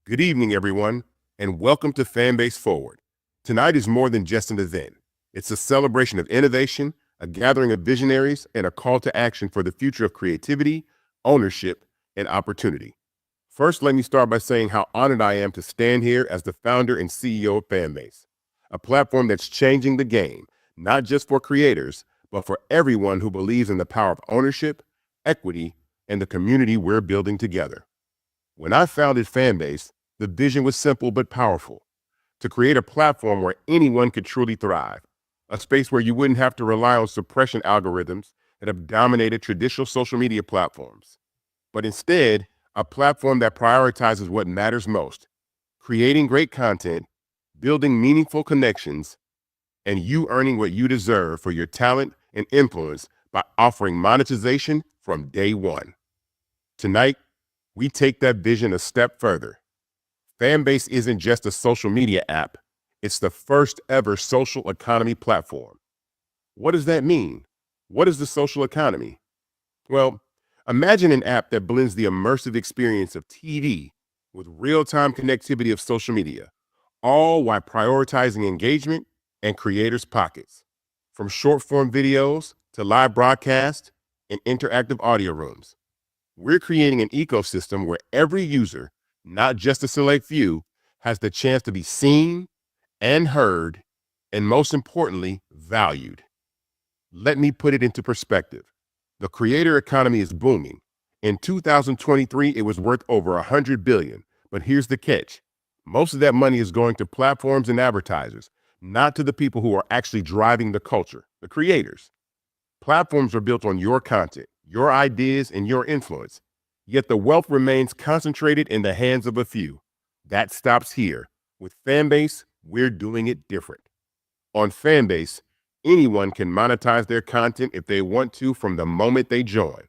Good evening, everyone, and welcome to Fanbase Forward. Tonight is more than just an event. It's a celebration of innovation, a gathering of visionaries, and a call to action for the future of creativity, ownership, and opportunity. First, let me start by saying how honored I am to stand here as the founder and CEO of Fanbase, a platform that's changing the game, not just for creators, but for everyone who believes in the power of ownership, equity, and the community we're building together. When I founded Fanbase, the vision was simple but powerful: to create a platform where anyone could truly thrive, a space where you wouldn't have to rely on suppression algorithms that have dominated traditional social media platforms, but instead, a platform that prioritizes what matters most: creating great content, building meaningful connections, and you earning what you deserve for your talent and influence by offering monetization from day one. Tonight, we take that vision a step further. Fanbase isn't just a social media app, it's the first ever social economy platform. What does that mean? What is the social economy? Well, imagine an app that blends the immersive experience of TV with real-time connectivity of social media, all while prioritizing engagement and creators' pockets. From short-form videos to live broadcasts and interactive audio rooms, we're creating an ecosystem where every user, not just a select few, has the chance to be seen and heard, and most importantly, valued. Let me put it into perspective. The creator economy is booming. In 2023, it was worth over $100 billion. But here's the catch. Most of that money is going to platforms and advertisers, not to the people who are actually driving the culture, the creators. Platforms are built on your content, your ideas, and your influence. Yet the wealth remains concentrated in the hands of a few. That stops here. With Fanbase, we're doing it different. On Fanbase, anyone can monetize their content if they want to from the moment they join.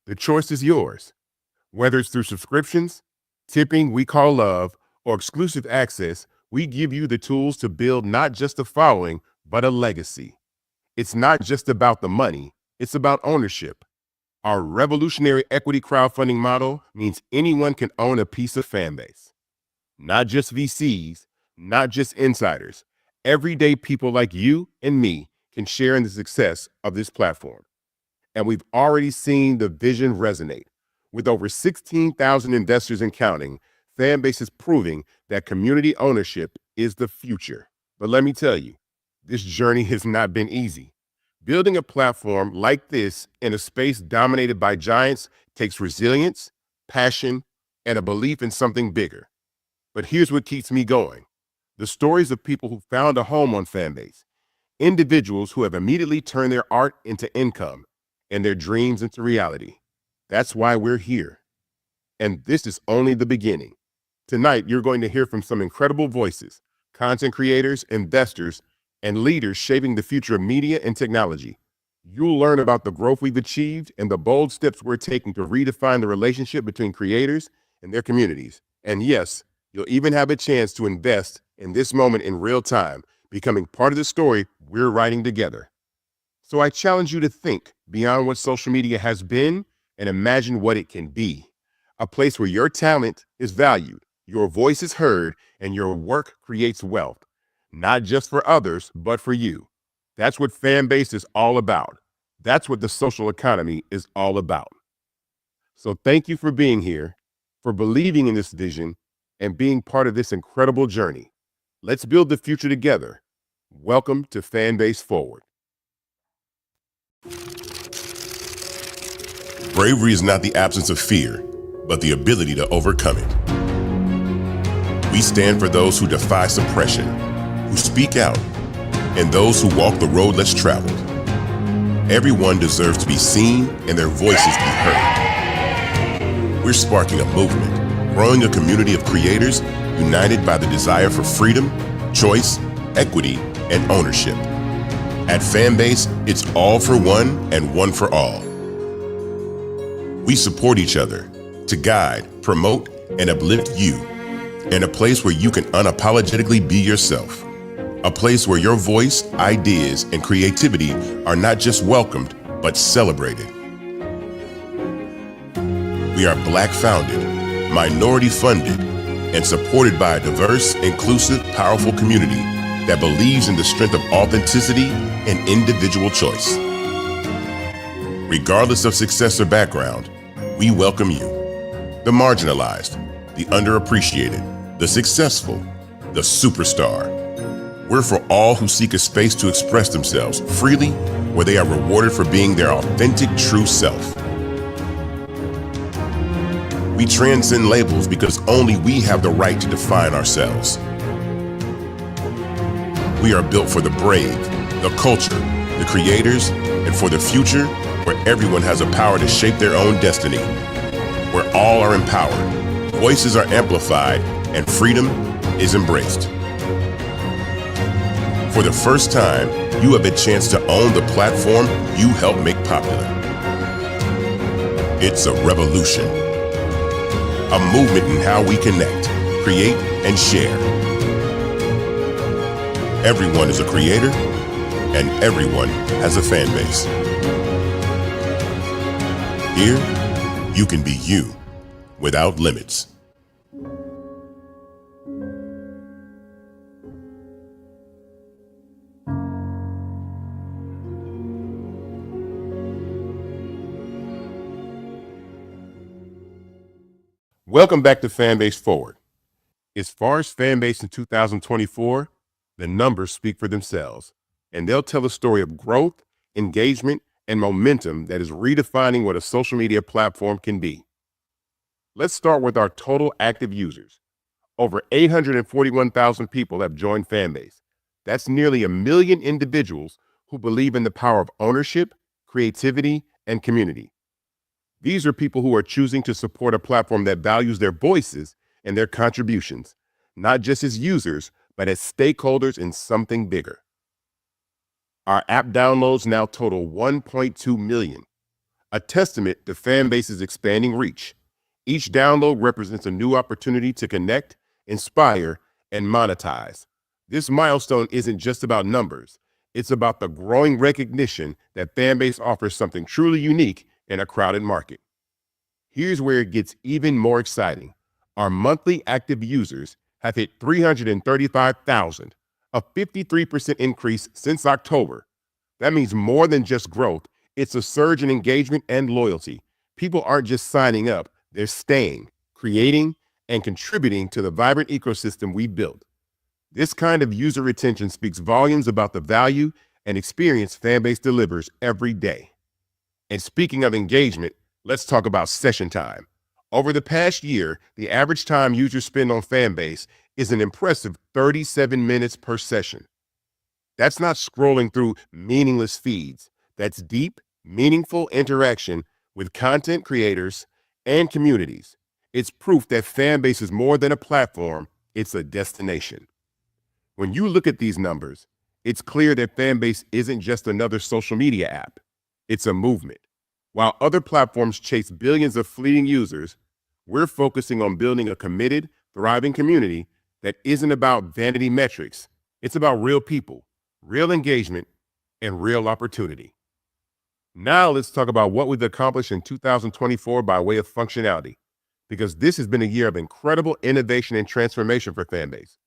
The choice is yours. Whether it's through subscriptions, tipping we call love, or exclusive access, we give you the tools to build not just a following, but a legacy. It's not just about the money, it's about ownership. Our revolutionary equity crowdfunding model means anyone can own a piece of Fanbase. Not just VCs, not just insiders. Everyday people like you and me can share in the success of this platform. And we've already seen the vision resonate. With over 16,000 investors and counting, Fanbase is proving that community ownership is the future. But let me tell you, this journey has not been easy. Building a platform like this in a space dominated by giants takes resilience, passion, and a belief in something bigger. But here's what keeps me going: the stories of people who found a home on Fanbase, individuals who have immediately turned their art into income and their dreams into reality. That's why we're here. And this is only the beginning. Tonight, you're going to hear from some incredible voices, content creators, investors, and leaders shaping the future of media and technology. You'll learn about the growth we've achieved and the bold steps we're taking to redefine the relationship between creators and their communities. And yes, you'll even have a chance to invest in this moment in real time, becoming part of the story we're writing together. So I challenge you to think beyond what social media has been and imagine what it can be. A place where your talent is valued, your voice is heard, and your work creates wealth. Not just for others, but for you. That's what Fanbase is all about. That's what the social economy is all about. So thank you for being here, for believing in this vision, and being part of this incredible journey. Let's build the future together. Welcome to Fanbase Forward. Bravery is not the absence of fear, but the ability to overcome it. We stand for those who defy suppression, who speak out, and those who walk the road less traveled. Everyone deserves to be seen and their voices be heard. We're sparking a movement, growing a community of creators united by the desire for freedom, choice, equity, and ownership. At Fanbase, it's all for one and one for all. We support each other to guide, promote, and uplift you in a place where you can unapologetically be yourself. A place where your voice, ideas, and creativity are not just welcomed, but celebrated. We are Black founded, minority funded, and supported by a diverse, inclusive, powerful community that believes in the strength of authenticity and individual choice. Regardless of success or background, we welcome you, the marginalized, the underappreciated, the successful, the superstar. We're for all who seek a space to express themselves freely, where they are rewarded for being their authentic, true self. We transcend labels because only we have the right to define ourselves. We are built for the brave, the culture, the creators, and for the future where everyone has a power to shape their own destiny, where all are empowered, voices are amplified, and freedom is embraced. For the first time, you have a chance to own the platform you helped make popular. It's a revolution, a movement in how we connect, create, and share. Everyone is a creator, and everyone has a fan base. Here, you can be you without limits. Welcome back to Fanbase Forward. As far as Fanbase in 2024, the numbers speak for themselves, and they'll tell a story of growth, engagement, and momentum that is redefining what a social media platform can be. Let's start with our total active users. Over 841,000 people have joined Fanbase. That's nearly 1 million individuals who believe in the power of ownership, creativity, and community. These are people who are choosing to support a platform that values their voices and their contributions, not just as users, but as stakeholders in something bigger. Our app downloads now total 1.2 million, a testament to Fanbase's expanding reach. Each download represents a new opportunity to connect, inspire, and monetize. This milestone isn't just about numbers. It's about the growing recognition that Fanbase offers something truly unique in a crowded market. Here's where it gets even more exciting. Our monthly active users have hit 335,000, a 53% increase since October. That means more than just growth. It's a surge in engagement and loyalty. People aren't just signing up, they're staying, creating, and contributing to the vibrant ecosystem we've built. This kind of user retention speaks volumes about the value and experience Fanbase delivers every day. And speaking of engagement, let's talk about session time. Over the past year, the average time users spend on Fanbase is an impressive 37 minutes per session. That's not scrolling through meaningless feeds. That's deep, meaningful interaction with content creators and communities. It's proof that Fanbase is more than a platform, it's a destination. When you look at these numbers, it's clear that Fanbase isn't just another social media app. It's a movement. While other platforms chase billions of fleeting users, we're focusing on building a committed, thriving community that isn't about vanity metrics. It's about real people, real engagement, and real opportunity. Now let's talk about what we've accomplished in 2024 by way of functionality, because this has been a year of incredible innovation and transformation for Fanbase.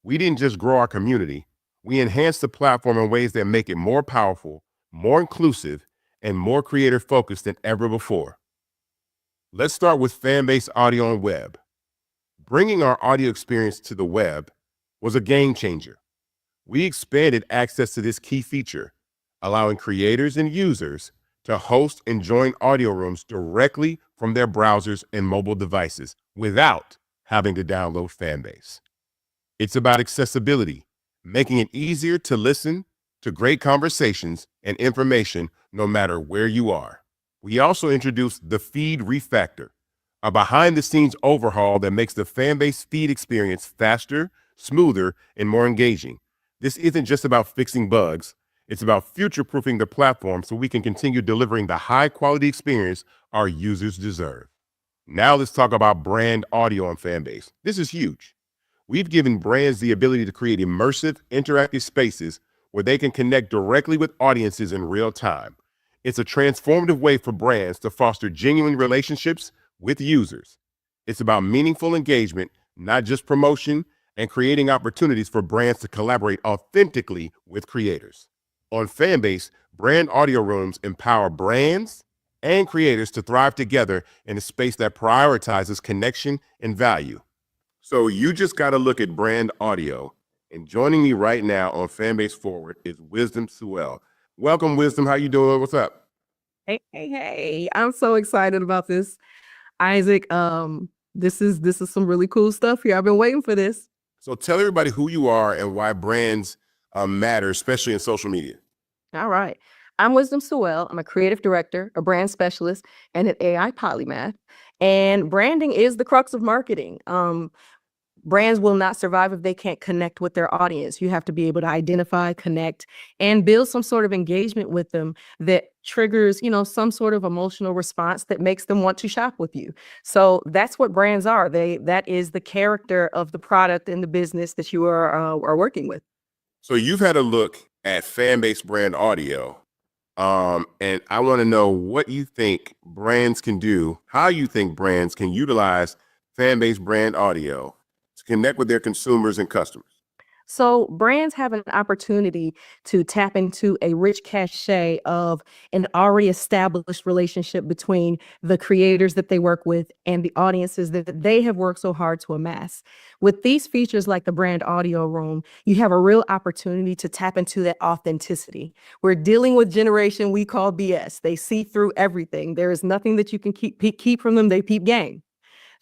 We didn't just grow our community, we enhanced the platform in ways that make it more powerful, more inclusive, and more creator-focused than ever before. Let's start with Fanbase Audio and Web. Bringing our audio experience to the web was a game changer. We expanded access to this key feature, allowing creators and users to host and join audio rooms directly from their browsers and mobile devices without having to download Fanbase. It's about accessibility, making it easier to listen to great conversations and information no matter where you are. We also introduced the Feed Refactor, a behind-the-scenes overhaul that makes the Fanbase feed experience faster, smoother, and more engaging. This isn't just about fixing bugs. It's about future-proofing the platform so we can continue delivering the high-quality experience our users deserve. Now let's talk about brand audio on Fanbase. This is huge. We've given brands the ability to create immersive, interactive spaces where they can connect directly with audiences in real time. It's a transformative way for brands to foster genuine relationships with users. It's about meaningful engagement, not just promotion, and creating opportunities for brands to collaborate authentically with creators. On Fanbase, brand audio rooms empower brands and creators to thrive together in a space that prioritizes connection and value. So you just got to look at brand audio. And joining me right now on Fanbase Forward is Wisdom Sewell. Welcome, Wisdom. How you doing? What's up? Hey. I'm so excited about this, Isaac. This is some really cool stuff here. I've been waiting for this. So tell everybody who you are and why brands matter, especially in social media. All right. I'm Wisdom Sewell. I'm a creative director, a brand specialist, and an AI polymath. And branding is the crux of marketing. Brands will not survive if they can't connect with their audience. You have to be able to identify, connect, and build some sort of engagement with them that triggers, some sort of emotional response that makes them want to shop with you. So that's what brands are. That is the character of the product and the business that you are working with. So you've had a look at fan-based brand audio, and I want to know what you think brands can do, how you think brands can utilize fan-based brand audio to connect with their consumers and customers. So brands have an opportunity to tap into a rich cachet of an already established relationship between the creators that they work with and the audiences that they have worked so hard to amass. With these features like the brand audio room, you have a real opportunity to tap into that authenticity. We're dealing with generation we call BS. They see through everything. There is nothing that you can keep from them. They peep game.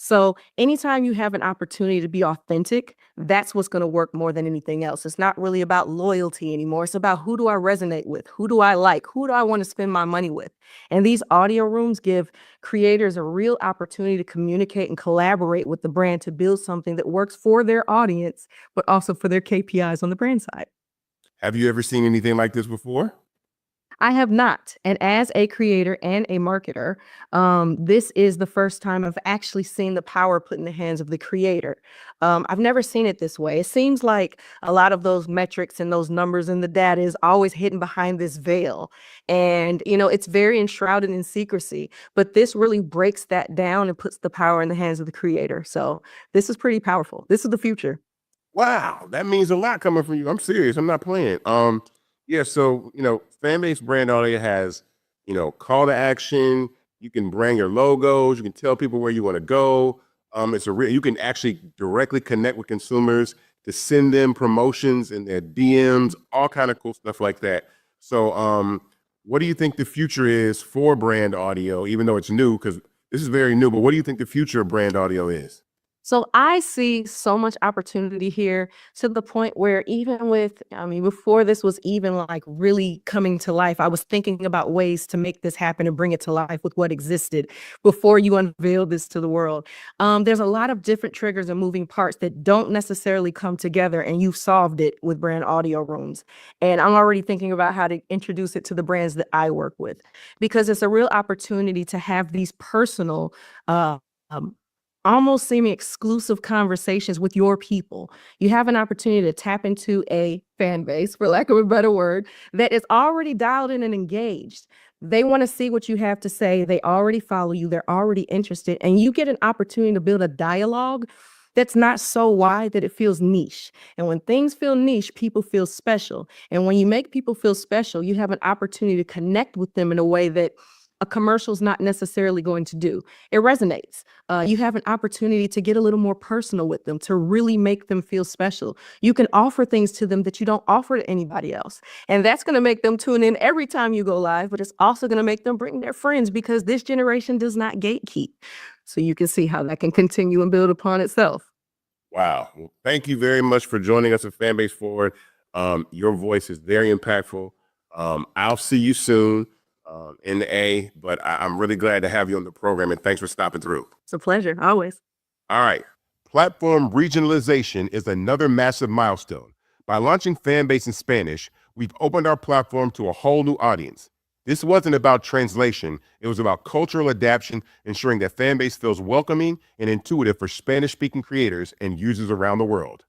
So anytime you have an opportunity to be authentic, that's what's going to work more than anything else. It's not really about loyalty anymore. It's about who do I resonate with? Who do I like? Who do I want to spend my money with? And these audio rooms give creators a real opportunity to communicate and collaborate with the brand to build something that works for their audience, but also for their KPIs on the brand side. Have you ever seen anything like this before? I have not. And as a creator and a marketer, this is the first time I've actually seen the power put in the hands of the creator. I've never seen it this way. It seems like a lot of those metrics and those numbers and the data is always hidden behind this veil. And, it's very enshrouded in secrecy. But this really breaks that down and puts the power in the hands of the creator. So this is pretty powerful. This is the future. Wow, that means a lot coming from you. I'm serious. I'm not playing. Yeah, so, fan-based brand audio has, call to action. You can brand your logos. You can tell people where you want to go. You can actually directly connect with consumers to send them promotions in their DMs, all kind of cool stuff like that. So, what do you think the future is for brand audio, even though it's new, because this is very new, but what do you think the future of brand audio is? So I see so much opportunity here to the point where before this was even like really coming to life, I was thinking about ways to make this happen and bring it to life with what existed before you unveiled this to the world. There's a lot of different triggers and moving parts that don't necessarily come together, and you've solved it with brand audio rooms. And I'm already thinking about how to introduce it to the brands that I work with, because it's a real opportunity to have these personal, almost semi-exclusive conversations with your people. You have an opportunity to tap into a fan base, for lack of a better word, that is already dialed in and engaged. They want to see what you have to say. They already follow you. They're already interested. And you get an opportunity to build a dialogue that's not so wide that it feels niche. And when things feel niche, people feel special. And when you make people feel special, you have an opportunity to connect with them in a way that a commercial is not necessarily going to do. It resonates. You have an opportunity to get a little more personal with them, to really make them feel special. You can offer things to them that you don't offer to anybody else. And that's going to make them tune in every time you go live, but it's also going to make them bring their friends, because this generation does not gatekeep. So you can see how that can continue and build upon itself. Wow. Well, thank you very much for joining us at Fanbase Forward. Your voice is very impactful. I'll see you soon. In the A, but I'm really glad to have you on the program, and thanks for stopping through. It's a pleasure, always. All right. Platform regionalization is another massive milestone. By launching Fanbase in Spanish, we've opened our platform to a whole new audience. This wasn't about translation. It was about cultural adaptation, ensuring that Fanbase feels welcoming and intuitive for Spanish-speaking creators and users around the world.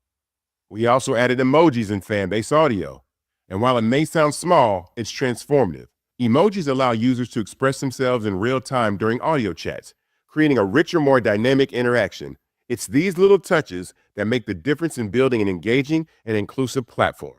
We also added emojis in Fanbase audio. And while it may sound small, it's transformative. Emojis allow users to express themselves in real time during audio chats, creating a richer, more dynamic interaction. It's these little touches that make the difference in building an engaging and inclusive platform.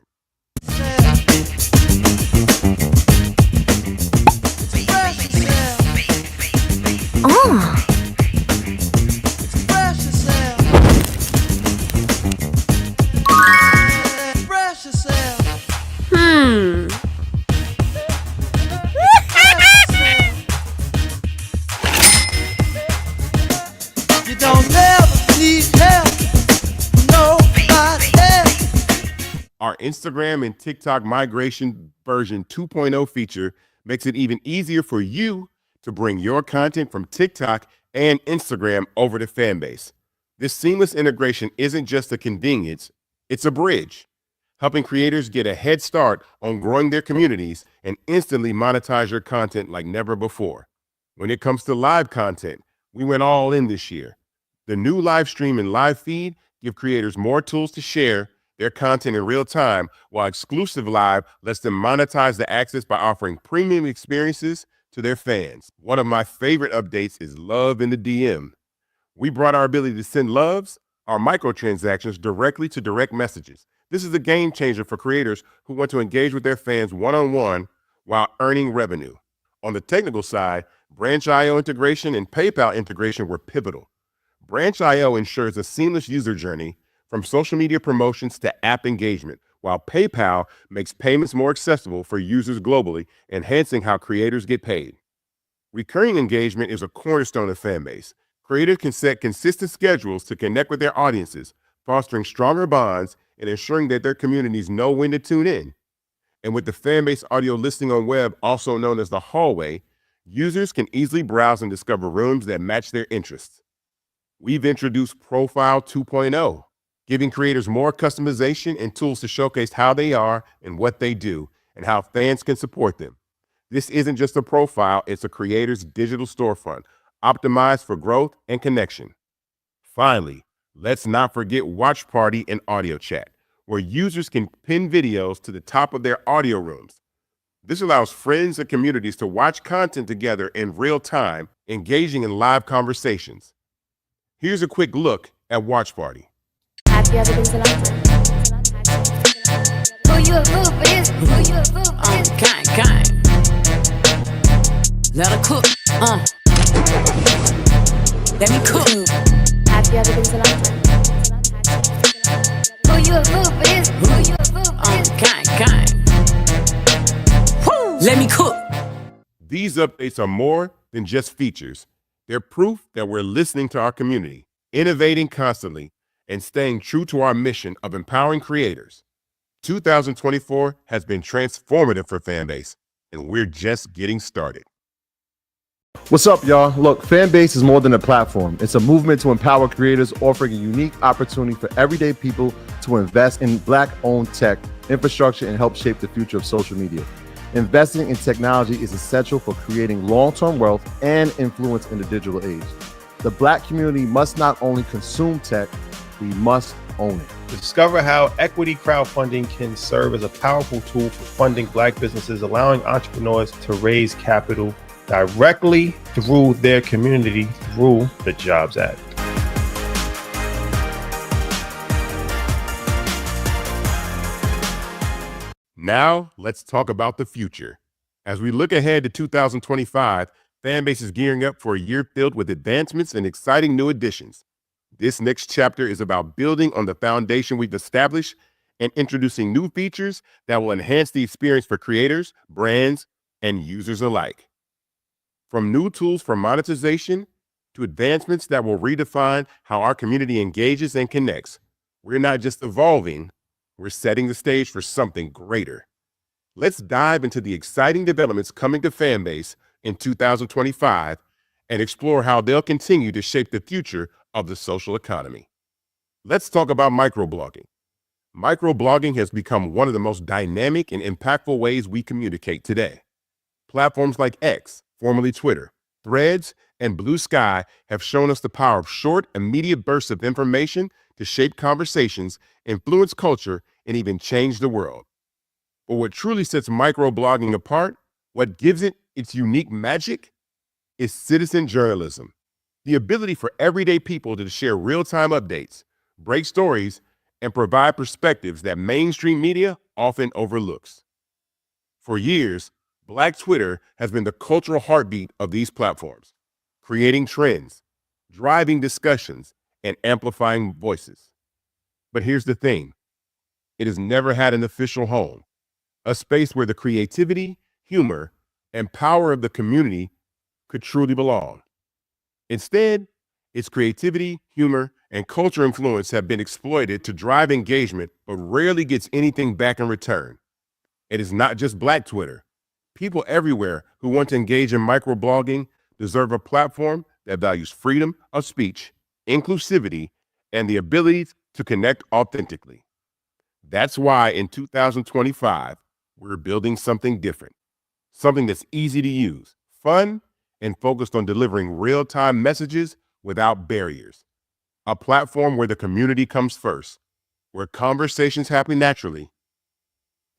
You don't ever need help from nobody else. Our Instagram and TikTok migration version 2.0 feature makes it even easier for you to bring your content from TikTok and Instagram over to Fanbase. This seamless integration isn't just a convenience, it's a bridge, helping creators get a head start on growing their communities and instantly monetize your content like never before. When it comes to live content, we went all in this year. The new live stream and live feed give creators more tools to share their content in real time, while Exclusive Live lets them monetize the access by offering premium experiences to their fans. One of my favorite updates is Love in the DM. We brought our ability to send loves, our microtransactions, directly to direct messages. This is a game changer for creators who want to engage with their fans one-on-one while earning revenue. On the technical side, Branch.io integration and PayPal integration were pivotal. Branch.io ensures a seamless user journey from social media promotions to app engagement, while PayPal makes payments more accessible for users globally, enhancing how creators get paid. Recurring engagement is a cornerstone of Fanbase. Creators can set consistent schedules to connect with their audiences, fostering stronger bonds and ensuring that their communities know when to tune in. And with the Fanbase audio listing on web, also known as the hallway, users can easily browse and discover rooms that match their interests. We've introduced Profile 2.0, giving creators more customization and tools to showcase how they are and what they do, and how fans can support them. This isn't just a profile, it's a creator's digital storefront, optimized for growth and connection. Finally, let's not forget Watch Party and Audio Chat, where users can pin videos to the top of their audio rooms. This allows friends and communities to watch content together in real time, engaging in live conversations. Here's a quick look at Watch Party. Have you ever been to London? Who you a fool for this? Who you a fool for this? Gang. Let her cook. Let me cook. Have you ever been to London? Who you a fool for this? Who you a fool for this? Gang. Woo. Let me cook. These updates are more than just features. They're proof that we're listening to our community, innovating constantly, and staying true to our mission of empowering creators. 2024 has been transformative for Fanbase, and we're just getting started. What's up, y'all? Look, Fanbase is more than a platform. It's a movement to empower creators, offering a unique opportunity for everyday people to invest in Black-owned tech, infrastructure, and help shape the future of social media. Investing in technology is essential for creating long-term wealth and influence in the digital age. The Black community must not only consume tech, we must own it. Discover how equity crowdfunding can serve as a powerful tool for funding Black businesses, allowing entrepreneurs to raise capital directly through their community through the Jobs Act. Now, let's talk about the future. As we look ahead to 2025, Fanbase is gearing up for a year filled with advancements and exciting new additions. This next chapter is about building on the foundation we've established and introducing new features that will enhance the experience for creators, brands, and users alike. From new tools for monetization to advancements that will redefine how our community engages and connects, we're not just evolving, we're setting the stage for something greater. Let's dive into the exciting developments coming to Fanbase in 2025 and explore how they'll continue to shape the future of the social economy. Let's talk about microblogging. Microblogging has become one of the most dynamic and impactful ways we communicate today. Platforms like X, formerly Twitter, Threads, and Blue Sky have shown us the power of short, immediate bursts of information to shape conversations, influence culture, and even change the world. But what truly sets microblogging apart, what gives it its unique magic, is citizen journalism. The ability for everyday people to share real-time updates, break stories, and provide perspectives that mainstream media often overlooks. For years, Black Twitter has been the cultural heartbeat of these platforms, creating trends, driving discussions, and amplifying voices. But here's the thing, it has never had an official home, a space where the creativity, humor, and power of the community could truly belong. Instead, its creativity, humor, and culture influence have been exploited to drive engagement, but rarely gets anything back in return. It is not just Black Twitter. People everywhere who want to engage in microblogging deserve a platform that values freedom of speech, inclusivity, and the ability to connect authentically. That's why in 2025, we're building something different, something that's easy to use, fun, and focused on delivering real-time messages without barriers. A platform where the community comes first, where conversations happen naturally,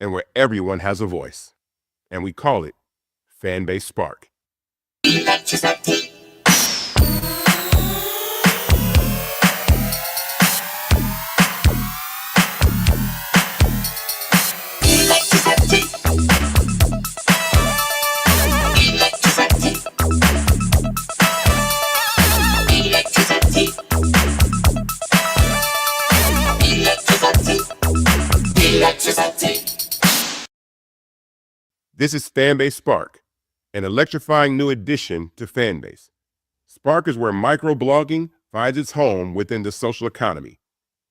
and where everyone has a voice. And we call it Fanbase Spark. This is Fanbase Spark, an electrifying new addition to Fanbase. Spark is where microblogging finds its home within the social economy,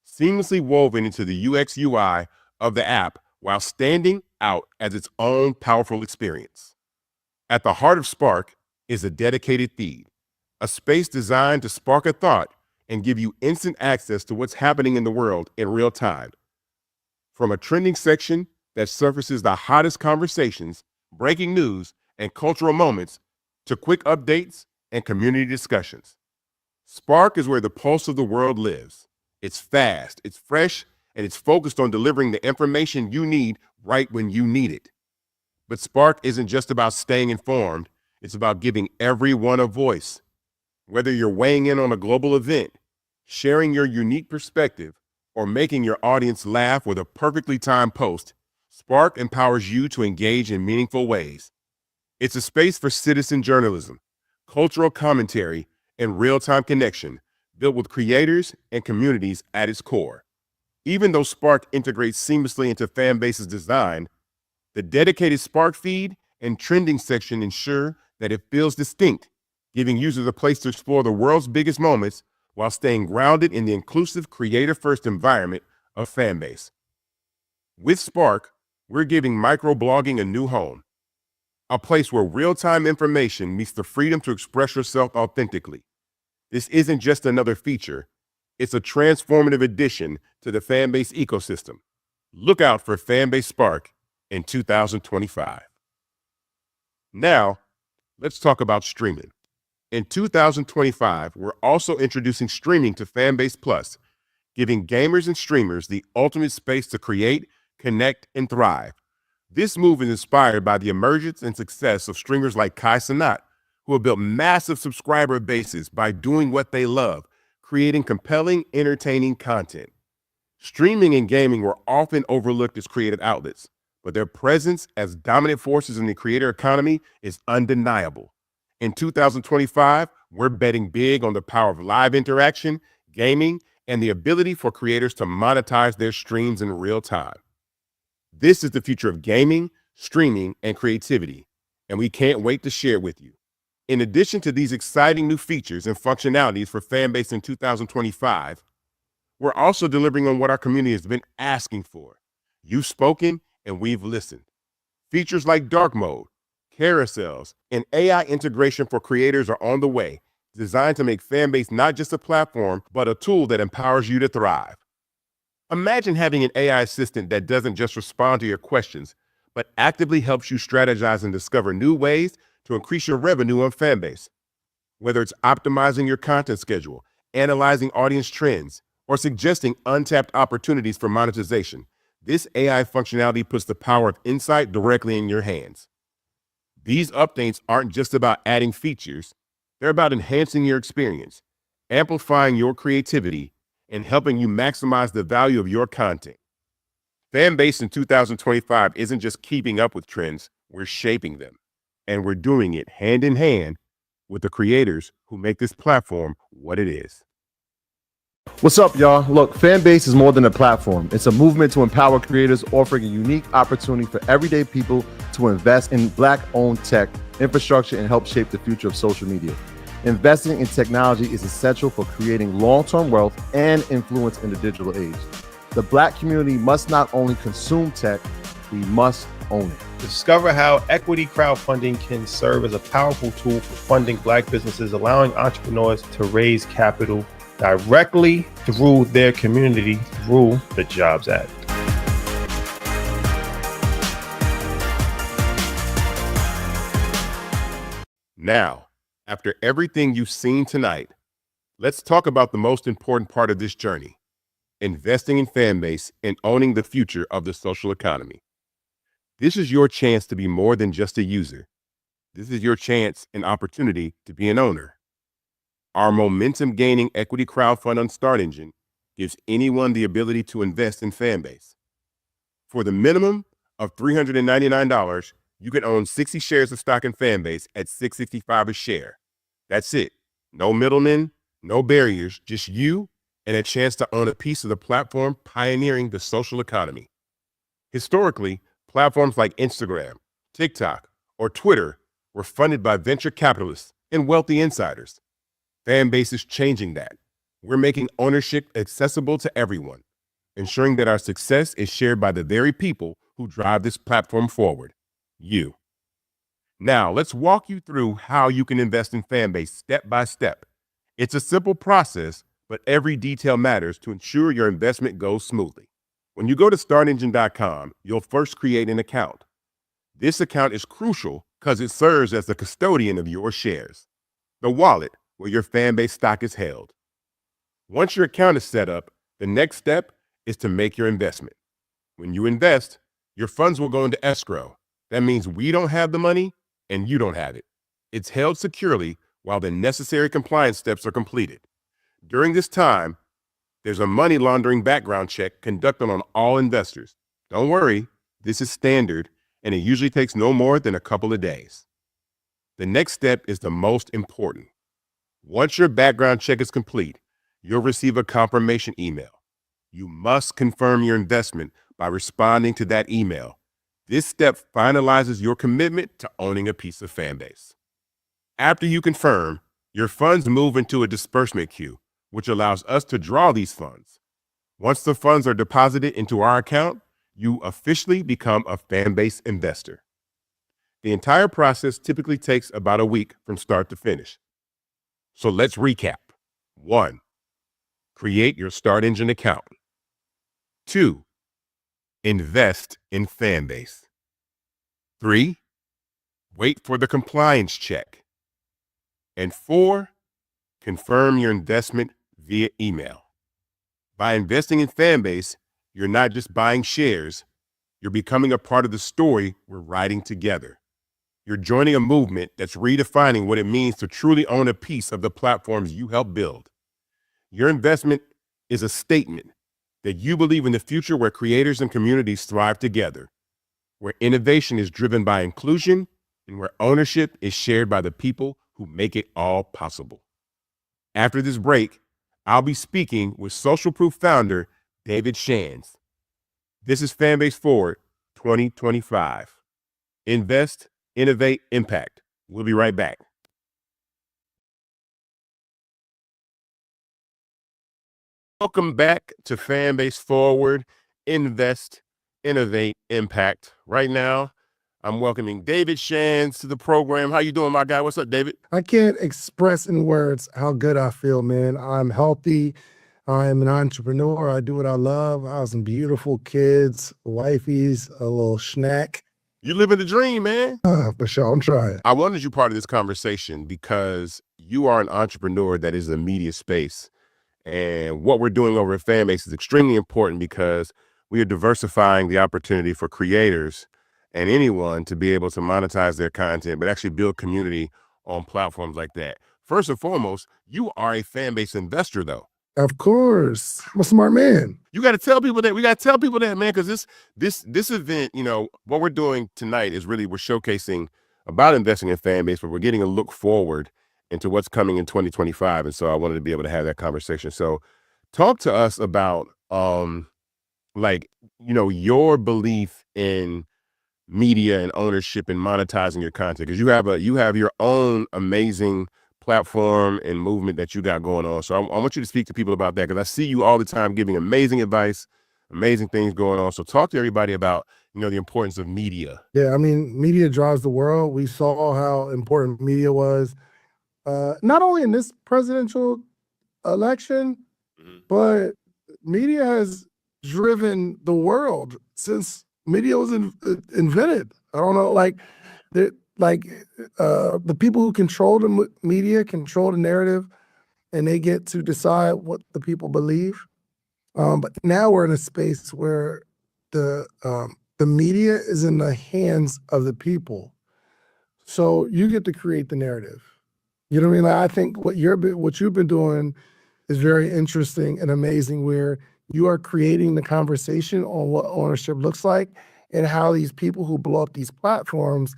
seamlessly woven into the UX UI of the app while standing out as its own powerful experience. At the heart of Spark is a dedicated feed, a space designed to spark a thought and give you instant access to what's happening in the world in real time. From a trending section that surfaces the hottest conversations, breaking news, and cultural moments to quick updates and community discussions. Spark is where the pulse of the world lives. It's fast, it's fresh, and it's focused on delivering the information you need right when you need it. But Spark isn't just about staying informed, it's about giving everyone a voice. Whether you're weighing in on a global event, sharing your unique perspective, or making your audience laugh with a perfectly timed post, Spark empowers you to engage in meaningful ways. It's a space for citizen journalism, cultural commentary, and real-time connection, built with creators and communities at its core. Even though Spark integrates seamlessly into Fanbase's design, the dedicated Spark feed and trending section ensure that it feels distinct, giving users a place to explore the world's biggest moments while staying grounded in the inclusive, creator-first environment of Fanbase. With Spark, we're giving microblogging a new home, a place where real-time information meets the freedom to express yourself authentically. This isn't just another feature, it's a transformative addition to the Fanbase ecosystem. Look out for Fanbase Spark in 2025. Now, let's talk about streaming. In 2025, we're also introducing streaming to Fanbase Plus, giving gamers and streamers the ultimate space to create, connect, and thrive. This move is inspired by the emergence and success of streamers like Kai Cenat, who have built massive subscriber bases by doing what they love, creating compelling, entertaining content. Streaming and gaming were often overlooked as creative outlets, but their presence as dominant forces in the creator economy is undeniable. In 2025, we're betting big on the power of live interaction, gaming, and the ability for creators to monetize their streams in real time. This is the future of gaming, streaming, and creativity, and we can't wait to share it with you. In addition to these exciting new features and functionalities for Fanbase in 2025, we're also delivering on what our community has been asking for. You've spoken, and we've listened. Features like dark mode, carousels, and AI integration for creators are on the way, designed to make Fanbase not just a platform, but a tool that empowers you to thrive. Imagine having an AI assistant that doesn't just respond to your questions, but actively helps you strategize and discover new ways to increase your revenue on Fanbase. Whether it's optimizing your content schedule, analyzing audience trends, or suggesting untapped opportunities for monetization, this AI functionality puts the power of insight directly in your hands. These updates aren't just about adding features, They're about enhancing your experience, amplifying your creativity, and helping you maximize the value of your content. Fanbase in 2025 isn't just keeping up with trends, we're shaping them. And we're doing it hand in hand with the creators who make this platform what it is. What's up, y'all? Look, Fanbase is more than a platform. It's a movement to empower creators, offering a unique opportunity for everyday people to invest in Black-owned tech, infrastructure, and help shape the future of social media. Investing in technology is essential for creating long-term wealth and influence in the digital age. The Black community must not only consume tech, we must own it. Discover how equity crowdfunding can serve as a powerful tool for funding Black businesses, allowing entrepreneurs to raise capital directly through their community through the Jobs Act. Now, after everything you've seen tonight, let's talk about the most important part of this journey: investing in Fanbase and owning the future of the social economy. This is your chance to be more than just a user. This is your chance and opportunity to be an owner. Our momentum-gaining equity crowdfund on StartEngine gives anyone the ability to invest in Fanbase. For the minimum of $399, you can own 60 shares of stock in Fanbase at $665 a share. That's it. No middlemen, no barriers, just you and a chance to own a piece of the platform pioneering the social economy. Historically, platforms like Instagram, TikTok, or Twitter were funded by venture capitalists and wealthy insiders. Fanbase is changing that. We're making ownership accessible to everyone, ensuring that our success is shared by the very people who drive this platform forward, you. Now, let's walk you through how you can invest in Fanbase step by step. It's a simple process, but every detail matters to ensure your investment goes smoothly. When you go to StartEngine.com, you'll first create an account. This account is crucial because it serves as the custodian of your shares, the wallet where your Fanbase stock is held. Once your account is set up, the next step is to make your investment. When you invest, your funds will go into escrow. That means we don't have the money and you don't have it. It's held securely while the necessary compliance steps are completed. During this time, there's a money laundering background check conducted on all investors. Don't worry, this is standard, and it usually takes no more than a couple of days. The next step is the most important. Once your background check is complete, you'll receive a confirmation email. You must confirm your investment by responding to that email. This step finalizes your commitment to owning a piece of Fanbase. After you confirm, your funds move into a disbursement queue, which allows us to draw these funds. Once the funds are deposited into our account, you officially become a Fanbase investor. The entire process typically takes about a week from start to finish. So let's recap. 1. Create your StartEngine account. 2. Invest in Fanbase. 3. Wait for the compliance check. And 4. Confirm your investment via email. By investing in Fanbase, you're not just buying shares, you're becoming a part of the story we're writing together. You're joining a movement that's redefining what it means to truly own a piece of the platforms you help build. Your investment is a statement that you believe in the future where creators and communities thrive together, where innovation is driven by inclusion, and where ownership is shared by the people who make it all possible. After this break, I'll be speaking with Social Proof founder David Shands. This is Fanbase Forward 2025. Invest, innovate, impact. We'll be right back. Welcome back to Fanbase Forward. Invest, innovate, impact. Right now, I'm welcoming David Shands to the program. How you doing, my guy? What's up, David? I can't express in words how good I feel, man. I'm healthy. I'm an entrepreneur. I do what I love. I have some beautiful kids, wifeys, a little snack. You living the dream, man. For sure, I'm trying. I wanted you part of this conversation because you are an entrepreneur that is in the media space. And what we're doing over at Fanbase is extremely important because we are diversifying the opportunity for creators and anyone to be able to monetize their content, but actually build community on platforms like that. first and foremost, you are a fan base investor, though. Of course, I'm a smart man. You got to tell people that. We got to tell people that, man, because this event, you know, what we're doing tonight is really we're showcasing about investing in fan base, but we're getting a look forward into what's coming in 2025. And so I wanted to be able to have that conversation. So talk to us about like, you know, your belief in media and ownership and monetizing your content, because you have your own amazing platform and movement that you got going on. So I want you to speak to people about that, because I see you all the time giving amazing advice, amazing things going on. So talk to everybody about, you know, the importance of media. Yeah, I mean, media drives the world. We saw how important media was, not only in this presidential election, but media has driven the world since media was invented. I don't know, like the people who control the media control the narrative, and they get to decide what the people believe. But now we're in a space where the media is in the hands of the people, so you get to create the narrative. You know what I mean? Like, I think what you've been doing is very interesting and amazing, where you are creating the conversation on what ownership looks like and how these people who blow up these platforms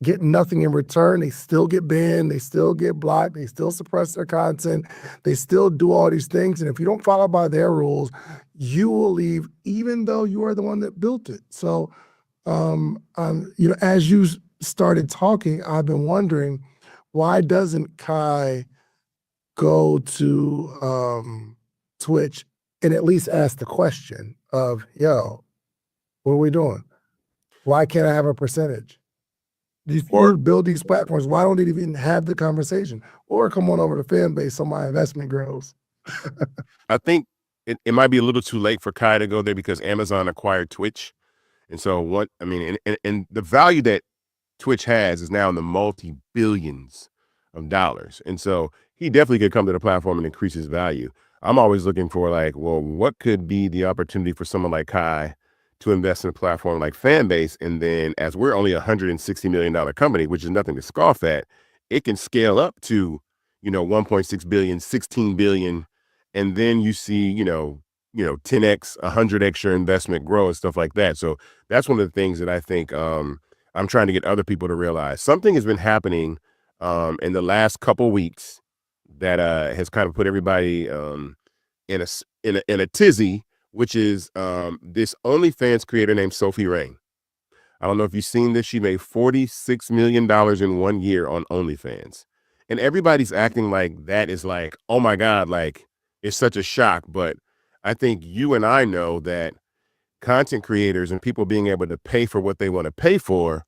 get nothing in return. They still get banned, they still get blocked, they still suppress their content, they still do all these things. And if you don't follow by their rules, you will leave, even though you are the one that built it. So, you know, as you started talking, I've been wondering, why doesn't Kai go to Twitch and at least ask the question of, yo, what are we doing? Why can't I have a percentage? These people build these platforms. Why don't they even have the conversation? Or come on over to Fanbase so my investment grows. I think it might be a little too late for Kai to go there, because Amazon acquired Twitch. And so and the value that Twitch has is now in the multi-billions of dollars. And so he definitely could come to the platform and increase his value. I'm always looking for, like, well, what could be the opportunity for someone like Kai to invest in a platform like Fanbase? And then, as we're only $160 million company, which is nothing to scoff at, it can scale up to, you know, 1.6 billion, 16 billion. And then you see, you know, 10x, 100x your investment grow and stuff like that. So that's one of the things that I think I'm trying to get other people to realize. Something has been happening in the last couple weeks that has kind of put everybody in a tizzy, which is this OnlyFans creator named Sophie Rain. I don't know if you've seen this. She made $46 million in 1 year on OnlyFans. And everybody's acting like that is like, oh my God, like it's such a shock. But I think you and I know that content creators and people being able to pay for what they want to pay for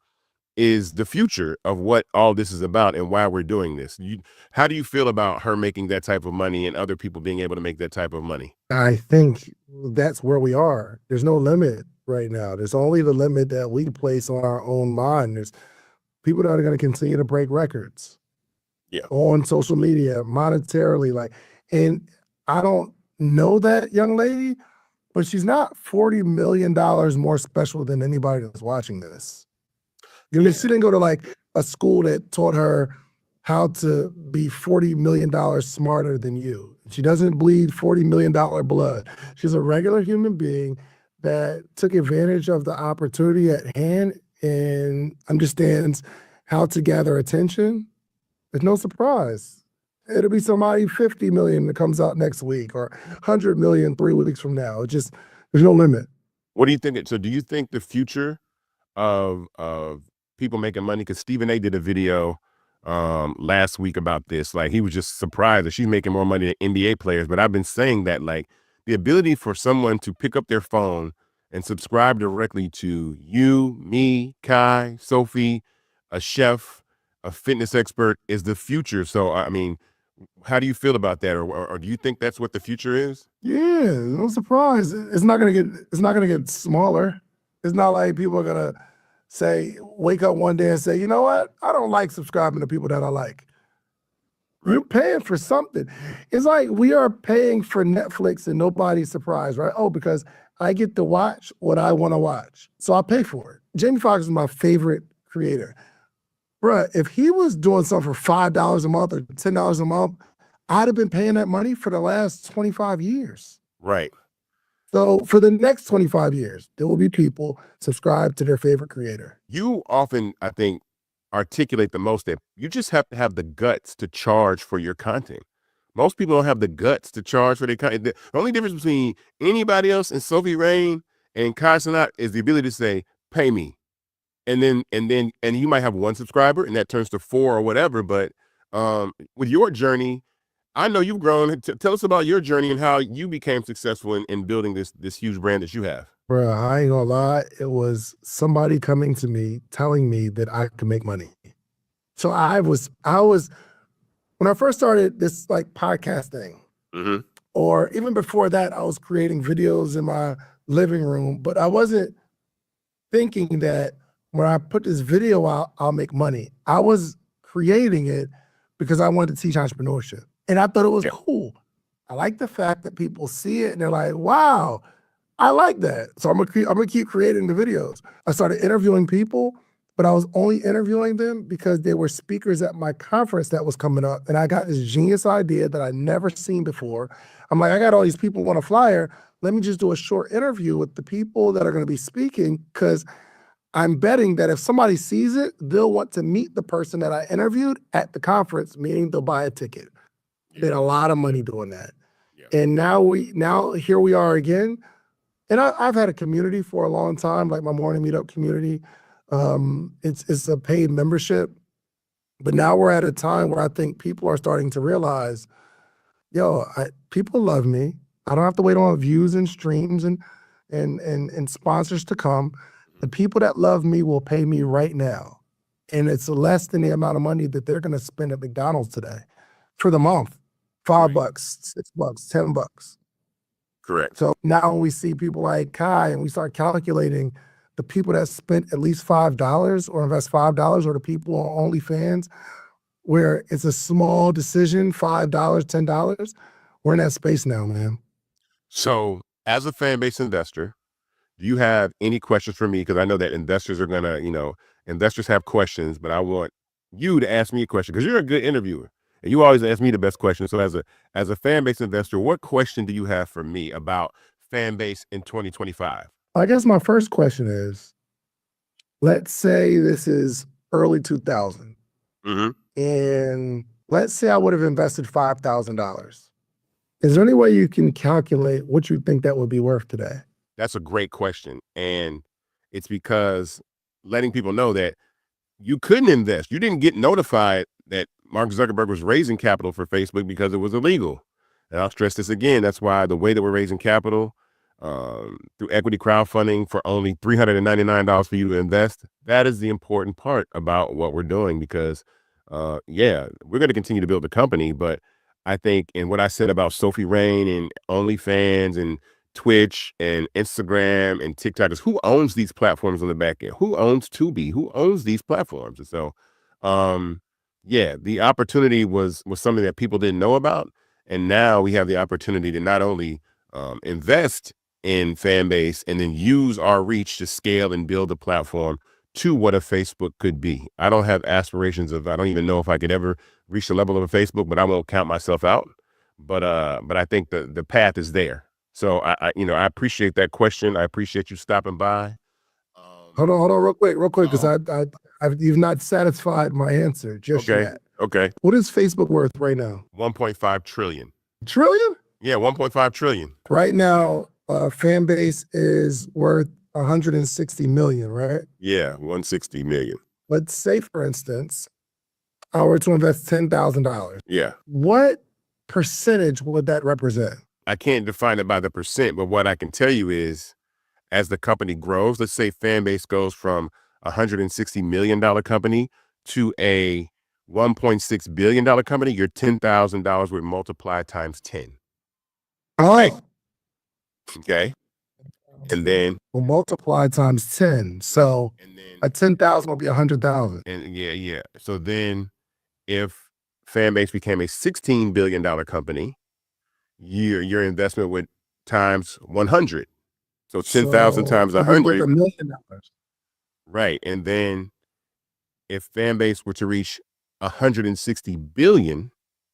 is the future of what all this is about and why we're doing this. How do you feel about her making that type of money and other people being able to make that type of money? I think that's where we are. There's no limit right now. There's only the limit that we place on our own mind. There's people that are going to continue to break records on social media, monetarily. Like, and I don't know that young lady, but she's not $40 million more special than anybody that's watching this. You know, she didn't go to like a school that taught her how to be $40 million smarter than you. She doesn't bleed $40 million blood. She's a regular human being that took advantage of the opportunity at hand and understands how to gather attention. It's no surprise. It'll be somebody 50 million that comes out next week, or 100 million 3 weeks from now. It just, there's no limit. What do you think? So do you think the future of people making money, because Stephen A did a video last week about this, like he was just surprised that she's making more money than NBA players. But I've been saying that, like, the ability for someone to pick up their phone and subscribe directly to you, me, Kai, Sophie, a chef, a fitness expert is the future. So, I mean, how do you feel about that? Or do you think that's what the future is? Yeah, no surprise. It's not gonna get smaller. It's not like people are gonna wake up one day and say, you know what? I don't like subscribing to people that I like. You're paying for something. It's like we are paying for Netflix and nobody's surprised, right? Oh, because I get to watch what I want to watch. So I'll pay for it. Jamie Foxx is my favorite creator. bruh, if he was doing something for $5 a month or $10 a month, I'd have been paying that money for the last 25 years. Right. So for the next 25 years, there will be people subscribed to their favorite creator. You often, I think, articulate the most that you just have to have the guts to charge for your content. Most people don't have the guts to charge for their content. The only difference between anybody else and Sophie Rain and Kai Cenat is the ability to say, pay me. And you might have one subscriber and that turns to 4 or whatever. But with your journey, I know you've grown. Tell us about your journey and how you became successful in building this huge brand that you have. Bruh, I ain't gonna lie. It was somebody coming to me, telling me that I could make money. So I was, when I first started this like podcast thing, Mm-hmm. or even before that, I was creating videos in my living room, but I wasn't thinking that when I put this video out, I'll make money. I was creating it because I wanted to teach entrepreneurship. And I thought it was cool. I like the fact that people see it and they're like, wow, I like that. So I'm gonna keep creating the videos. I started interviewing people, but I was only interviewing them because they were speakers at my conference that was coming up. And I got this genius idea that I'd never seen before. I'm like, I got all these people who want a flyer. Let me just do a short interview with the people that are gonna be speaking, because I'm betting that if somebody sees it, they'll want to meet the person that I interviewed at the conference, meaning they'll buy a ticket. Made a lot of money doing that. Yeah. And now here we are again. And I've had a community for a long time, like my morning meetup community. It's a paid membership. But now we're at a time where I think people are starting to realize, people love me. I don't have to wait on views and streams and sponsors to come. The people that love me will pay me right now. And it's less than the amount of money that they're gonna spend at McDonald's today for the month. $5, $6, $10. Correct. So now when we see people like Kai and we start calculating the people that spent at least $5 or invest $5, or the people on OnlyFans where it's a small decision, $5, $10, we're in that space now, man. So as a fan-based investor, do you have any questions for me? Because I know that investors are gonna, investors have questions, but I want you to ask me a question because you're a good interviewer. And you always ask me the best question. So as a fan-based investor, what question do you have for me about Fanbase in 2025? I guess my first question is, let's say this is early 2000. Mm-hmm. And let's say I would have invested $5,000. Is there any way you can calculate what you think that would be worth today? That's a great question. And it's because letting people know that you couldn't invest. You didn't get notified that Mark Zuckerberg was raising capital for Facebook because it was illegal. And I'll stress this again. That's why the way that we're raising capital through equity crowdfunding for only $399 for you to invest, that is the important part about what we're doing, because we're going to continue to build the company. But I think, and what I said about Sophie Rain and OnlyFans and Twitch and Instagram and TikTok is who owns these platforms on the back end? Who owns Tubi? Who owns these platforms? And so, the opportunity was something that people didn't know about. And now we have the opportunity to not only invest in Fanbase and then use our reach to scale and build a platform to what a Facebook could be. I don't have aspirations of, I don't even know if I could ever reach the level of a Facebook, but I won't count myself out. But I think the path is there. So I appreciate that question. I appreciate you stopping by. Hold on, real quick, because you've not satisfied my answer just yet. Okay. What is Facebook worth right now? 1.5 trillion. Trillion? Yeah, 1.5 trillion. Right now, Fanbase is worth 160 million, right? Yeah, 160 million. Let's say, for instance, I were to invest $10,000. Yeah. What percentage would that represent? I can't define it by the percent, but what I can tell you is, as the company grows, let's say Fanbase goes from a $160 million company to a $1.6 billion company, your $10,000 would multiply times 10. All right. Okay. And then we'll multiply times 10. So a 10,000 will be 100,000. And yeah. So then if Fanbase became a $16 billion company, your investment would times 100. So 10,000 times 100. $1 million. Right. And then if Fanbase were to reach 160 billion,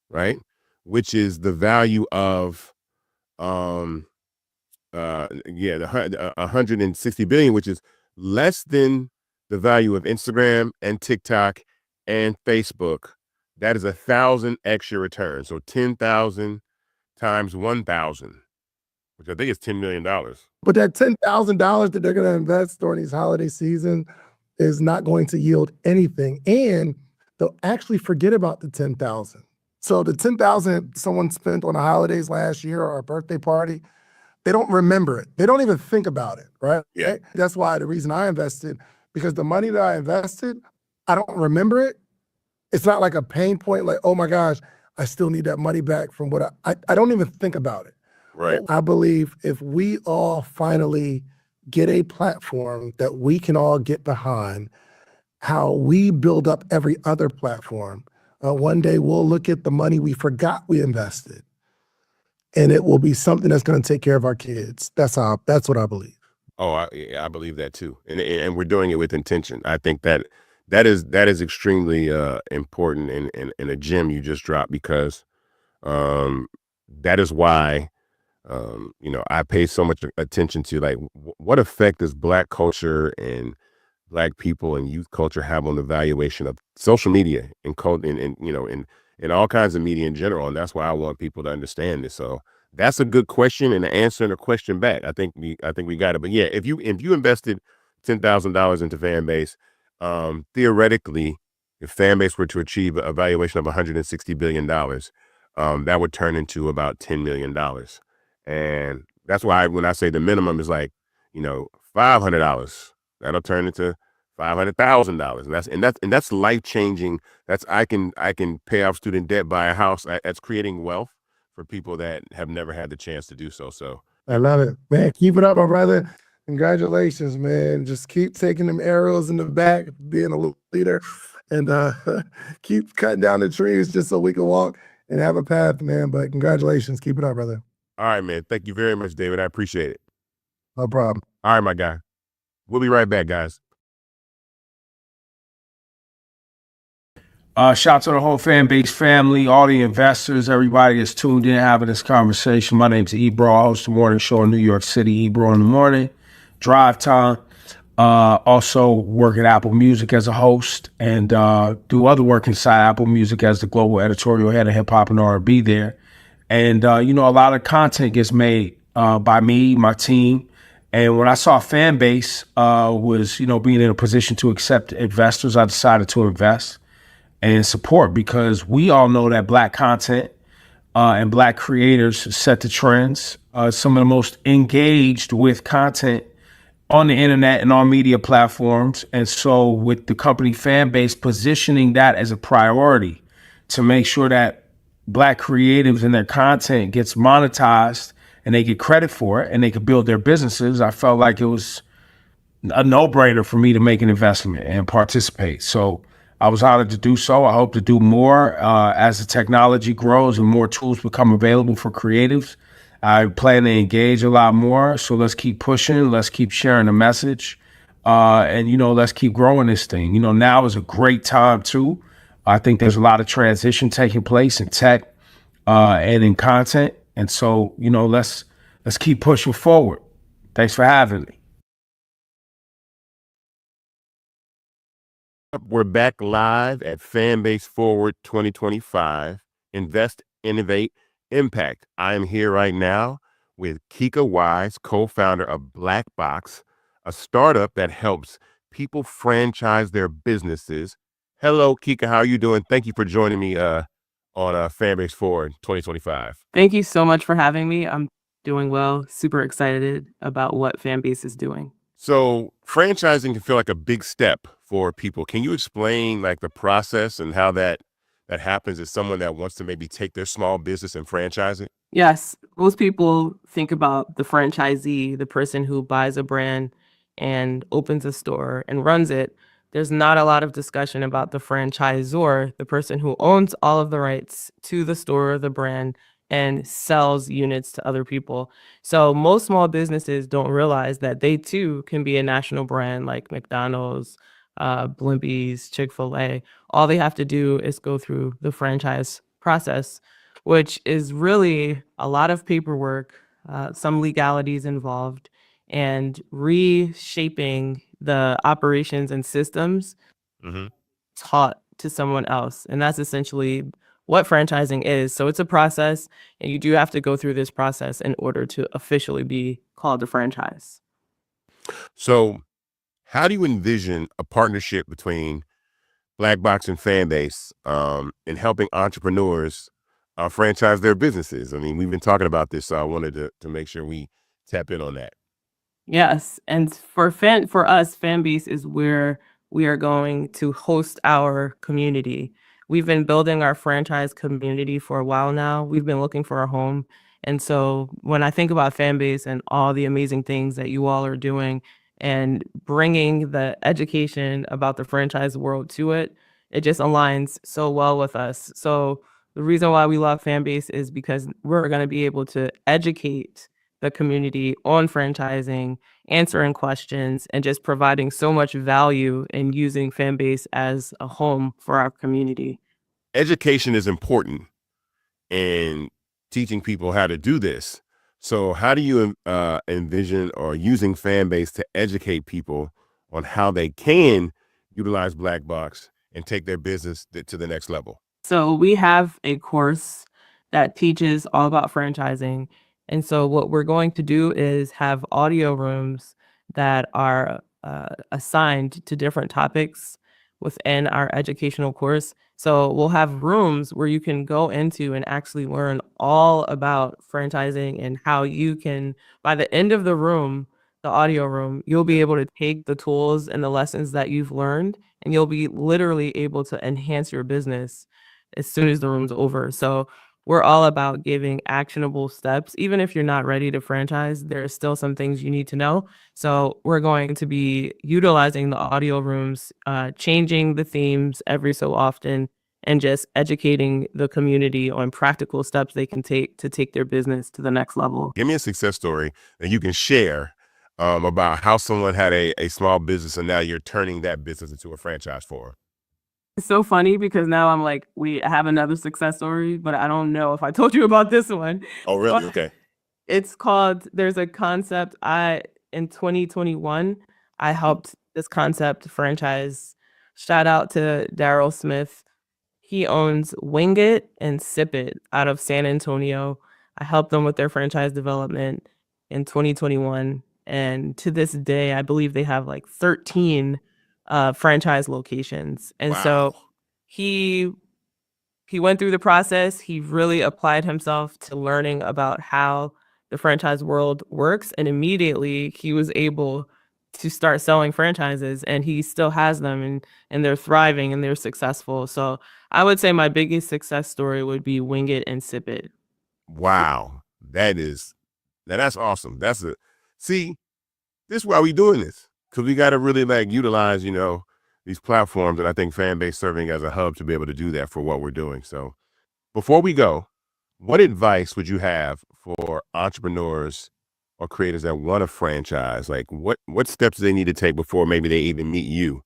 right, which is the value of the 160 billion, which is less than the value of Instagram and TikTok and Facebook, that is 1,000x your return. So 10,000 times 1,000, which I think is $10 million. But that $10,000 that they're going to invest during these holiday season is not going to yield anything. And they'll actually forget about the 10,000. So the 10,000 someone spent on the holidays last year or a birthday party, they don't remember it. They don't even think about it, right? Yeah. That's why the reason I invested, because the money that I invested, I don't remember it. It's not like a pain point, like, oh my gosh, I still need that money back from what I don't even think about it. Right. I believe if we all finally get a platform that we can all get behind, how we build up every other platform, one day we'll look at the money we forgot we invested, and it will be something that's going to take care of our kids. That's what I believe. Oh, I believe that too, and we're doing it with intention. I think that is extremely important and a gem you just dropped, because that is why I pay so much attention to, like, what effect does Black culture and Black people and youth culture have on the valuation of social media and in all kinds of media in general. And that's why I want people to understand this. So that's a good question, and answering a question back. I think we got it. But yeah, if you invested $10,000 into Fanbase, theoretically, if Fanbase were to achieve a valuation of $160 billion, that would turn into about $10 million. And that's why when I say the minimum is like, $500, that'll turn into $500,000. And that's life changing. That's I can pay off student debt, buy a house. That's creating wealth for people that have never had the chance to do so. So I love it, man. Keep it up, my brother. Congratulations, man. Just keep taking them arrows in the back, being a leader, and keep cutting down the trees just so we can walk and have a path, man. But congratulations. Keep it up, brother. all right, man. Thank you very much, David. I appreciate it. No problem. All right, my guy. We'll be right back, guys. Shout out to the whole Fanbase family, all the investors, everybody that's tuned in having this conversation. My name's Ebro. I host the morning show in New York City, Ebro in the morning, drive time. Also work at Apple Music as a host, and do other work inside Apple Music as the global editorial head of hip hop and R&B there. And, a lot of content gets made by me, my team. And when I saw Fanbase was, being in a position to accept investors, I decided to invest and support, because we all know that Black content and Black creators set the trends. Some of the most engaged with content on the internet and on media platforms. And so with the company Fanbase positioning that as a priority to make sure that Black creatives and their content gets monetized and they get credit for it and they can build their businesses, I felt like it was a no-brainer for me to make an investment and participate. So I was honored to do so. I hope to do more as the technology grows and more tools become available for creatives. I plan to engage a lot more. So let's keep pushing. Let's keep sharing the message. And let's keep growing this thing. Now is a great time too. I think there's a lot of transition taking place in tech and in content. And so, let's keep pushing forward. Thanks for having me. We're back live at Fanbase Forward 2025. Invest, innovate, impact. I am here right now with Kika Wise, co-founder of Black Box, a startup that helps people franchise their businesses. Hello, Kika. How are you doing? Thank you for joining me on Fanbase Forward 2025. Thank you so much for having me. I'm doing well. Super excited about what Fanbase is doing. So franchising can feel like a big step for people. Can you explain like the process and how that happens as someone that wants to maybe take their small business and franchise it? Yes, most people think about the franchisee, the person who buys a brand and opens a store and runs it. There's not a lot of discussion about the franchisor, the person who owns all of the rights to the store, the brand, and sells units to other people. So most small businesses don't realize that they too can be a national brand like McDonald's, Blimpies, Chick-fil-A. All they have to do is go through the franchise process, which is really a lot of paperwork, some legalities involved, and reshaping the operations and systems taught to someone else. And that's essentially what franchising is. So it's a process, and you do have to go through this process in order to officially be called a franchise. So how do you envision a partnership between Black Box and Fanbase in helping entrepreneurs franchise their businesses? I mean, we've been talking about this, so I wanted to make sure we tap in on that. Yes, and for us, Fanbase is where we are going to host our community. We've been building our franchise community for a while now. We've been looking for a home. And so when I think about Fanbase and all the amazing things that you all are doing and bringing the education about the franchise world to it, it just aligns so well with us. So the reason why we love Fanbase is because we're going to be able to educate the community on franchising, answering questions, and just providing so much value in using Fanbase as a home for our community. Education is important in teaching people how to do this. So how do you envision or using Fanbase to educate people on how they can utilize Black Box and take their business to the next level? So we have a course that teaches all about franchising. And so what we're going to do is have audio rooms that are assigned to different topics within our educational course. So we'll have rooms where you can go into and actually learn all about franchising and how you can, by the end of the room, the audio room, you'll be able to take the tools and the lessons that you've learned, and you'll be literally able to enhance your business as soon as the room's over. So we're all about giving actionable steps. Even if you're not ready to franchise, there are still some things you need to know. So we're going to be utilizing the audio rooms, changing the themes every so often, and just educating the community on practical steps they can take to take their business to the next level. Give me a success story that you can share about how someone had a small business and now you're turning that business into a franchise for them. It's so funny because now I'm like, we have another success story, but I don't know if I told you about this one. Oh, really? Okay. It's called, there's a concept in 2021, I helped this concept franchise. Shout out to Daryl Smith. He owns Wing It and Sip It out of San Antonio. I helped them with their franchise development in 2021. And to this day, I believe they have like 13 franchise locations. And so he went through the process. He really applied himself to learning about how the franchise world works. And immediately he was able to start selling franchises, and he still has them, and they're thriving and they're successful. So I would say my biggest success story would be Wing It and Sip It. Wow. That's awesome. See, this is why we doing this. Because we got to really utilize, these platforms. And I think Fanbase serving as a hub to be able to do that for what we're doing. So before we go, what advice would you have for entrepreneurs or creators that want to franchise? Like what steps do they need to take before maybe they even meet you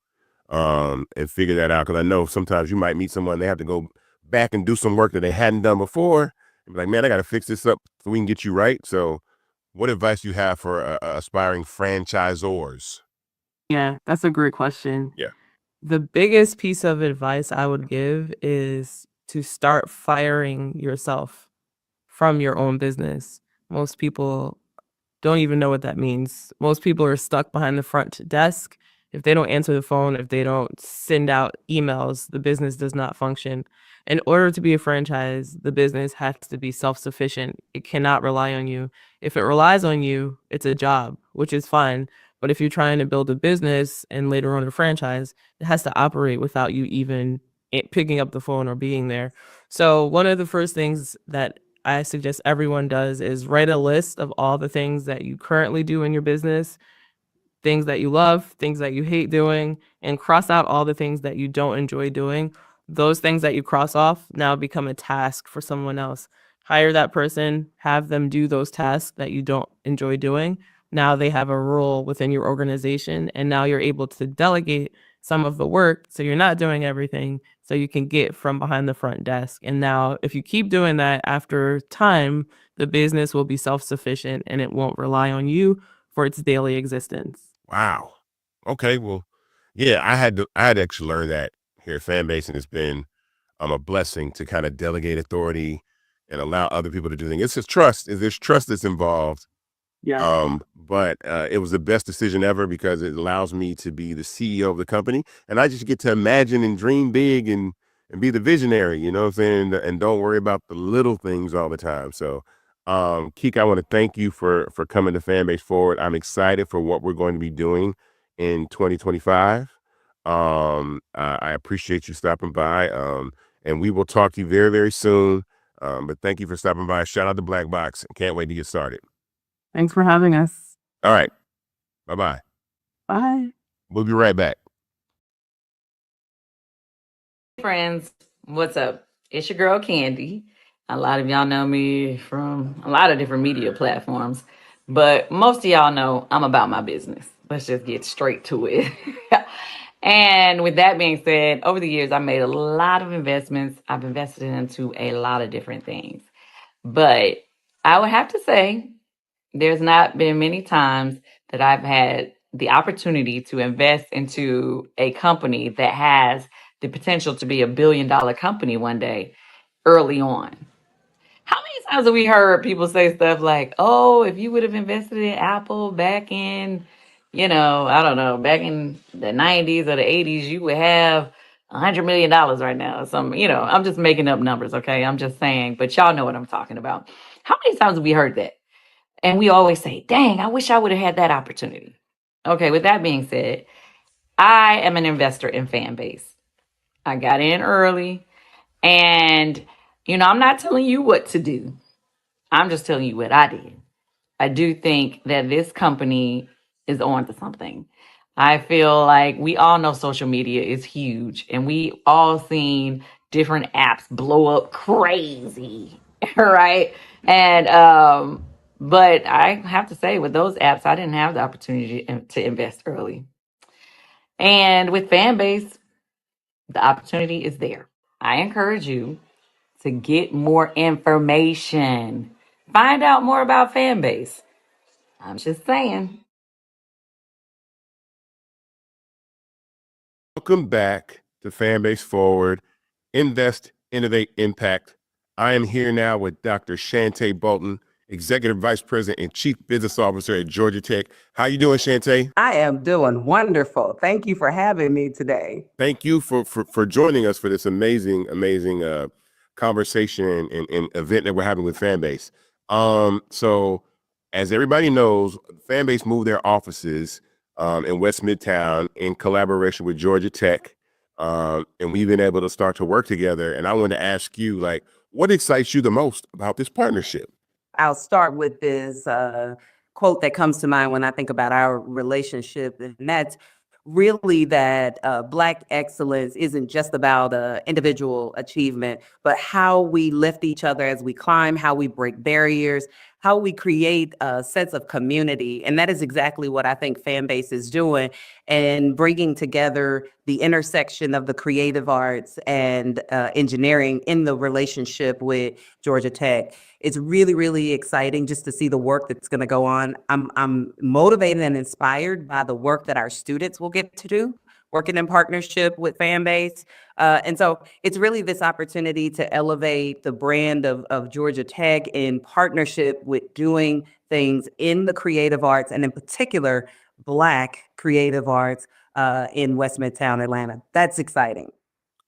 and figure that out? Because I know sometimes you might meet someone, they have to go back and do some work that they hadn't done before. And be like, man, I got to fix this up so we can get you right. So what advice do you have for aspiring franchisors? Yeah, that's a great question. Yeah. The biggest piece of advice I would give is to start firing yourself from your own business. Most people don't even know what that means. Most people are stuck behind the front desk. If they don't answer the phone, if they don't send out emails, the business does not function. In order to be a franchise, the business has to be self-sufficient. It cannot rely on you. If it relies on you, it's a job, which is fine. But if you're trying to build a business and later on a franchise, it has to operate without you even picking up the phone or being there. So one of the first things that I suggest everyone does is write a list of all the things that you currently do in your business, things that you love, things that you hate doing, and cross out all the things that you don't enjoy doing. Those things that you cross off now become a task for someone else. Hire that person, have them do those tasks that you don't enjoy doing. Now they have a role within your organization, and now you're able to delegate some of the work, so you're not doing everything, so you can get from behind the front desk. And now if you keep doing that, after time, the business will be self-sufficient and it won't rely on you for its daily existence. Wow. Okay. Well, yeah, I had to actually learn that here at Fanbase, and it's been a blessing to kind of delegate authority and allow other people to do things. It's just trust. There's trust that's involved. But it was the best decision ever because it allows me to be the CEO of the company, and I just get to imagine and dream big and be the visionary, you know what I'm saying? And don't worry about the little things all the time. So, Kika, I want to thank you for coming to Fanbase Forward. I'm excited for what we're going to be doing in 2025. I appreciate you stopping by. And we will talk to you very, very soon. But thank you for stopping by. Shout out to Black Box. Can't wait to get started. Thanks for having us. All right. Bye-bye. Bye. We'll be right back. Friends, what's up? It's your girl Candy. A lot of y'all know me from a lot of different media platforms, but most of y'all know I'm about my business. Let's just get straight to it. And with that being said, over the years, I made a lot of investments. I've invested into a lot of different things, but I would have to say there's not been many times that I've had the opportunity to invest into a company that has the potential to be $1 billion company one day early on. How many times have we heard people say stuff like, oh, if you would have invested in Apple back in, I don't know, back in the 90s or the 80s, you would have $100 million right now. I'm just making up numbers, okay? I'm just saying, but y'all know what I'm talking about. How many times have we heard that? And we always say, dang, I wish I would have had that opportunity. Okay, with that being said, I am an investor in Fanbase. I got in early, and, I'm not telling you what to do. I'm just telling you what I did. I do think that this company is on to something. I feel like we all know social media is huge, and we all seen different apps blow up crazy, right? And, but I have to say, with those apps, I didn't have the opportunity to invest early. And with Fanbase, the opportunity is there. I encourage you to get more information. Find out more about Fanbase. I'm just saying. Welcome back to Fanbase Forward. Invest, innovate, impact. I am here now with Dr. Shantay Bolton, Executive Vice President and Chief Business Officer at Georgia Tech. How you doing, Shantay? I am doing wonderful. Thank you for having me today. Thank you for joining us for this amazing conversation and event that we're having with Fanbase. So as everybody knows, Fanbase moved their offices in West Midtown in collaboration with Georgia Tech. And we've been able to start to work together. And I want to ask you, what excites you the most about this partnership? I'll start with this quote that comes to mind when I think about our relationship, and that's really that Black excellence isn't just about individual achievement, but how we lift each other as we climb, how we break barriers, how we create a sense of community. And that is exactly what I think Fanbase is doing, and bringing together the intersection of the creative arts and engineering in the relationship with Georgia Tech. It's really, really exciting just to see the work that's going to go on. I'm motivated and inspired by the work that our students will get to do, working in partnership with Fanbase. And so it's really this opportunity to elevate the brand of Georgia Tech in partnership with doing things in the creative arts, and in particular, Black creative arts in West Midtown Atlanta. That's exciting.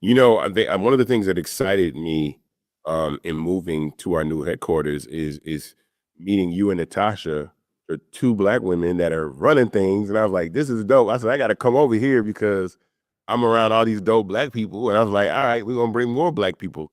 One of the things that excited me in moving to our new headquarters is meeting you and Natasha, are two Black women that are running things. And I was like, this is dope. I said, I got to come over here because I'm around all these dope Black people. And I was like, all right, we're going to bring more Black people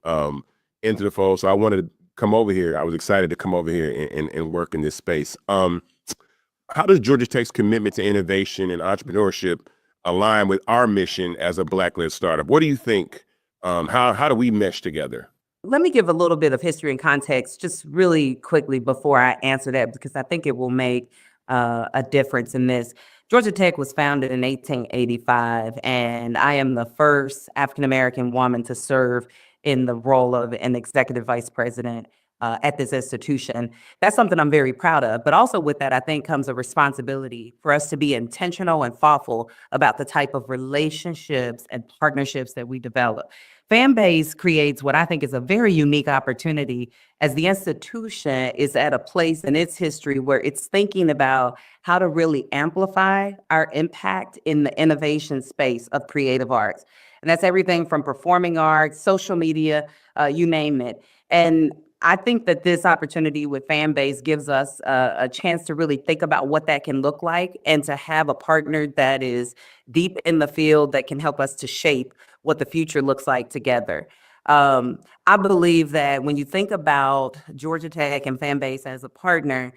into the fold. So I wanted to come over here. I was excited to come over here and work in this space. How does Georgia Tech's commitment to innovation and entrepreneurship align with our mission as a Black-led startup? What do you think? How do we mesh together? Let me give a little bit of history and context just really quickly before I answer that, because I think it will make a difference in this. Georgia Tech was founded in 1885, and I am the first African-American woman to serve in the role of an executive vice president at this institution. That's something I'm very proud of. But also with that, I think comes a responsibility for us to be intentional and thoughtful about the type of relationships and partnerships that we develop. Fanbase creates what I think is a very unique opportunity as the institution is at a place in its history where it's thinking about how to really amplify our impact in the innovation space of creative arts. And that's everything from performing arts, social media, you name it. And I think that this opportunity with Fanbase gives us a chance to really think about what that can look like and to have a partner that is deep in the field that can help us to shape what the future looks like together. I believe that when you think about Georgia Tech and Fanbase as a partner,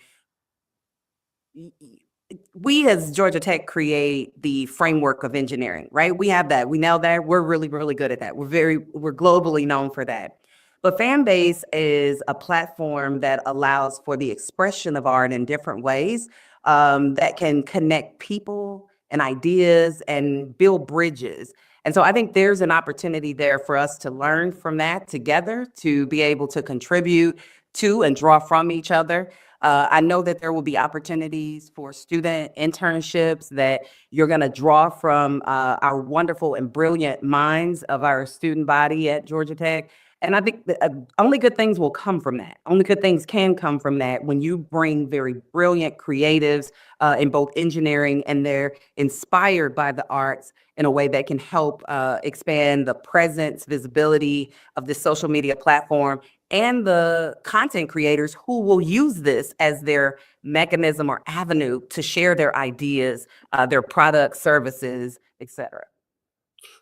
we as Georgia Tech create the framework of engineering, right? We have that. We know that. We're really, really good at that. We're globally known for that. But Fanbase is a platform that allows for the expression of art in different ways that can connect people and ideas and build bridges. And so I think there's an opportunity there for us to learn from that together, to be able to contribute to and draw from each other. I know that there will be opportunities for student internships that you're going to draw from our wonderful and brilliant minds of our student body at Georgia Tech. And I think that, only good things will come from that. Only good things can come from that when you bring very brilliant creatives in both engineering and they're inspired by the arts in a way that can help expand the presence, visibility of this social media platform and the content creators who will use this as their mechanism or avenue to share their ideas, their products, services, etc.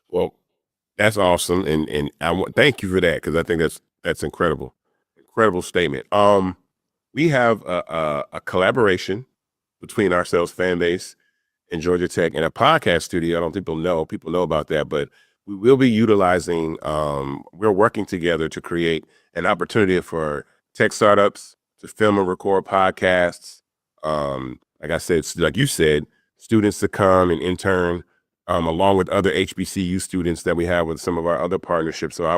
Well, that's awesome, and thank you for that, because I think that's incredible statement. We have a collaboration between ourselves, Fanbase, and Georgia Tech, and a podcast studio. I don't think people know about that, but we will be utilizing. We're working together to create an opportunity for tech startups to film and record podcasts. Like I said, like you said, students to come and intern. Along with other HBCU students that we have with some of our other partnerships. So I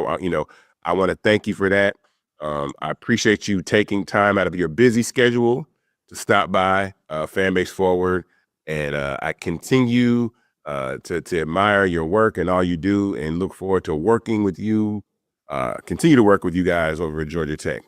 want to thank you for that. I appreciate you taking time out of your busy schedule to stop by Fanbase Forward, and I continue to admire your work and all you do, and look forward to working with you. Continue to work with you guys over at Georgia Tech.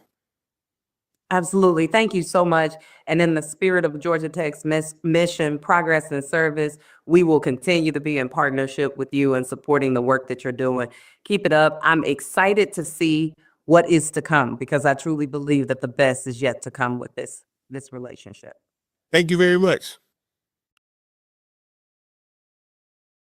Absolutely. Thank you so much. And in the spirit of Georgia Tech's mission, progress, and service, we will continue to be in partnership with you and supporting the work that you're doing. Keep it up. I'm excited to see what is to come, because I truly believe that the best is yet to come with this relationship. Thank you very much.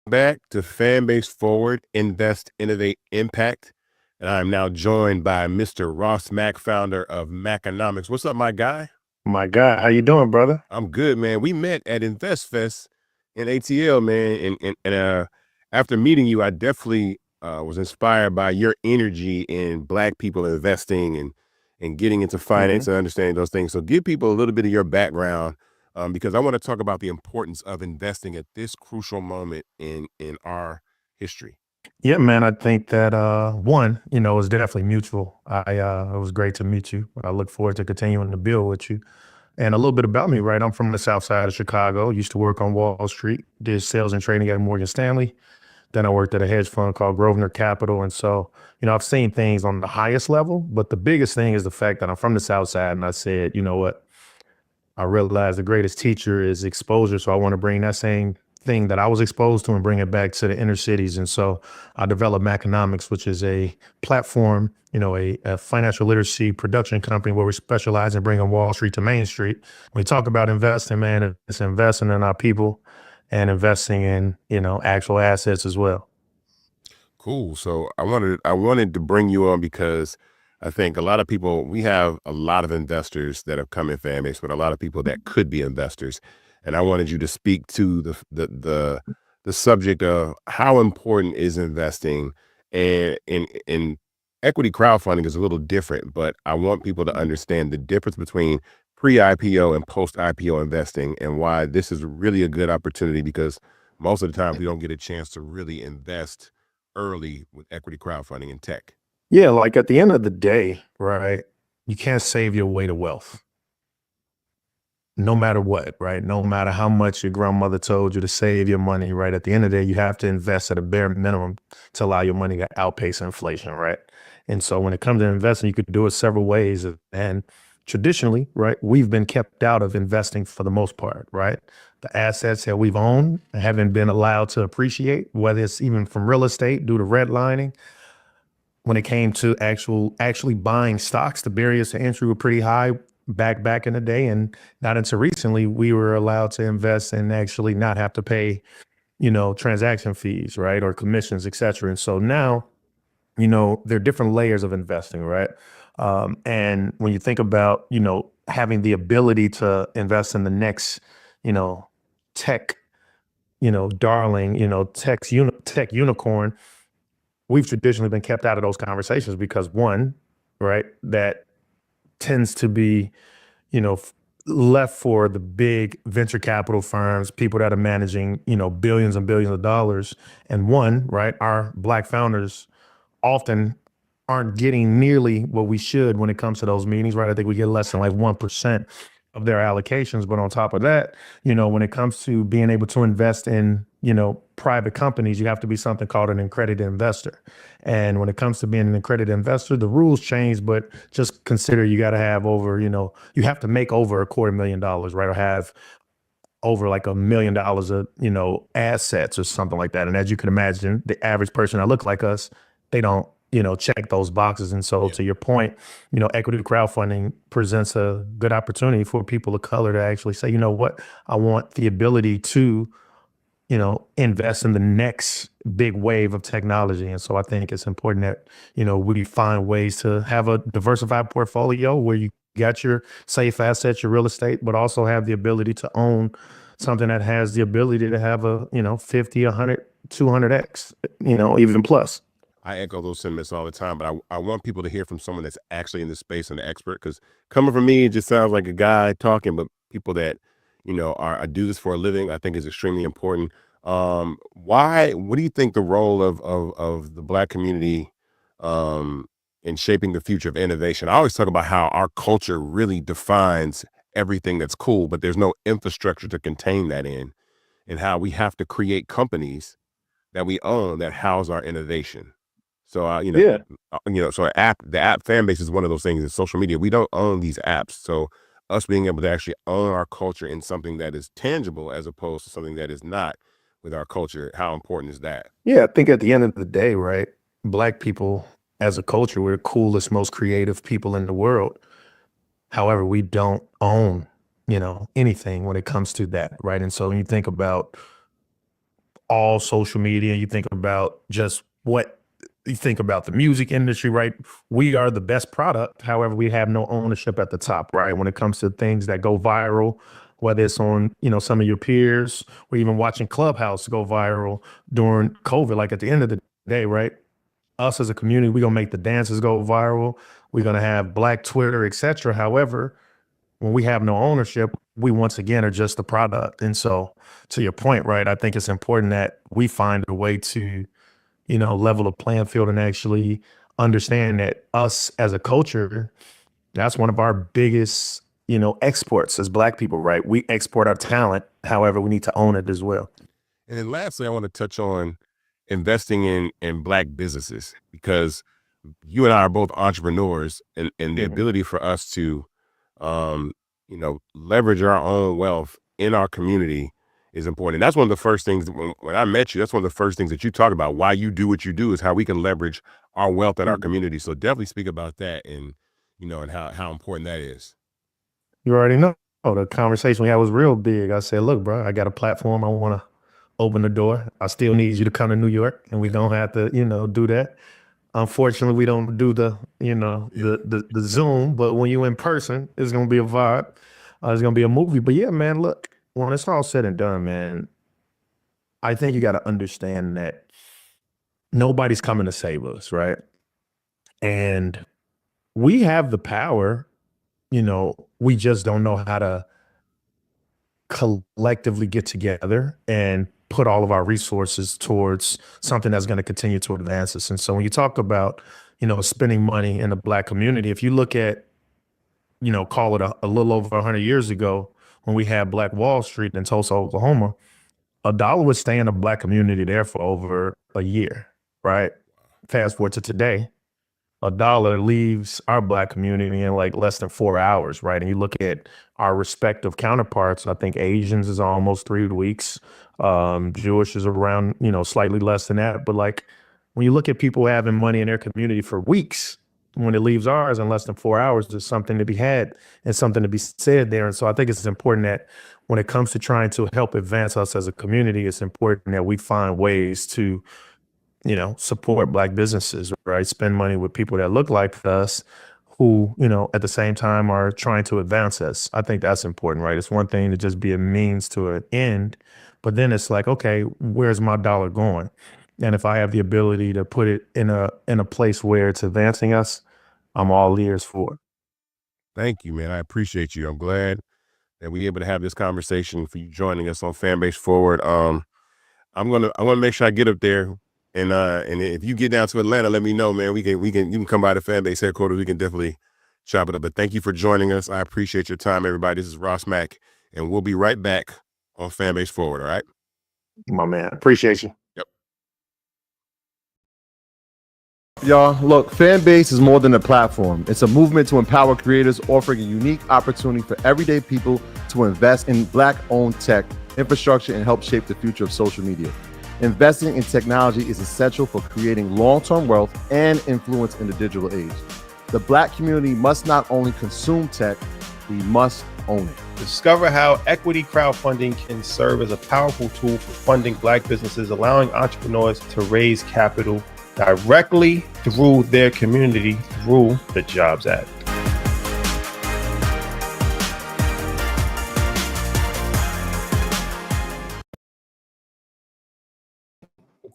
Back to Fanbase Forward, Invest, Innovate, Impact. And I'm now joined by Mr. Ross Mack, founder of Macconomics. What's up, my guy? My God, how you doing, brother? I'm good, man. We met at InvestFest in ATL, man. And after meeting you, I definitely was inspired by your energy in Black people investing and getting into finance and understanding those things. So give people a little bit of your background, because I want to talk about the importance of investing at this crucial moment in our history. Yeah, man, I think that one, is definitely mutual. It was great to meet you. I look forward to continuing to build with you. And a little bit about me, right? I'm from the South Side of Chicago. Used to work on Wall Street, did sales and trading at Morgan Stanley. Then I worked at a hedge fund called Grosvenor Capital. And so, I've seen things on the highest level, but the biggest thing is the fact that I'm from the South Side. And I said, you know what? I realized the greatest teacher is exposure. So I want to bring that same thing that I was exposed to and bring it back to the inner cities. And so I developed Macconomics, which is a platform, a financial literacy production company where we specialize in bringing Wall Street to Main Street. When we talk about investing, man, it's investing in our people and investing in, actual assets as well. Cool. So I wanted to bring you on because I think a lot of people, we have a lot of investors that have come in Fanbase, but a lot of people that could be investors. And I wanted you to speak to the subject of how important is investing, and in equity crowdfunding is a little different, but I want people to understand the difference between pre-IPO and post-IPO investing, and why this is really a good opportunity, because most of the time we don't get a chance to really invest early with equity crowdfunding in tech. Yeah, like at the end of the day, right? You can't save your way to wealth. No matter what, right? No matter how much your grandmother told you to save your money, right? At the end of the day, you have to invest at a bare minimum to allow your money to outpace inflation, right? And so when it comes to investing, you could do it several ways. And traditionally, right, we've been kept out of investing for the most part, right? The assets that we've owned haven't been allowed to appreciate, whether it's even from real estate due to redlining. When it came to actually buying stocks, the barriers to entry were pretty high back in the day, and not until recently we were allowed to invest and actually not have to pay, transaction fees, right, or commissions, et cetera. And so now, there are different layers of investing, right? And when you think about, having the ability to invest in the next, tech, darling, tech unicorn, we've traditionally been kept out of those conversations because one, right, that tends to be, left for the big venture capital firms, people that are managing, billions and billions of dollars. And one, right, our Black founders often aren't getting nearly what we should when it comes to those meetings, right? I think we get less than like 1% of their allocations. But on top of that, when it comes to being able to invest in, private companies, you have to be something called an accredited investor. And when it comes to being an accredited investor, the rules change, but just consider you got to have over, you have to make over $250,000, right? Or have over like $1 million of, assets or something like that. And as you can imagine, the average person that look like us, they don't, check those boxes. And so to your point, equity crowdfunding presents a good opportunity for people of color to actually say, you know what, I want the ability to, invest in the next big wave of technology. And so I think it's important that, we find ways to have a diversified portfolio where you got your safe assets, your real estate, but also have the ability to own something that has the ability to have a, 50, 100, 200x, even plus. I echo those sentiments all the time, but I want people to hear from someone that's actually in the space and the expert, because coming from me, it just sounds like a guy talking, but people that, I do this for a living, I think is extremely important. What do you think the role of the Black community in shaping the future of innovation? I always talk about how our culture really defines everything that's cool, but there's no infrastructure to contain that in, and how we have to create companies that we own that house our innovation. So, so the app Fanbase is one of those things in social media. We don't own these apps. So us being able to actually own our culture in something that is tangible as opposed to something that is not with our culture, how important is that? Yeah, I think at the end of the day, right, Black people as a culture, we're the coolest, most creative people in the world. However, we don't own, anything when it comes to that, right? And so when you think about all social media, you think about just what you think about the music industry, right? We are the best product. However, we have no ownership at the top, right? When it comes to things that go viral, whether it's on, some of your peers, or even watching Clubhouse go viral during COVID, like at the end of the day, right? Us as a community, we're gonna make the dances go viral. We're gonna have Black Twitter, et cetera. However, when we have no ownership, we once again are just the product. And so to your point, right, I think it's important that we find a way to, level the playing field and actually understand that us as a culture, that's one of our biggest, exports as Black people, right? We export our talent. However, we need to own it as well. And then lastly, I want to touch on investing in Black businesses, because you and I are both entrepreneurs, and the ability for us to, leverage our own wealth in our community is important. And that's one of the first things when I met you, that's one of the first things that you talk about. Why you do what you do is how we can leverage our wealth in our community. So definitely speak about that, and, and how important that is. You already know. The conversation we had was real big. I said, look, bro, I got a platform. I want to open the door. I still need you to come to New York, and we don't have to, do that. Unfortunately, we don't do the, the Zoom, but when you in person, it's going to be a vibe. It's going to be a movie. But yeah, man, look, when it's all said and done, man, I think you got to understand that nobody's coming to save us, right? And we have the power we just don't know how to collectively get together and put all of our resources towards something that's going to continue to advance us. And so when you talk about, spending money in the Black community, if you look at, call it a little over 100 years ago when we had Black Wall Street in Tulsa, Oklahoma, a dollar would stay in the Black community there for over a year, right? Fast forward to today, a dollar leaves our Black community in like less than 4 hours, right? And you look at our respective counterparts, I think Asians is almost 3 weeks. Jewish is around, slightly less than that. But like when you look at people having money in their community for weeks, when it leaves ours in less than 4 hours, there's something to be had and something to be said there. And so I think it's important that when it comes to trying to help advance us as a community, it's important that we find ways to support Black businesses, right? Spend money with people that look like us who, at the same time are trying to advance us. I think that's important, right? It's one thing to just be a means to an end, but then it's like, okay, where's my dollar going? And if I have the ability to put it in a place where it's advancing us, I'm all ears for it. Thank you, man. I appreciate you. I'm glad that we're able to have this conversation, for you joining us on Fanbase Forward. I'm gonna make sure I get up there. And if you get down to Atlanta, let me know, man. You can come by the Fanbase headquarters. We can definitely chop it up. But thank you for joining us. I appreciate your time, everybody. This is Ross Mack, and we'll be right back on Fanbase Forward. All right, My man, appreciate you. Yep. Y'all, look, Fanbase is more than a platform. It's a movement to empower creators, offering a unique opportunity for everyday people to invest in Black-owned tech, infrastructure, and help shape the future of social media. Investing in technology is essential for creating long-term wealth and influence in the digital age. The Black community must not only consume tech, we must own it. Discover how equity crowdfunding can serve as a powerful tool for funding Black businesses, allowing entrepreneurs to raise capital directly through their community through the Jobs Act.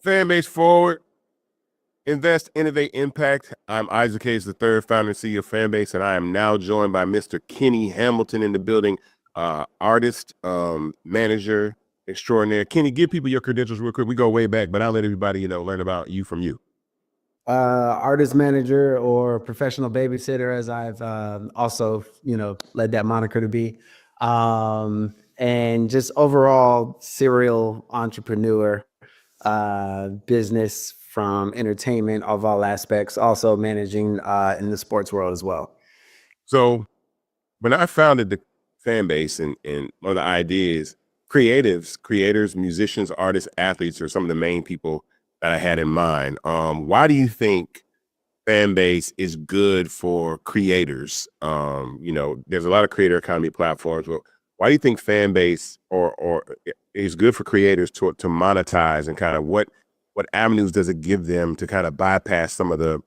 Fanbase Forward, invest, innovate, impact. I'm Isaac Hayes, the third founder and CEO of Fanbase, and I am now joined by Mr. Kenny Hamilton in the building, artist, manager extraordinaire. Kenny, give people your credentials real quick. We go way back, but I'll let everybody learn about you from you. Artist manager or professional babysitter, as I've also led that moniker to be, and just overall serial entrepreneur. Business from entertainment of all aspects, also managing in the sports world as well. So when I founded the Fanbase, and one of the ideas, creators, musicians, artists, athletes are some of the main people that I had in mind. Why do you think Fanbase is good for creators? There's a lot of creator economy platforms, but why do you think Fanbase or is good for creators to monetize, and kind of what avenues does it give them to kind of bypass some of the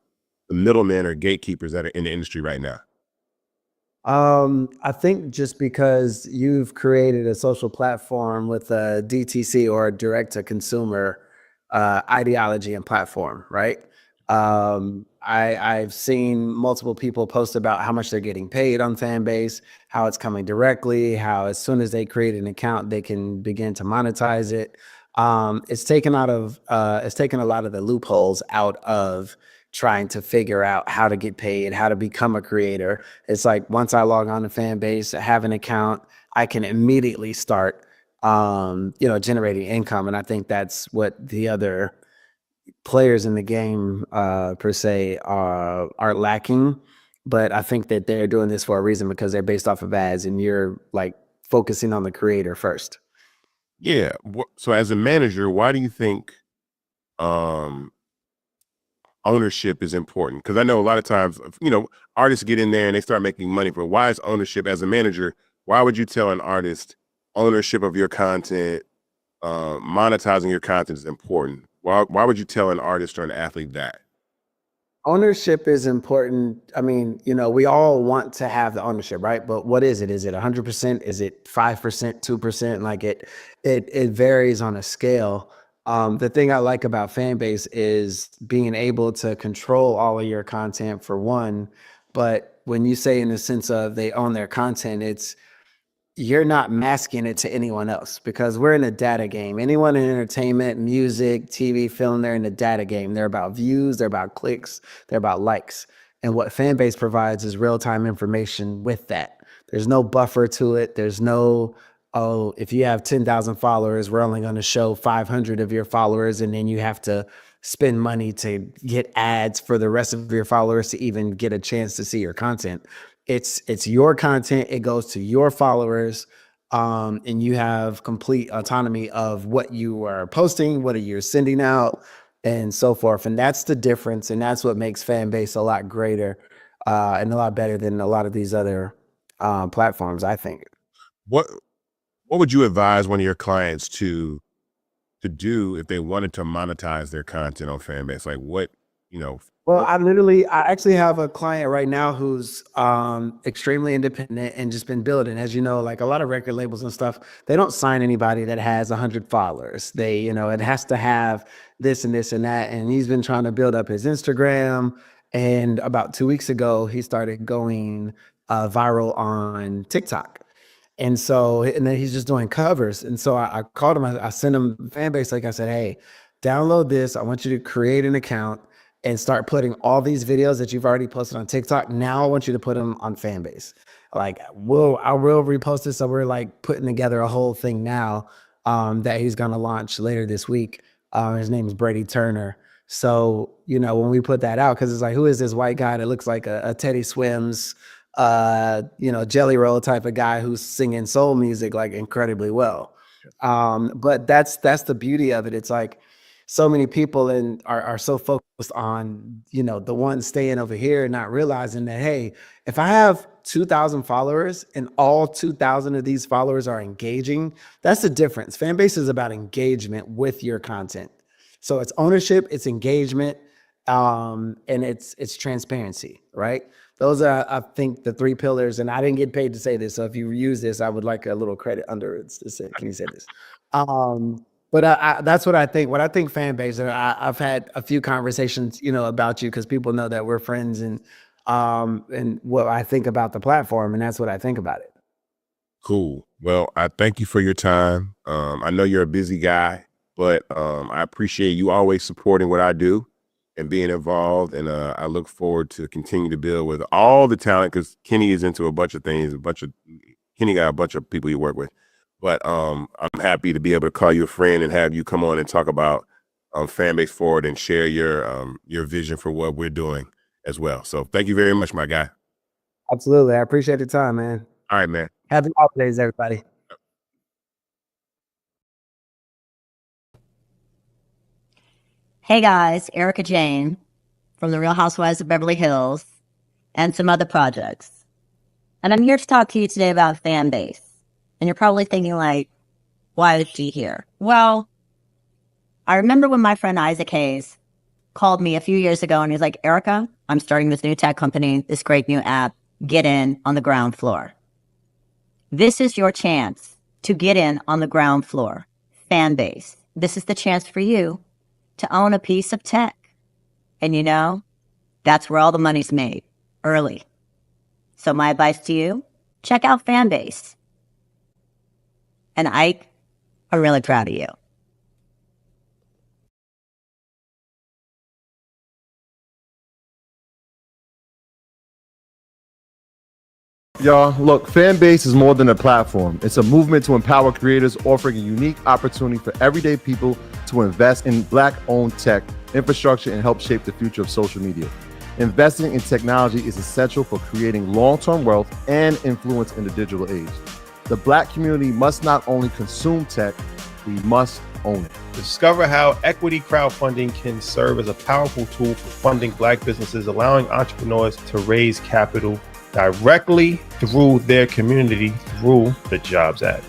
middlemen or gatekeepers that are in the industry right now? I think just because you've created a social platform with a DTC or a direct to consumer ideology and platform, right? I've seen multiple people post about how much they're getting paid on Fanbase, how it's coming directly, how as soon as they create an account, they can begin to monetize it. It's taken a lot of the loopholes out of trying to figure out how to get paid, how to become a creator. It's like once I log on to Fanbase, have an account, I can immediately start generating income. And I think that's what the other players in the game per se are lacking. But I think that they're doing this for a reason, because they're based off of ads and you're like focusing on the creator first. Yeah. So as a manager, why do you think ownership is important? Because I know a lot of times, artists get in there and they start making money, but why is ownership as a manager? Why would you tell an artist ownership of your content, monetizing your content is important? Why would you tell an artist or an athlete that? Ownership is important. I mean, we all want to have the ownership, right? But what is it? Is it 100%? Is it 5%, 2%? Like it varies on a scale. The thing I like about Fanbase is being able to control all of your content for one, but when you say in the sense of they own their content, it's you're not masking it to anyone else because we're in a data game. Anyone in entertainment, music, TV, film, they're in a data game. They're about views, they're about clicks, they're about likes. And what Fanbase provides is real-time information with that. There's no buffer to it. There's no, oh, if you have 10,000 followers, we're only going to show 500 of your followers, and then you have to spend money to get ads for the rest of your followers to even get a chance to see your content. It's your content. It goes to your followers, and you have complete autonomy of what you are posting, what you're sending out, and so forth. And that's the difference, and that's what makes Fanbase a lot greater and a lot better than a lot of these other platforms, I think. What would you advise one of your clients to do if they wanted to monetize their content on Fanbase? Like what, Well, I actually have a client right now who's extremely independent and just been building. As you know, like a lot of record labels and stuff, they don't sign anybody that has 100 followers. They, it has to have this and this and that. And he's been trying to build up his Instagram. And about 2 weeks ago, he started going viral on TikTok. And then he's just doing covers. And so I called him, I sent him Fanbase. Like I said, hey, download this. I want you to create an account and start putting all these videos that you've already posted on TikTok. Now I want you to put them on Fanbase. Like, I will repost this. So we're like putting together a whole thing now that he's going to launch later this week. His name is Brady Turner. So, when we put that out, because it's like, who is this white guy that looks like a Teddy Swims, Jelly Roll type of guy who's singing soul music like incredibly well. But that's the beauty of it. It's like so many people are so focused on, the one staying over here and not realizing that, hey, if I have 2,000 followers and all 2,000 of these followers are engaging, that's the difference. Fanbase is about engagement with your content. So it's ownership, it's engagement, and it's transparency, right? Those are, I think, the 3 pillars. And I didn't get paid to say this. So if you use this, I would like a little credit under it to say, can you say this? But that's what I think. What I think Fanbase, and I've had a few conversations, about you because people know that we're friends and what I think about the platform. And that's what I think about it. Cool. Well, I thank you for your time. I know you're a busy guy, but I appreciate you always supporting what I do and being involved. And I look forward to continue to build with all the talent because Kenny is into a bunch of things, Kenny got a bunch of people you work with. But I'm happy to be able to call you a friend and have you come on and talk about Fanbase Forward and share your vision for what we're doing as well. So thank you very much, my guy. Absolutely. I appreciate your time, man. All right, man. Happy holidays, everybody. Hey guys, Erica Jane from The Real Housewives of Beverly Hills and some other projects. And I'm here to talk to you today about Fanbase. And you're probably thinking like, why is she here? Well, I remember when my friend Isaac Hayes called me a few years ago and he's like, Erica, I'm starting this new tech company, this great new app, get in on the ground floor. This is your chance to get in on the ground floor. Fanbase. This is the chance for you to own a piece of tech. And that's where all the money's made, early. So my advice to you, check out Fanbase. And Ike, I'm really proud of you. Y'all, look, Fanbase is more than a platform. It's a movement to empower creators, offering a unique opportunity for everyday people to invest in Black-owned tech, infrastructure, and help shape the future of social media. Investing in technology is essential for creating long-term wealth and influence in the digital age. The Black community must not only consume tech, we must own it. Discover how equity crowdfunding can serve as a powerful tool for funding Black businesses, allowing entrepreneurs to raise capital directly through their community through the Jobs Act.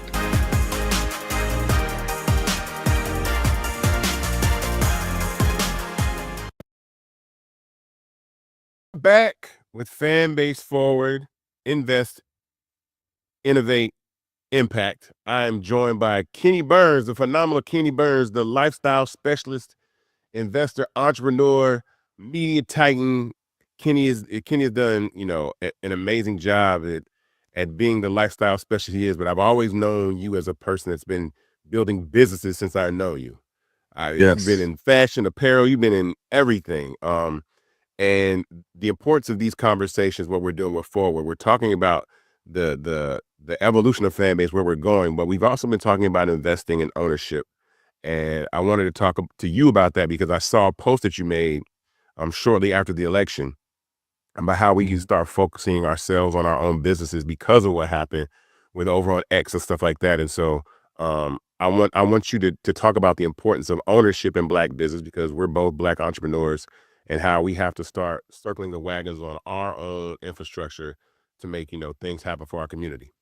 Back with Fanbase Forward, Invest, Innovate, Impact. I am joined by Kenny Burns, the phenomenal Kenny Burns, the lifestyle specialist, investor, entrepreneur, media titan, Kenny has done, an amazing job at being the lifestyle specialist he is. But I've always known you as a person that's been building businesses since I know you. You've been in fashion, apparel, you've been in everything. And the importance of these conversations, what we're doing with Forward, we're talking about the evolution of Fanbase, where we're going, but we've also been talking about investing in ownership. And I wanted to talk to you about that because I saw a post that you made shortly after the election about how we can start focusing ourselves on our own businesses because of what happened with over on X and stuff like that. And so I want you to talk about the importance of ownership in Black business, because we're both Black entrepreneurs, and how we have to start circling the wagons on our own infrastructure to make, things happen for our community.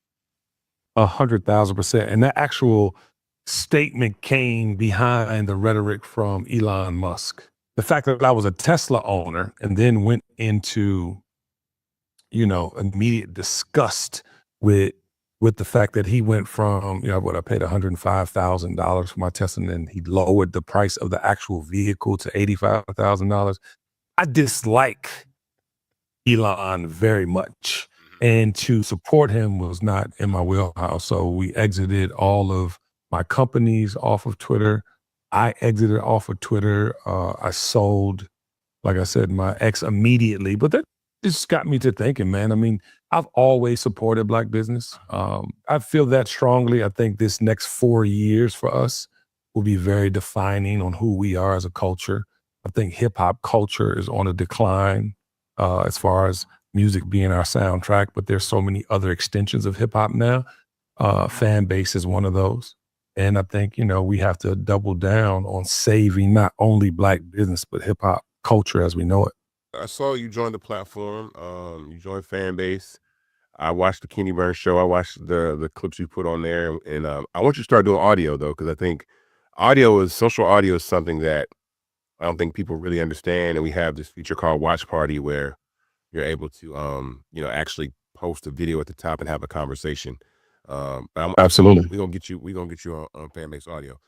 100,000%. And that actual statement came behind the rhetoric from Elon Musk. The fact that I was a Tesla owner and then went into, immediate disgust with the fact that he went from, I paid $105,000 for my Tesla, and then he lowered the price of the actual vehicle to $85,000. I dislike Elon very much, and to support him was not in my wheelhouse. So we exited all of my companies off of Twitter. I exited off of Twitter. I sold, like I said, my ex immediately. But that just got me to thinking, man. I mean, I've always supported Black business. I feel that strongly. I think this next 4 years for us will be very defining on who we are as a culture. I think hip hop culture is on a decline as far as music being our soundtrack, but there's so many other extensions of hip hop now. Fanbase is one of those. And I think, we have to double down on saving not only Black business, but hip hop culture as we know it. I saw you join the platform. You joined Fanbase. I watched the Kenny Burns show. I watched the clips you put on there. And I want you to start doing audio, though, because I think social audio is something that I don't think people really understand. And we have this feature called Watch Party where you're able to, actually post a video at the top and have a conversation. Absolutely. We're gonna get you on Fanbase Audio.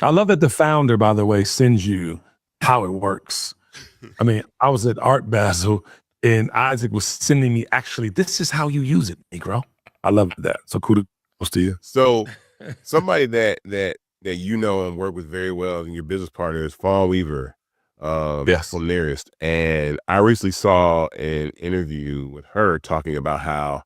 I love that the founder, by the way, sends you how it works. I mean, I was at Art Basel and Isaac was sending me, actually, this is how you use it, Negro. I love that. So kudos to you. So somebody that and work with very well, and your business partner is Fawn Weaver, Yes. from Nearest. And I recently saw an interview with her talking about how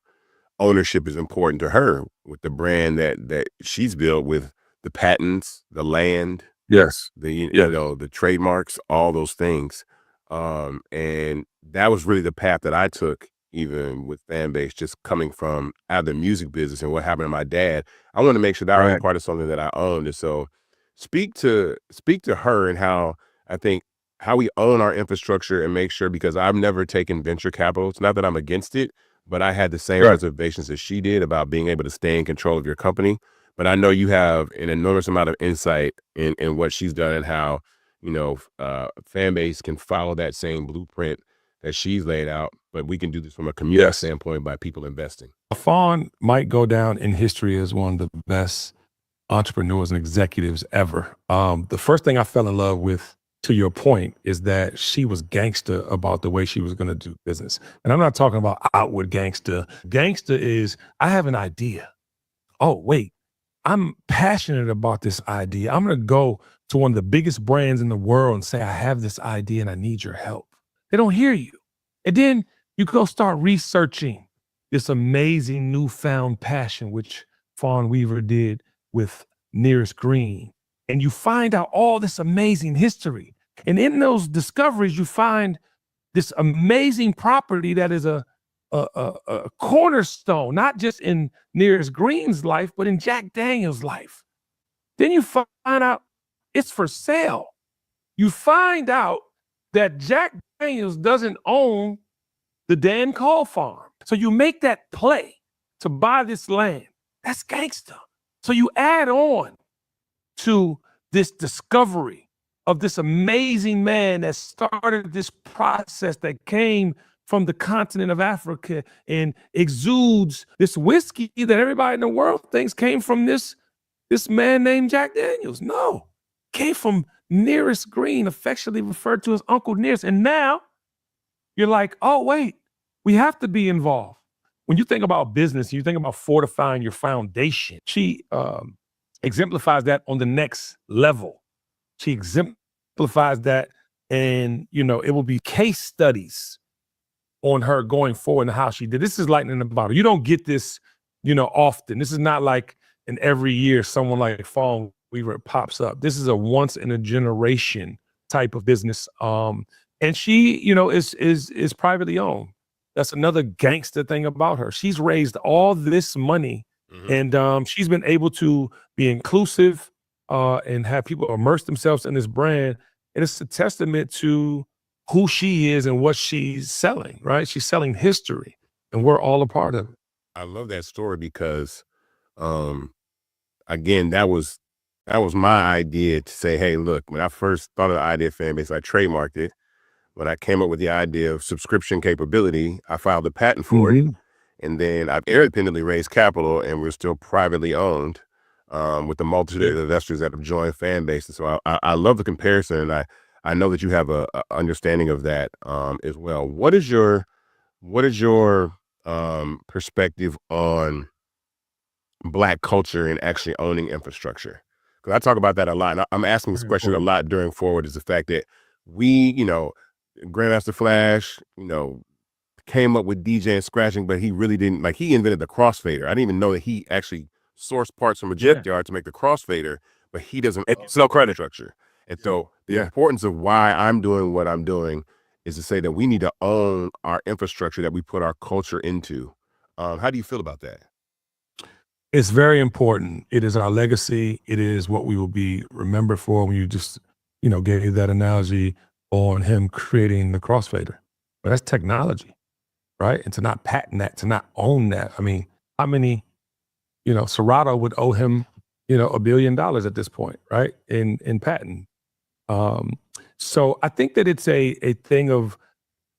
ownership is important to her with the brand that she's built, with the patents, the land, Yes. the trademarks, all those things. And that was really the path that I took, even with Fanbase, just coming from out of the music business and what happened to my dad. I want to make sure that I was part of something that I owned. And so speak to her and how we own our infrastructure and make sure, because I've never taken venture capital. It's not that I'm against it, but I had the same reservations as she did about being able to stay in control of your company. But I know you have an enormous amount of insight in what she's done and how, Fanbase can follow that same blueprint that she's laid out, but we can do this from a community standpoint by people investing. Fawn might go down in history as one of the best entrepreneurs and executives ever. The first thing I fell in love with, to your point, is that she was gangster about the way she was going to do business. And I'm not talking about outward gangster. Gangster is, I have an idea. Oh, wait, I'm passionate about this idea. I'm going to go to one of the biggest brands in the world and say, I have this idea and I need your help. They don't hear you. And then you go start researching this amazing newfound passion, which Fawn Weaver did with Nearest Green. And you find out all this amazing history. And in those discoveries, you find this amazing property that is a cornerstone, not just in Nearest Green's life, but in Jack Daniel's life. Then you find out it's for sale. You find out that Jack Daniels doesn't own the Dan Cole farm. So you make that play to buy this land. That's gangster. So you add on to this discovery of this amazing man that started this process that came from the continent of Africa and exudes this whiskey that everybody in the world thinks came from this man named Jack Daniels. No, came from Nearest Green, affectionately referred to as Uncle Nearest. And now you're like, oh, wait, we have to be involved. When you think about business, you think about fortifying your foundation. She exemplifies that on the next level. She exemplifies that, and it will be case studies on her going forward and how she did. This is lightning in the bottle. You don't get this, often. This is not like in every year someone like Fawn Weaver pops up. This is a once in a generation type of business. And she, is privately owned. That's another gangster thing about her. She's raised all this money, and she's been able to be inclusive and have people immerse themselves in this brand. And it's a testament to who she is and what she's selling, right? She's selling history, and we're all a part of it. I love that story because, again, that was my idea to say, hey, look, when I first thought of the idea of Fanbase, I trademarked it. When I came up with the idea of subscription capability, I filed a patent for it. And then I've independently raised capital, and we're still privately owned with the multitude of investors that have joined Fanbase. And so I love the comparison, and I know that you have a understanding of that as well. What is your perspective on Black culture and actually owning infrastructure? Because I talk about that a lot. And I'm asking this question a lot during Forward, is the fact that we, Grandmaster Flash, came up with DJ and scratching, but he really didn't, he invented the crossfader. I didn't even know that he actually sourced parts from a junkyard to make the crossfader, but he doesn't, it's no credit structure. And so the importance of why I'm doing what I'm doing is to say that we need to own our infrastructure that we put our culture into. How do you feel about that? It's very important. It is our legacy. It is what we will be remembered for. When you just, gave that analogy on him creating the crossfader. But that's technology, right? And to not patent that, to not own that. I mean, how many, Serato would owe him, $1 billion at this point, right? In patent. So I think that it's a thing of,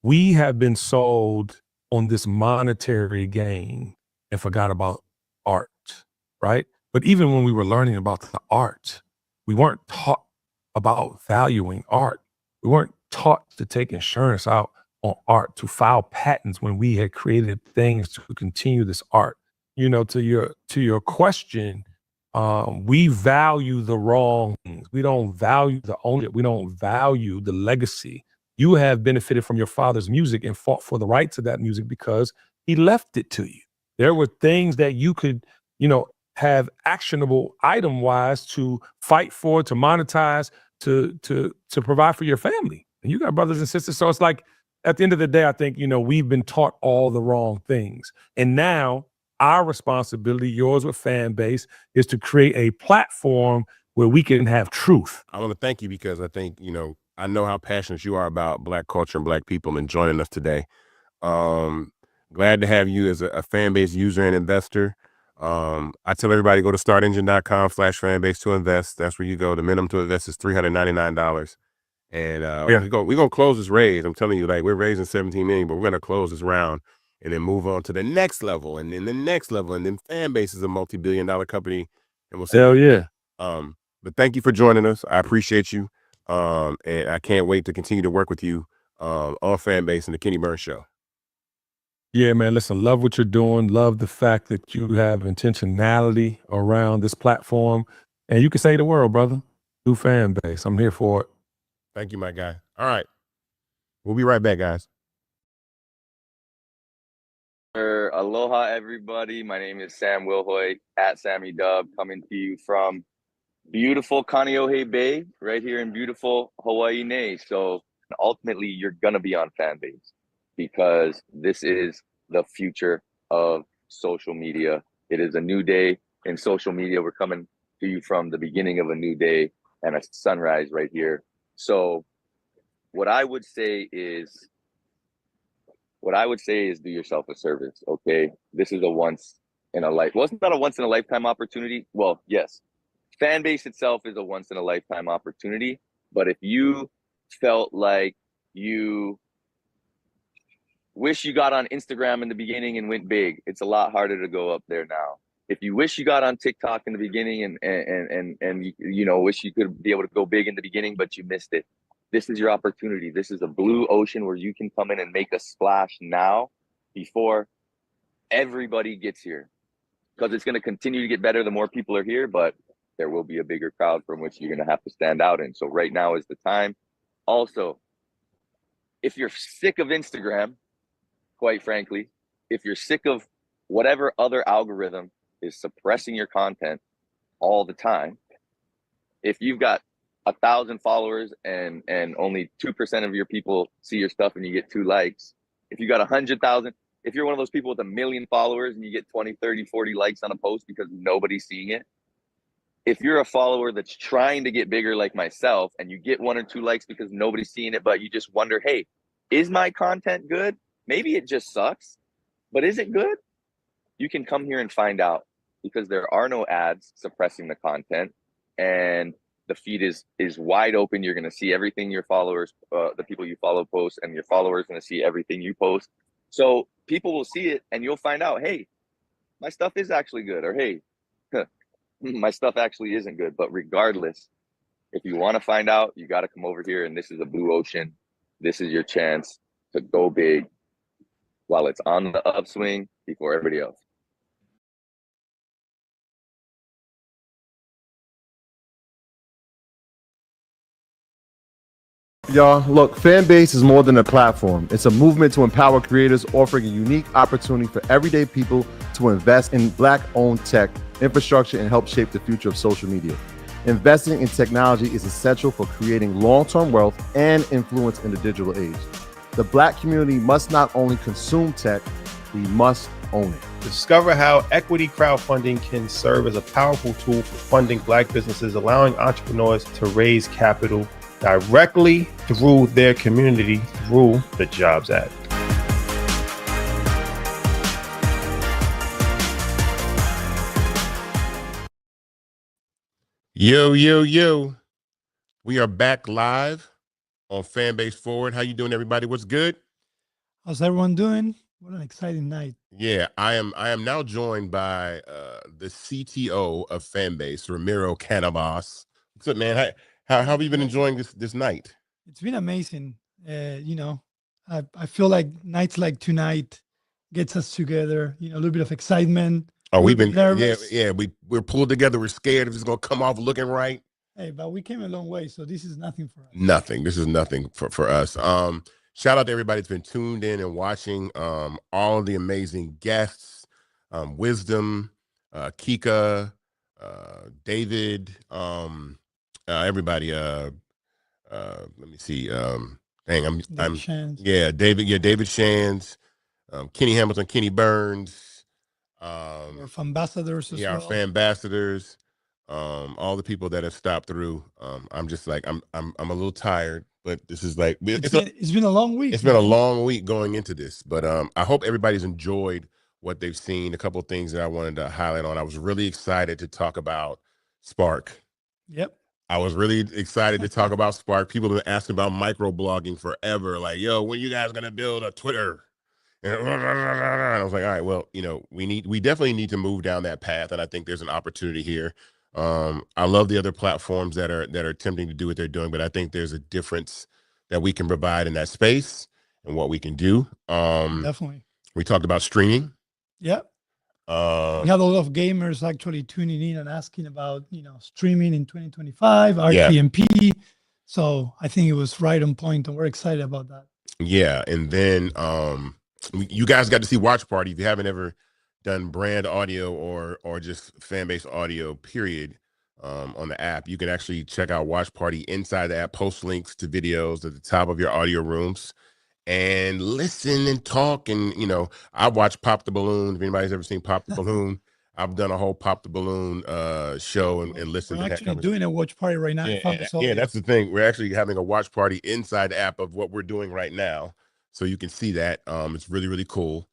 we have been sold on this monetary gain and forgot about art, right? But even when we were learning about the art, we weren't taught about valuing art. We weren't taught to take insurance out on art, to file patents when we had created things to continue this art. To your question, we value the wrong things. We don't value the ownership. We don't value the legacy. You have benefited from your father's music and fought for the rights of that music because he left it to you. There were things that you could, have actionable item-wise to fight for, to monetize, to provide for your family. And you got brothers and sisters. So it's like, at the end of the day, I think, we've been taught all the wrong things. And now our responsibility, yours with Fanbase, is to create a platform where we can have truth. I want to thank you because I think, I know how passionate you are about Black culture and Black people, and joining us today. Glad to have you as a Fanbase user and investor. I tell everybody, go to startengine.com/Fanbase to invest. That's where you go. The minimum to invest is $399. And we're gonna close this raise. I'm telling you, we're raising 17 million, but we're gonna close this round and then move on to the next level, and then the next level, and then Fanbase is a multi-billion-dollar company, and we'll see. Hell yeah. But thank you for joining us. I appreciate you. And I can't wait to continue to work with you on Fanbase and the Kenny Burns Show. Yeah, man, listen, love what you're doing. Love the fact that you have intentionality around this platform. And you can save the world, brother. Do Fanbase. I'm here for it. Thank you, my guy. All right. We'll be right back, guys. Aloha, everybody. My name is Sam Wilhoit at Sammy Dub, coming to you from beautiful Kaneohe Bay, right here in beautiful Hawaii Nei. So ultimately, you're going to be on Fanbase because this is the future of social media. It is a new day in social media. We're coming to you from the beginning of a new day and a sunrise right here. So what I would say is do yourself a service, okay? This is a once in a life. Well, it's not a once in a lifetime opportunity. Well, yes, Fanbase itself is a once in a lifetime opportunity. But if you felt like you wish you got on Instagram in the beginning and went big, it's a lot harder to go up there now. If you wish you got on TikTok in the beginning and wish you could be able to go big in the beginning, but you missed it, this is your opportunity. This is a blue ocean where you can come in and make a splash now before everybody gets here, because it's going to continue to get better the more people are here, but there will be a bigger crowd from which you're going to have to stand out in. So right now is the time. Also, if you're sick of Instagram, quite frankly, if you're sick of whatever other algorithm is suppressing your content all the time, if you've got 1,000 followers and only 2% of your people see your stuff and you get 2 likes, if you got 100,000, if you're one of those people with 1 million followers and you get 20, 30, 40 likes on a post because nobody's seeing it, if you're a follower that's trying to get bigger like myself and you get 1 or 2 likes because nobody's seeing it, but you just wonder, hey, is my content good? Maybe it just sucks, but is it good? You can come here and find out, because there are no ads suppressing the content, and the feed is wide open. You're going to see everything your followers, the people you follow post, and your followers going to see everything you post. So people will see it and you'll find out, hey, my stuff is actually good, or hey, my stuff actually isn't good. But regardless, if you want to find out, you got to come over here, and this is a blue ocean. This is your chance to go big while it's on the upswing before everybody else. Y'all, look, Fanbase is more than a platform. It's a movement to empower creators, offering a unique opportunity for everyday people to invest in Black-owned tech, infrastructure, and help shape the future of social media. Investing in technology is essential for creating long-term wealth and influence in the digital age. The Black community must not only consume tech, we must own it. Discover how equity crowdfunding can serve as a powerful tool for funding Black businesses, allowing entrepreneurs to raise capital directly through their community through the Jobs Act. Yo, yo, yo. We are back live on Fanbase Forward. How you doing, everybody? What's good? How's everyone doing? What an exciting night. Yeah, I am now joined by the CTO of Fanbase, Ramiro Canavas. What's up, man? How have you been enjoying this night? It's been amazing. You know, I feel like nights like tonight gets us together, you know, a little bit of excitement. Oh, we've been nervous. yeah, we're pulled together. We're scared if it's gonna come off looking right. Hey, but we came a long way, so this is nothing for us. Nothing. This is nothing for us. Shout out to everybody that's been tuned in and watching. All the amazing guests, Wisdom, Kika, David, everybody. Let me see. I'm Shands. yeah, David Shands, Kenny Hamilton, Kenny Burns. Our ambassadors as yeah, well. our fan ambassadors, all the people that have stopped through. I'm just like I'm a little tired, but this is like It's been a long week. It's been a long week going into this, but I hope everybody's enjoyed what they've seen. A couple of things that I wanted to highlight on. I was really excited to talk about Spark. Yep. I was really excited to talk about Spark. People have been asking about microblogging forever. Like, yo, when you guys gonna build a Twitter? And I was like, all right, well, you know, we definitely need to move down that path, and I think there's an opportunity here. I love the other platforms that are attempting to do what they're doing, but I think there's a difference that we can provide in that space and what we can do. Definitely. We talked about streaming. Yep. We had a lot of gamers actually tuning in and asking about, you know, streaming in 2025, RTMP. So I think it was right on point, and we're excited about that. Yeah, and then you guys got to see Watch Party. If you haven't ever done brand audio or just fan-based audio, period, on the app, you can actually check out Watch Party inside the app, post links to videos at the top of your audio rooms, and listen and talk. And, you know, I watch Pop the Balloon. If anybody's ever seen Pop the Balloon, I've done a whole Pop the Balloon show and listened We're to that. actually doing a watch party right now. Yeah, that's the thing. We're actually having a watch party inside the app of what we're doing right now. So you can see that. It's really, really cool.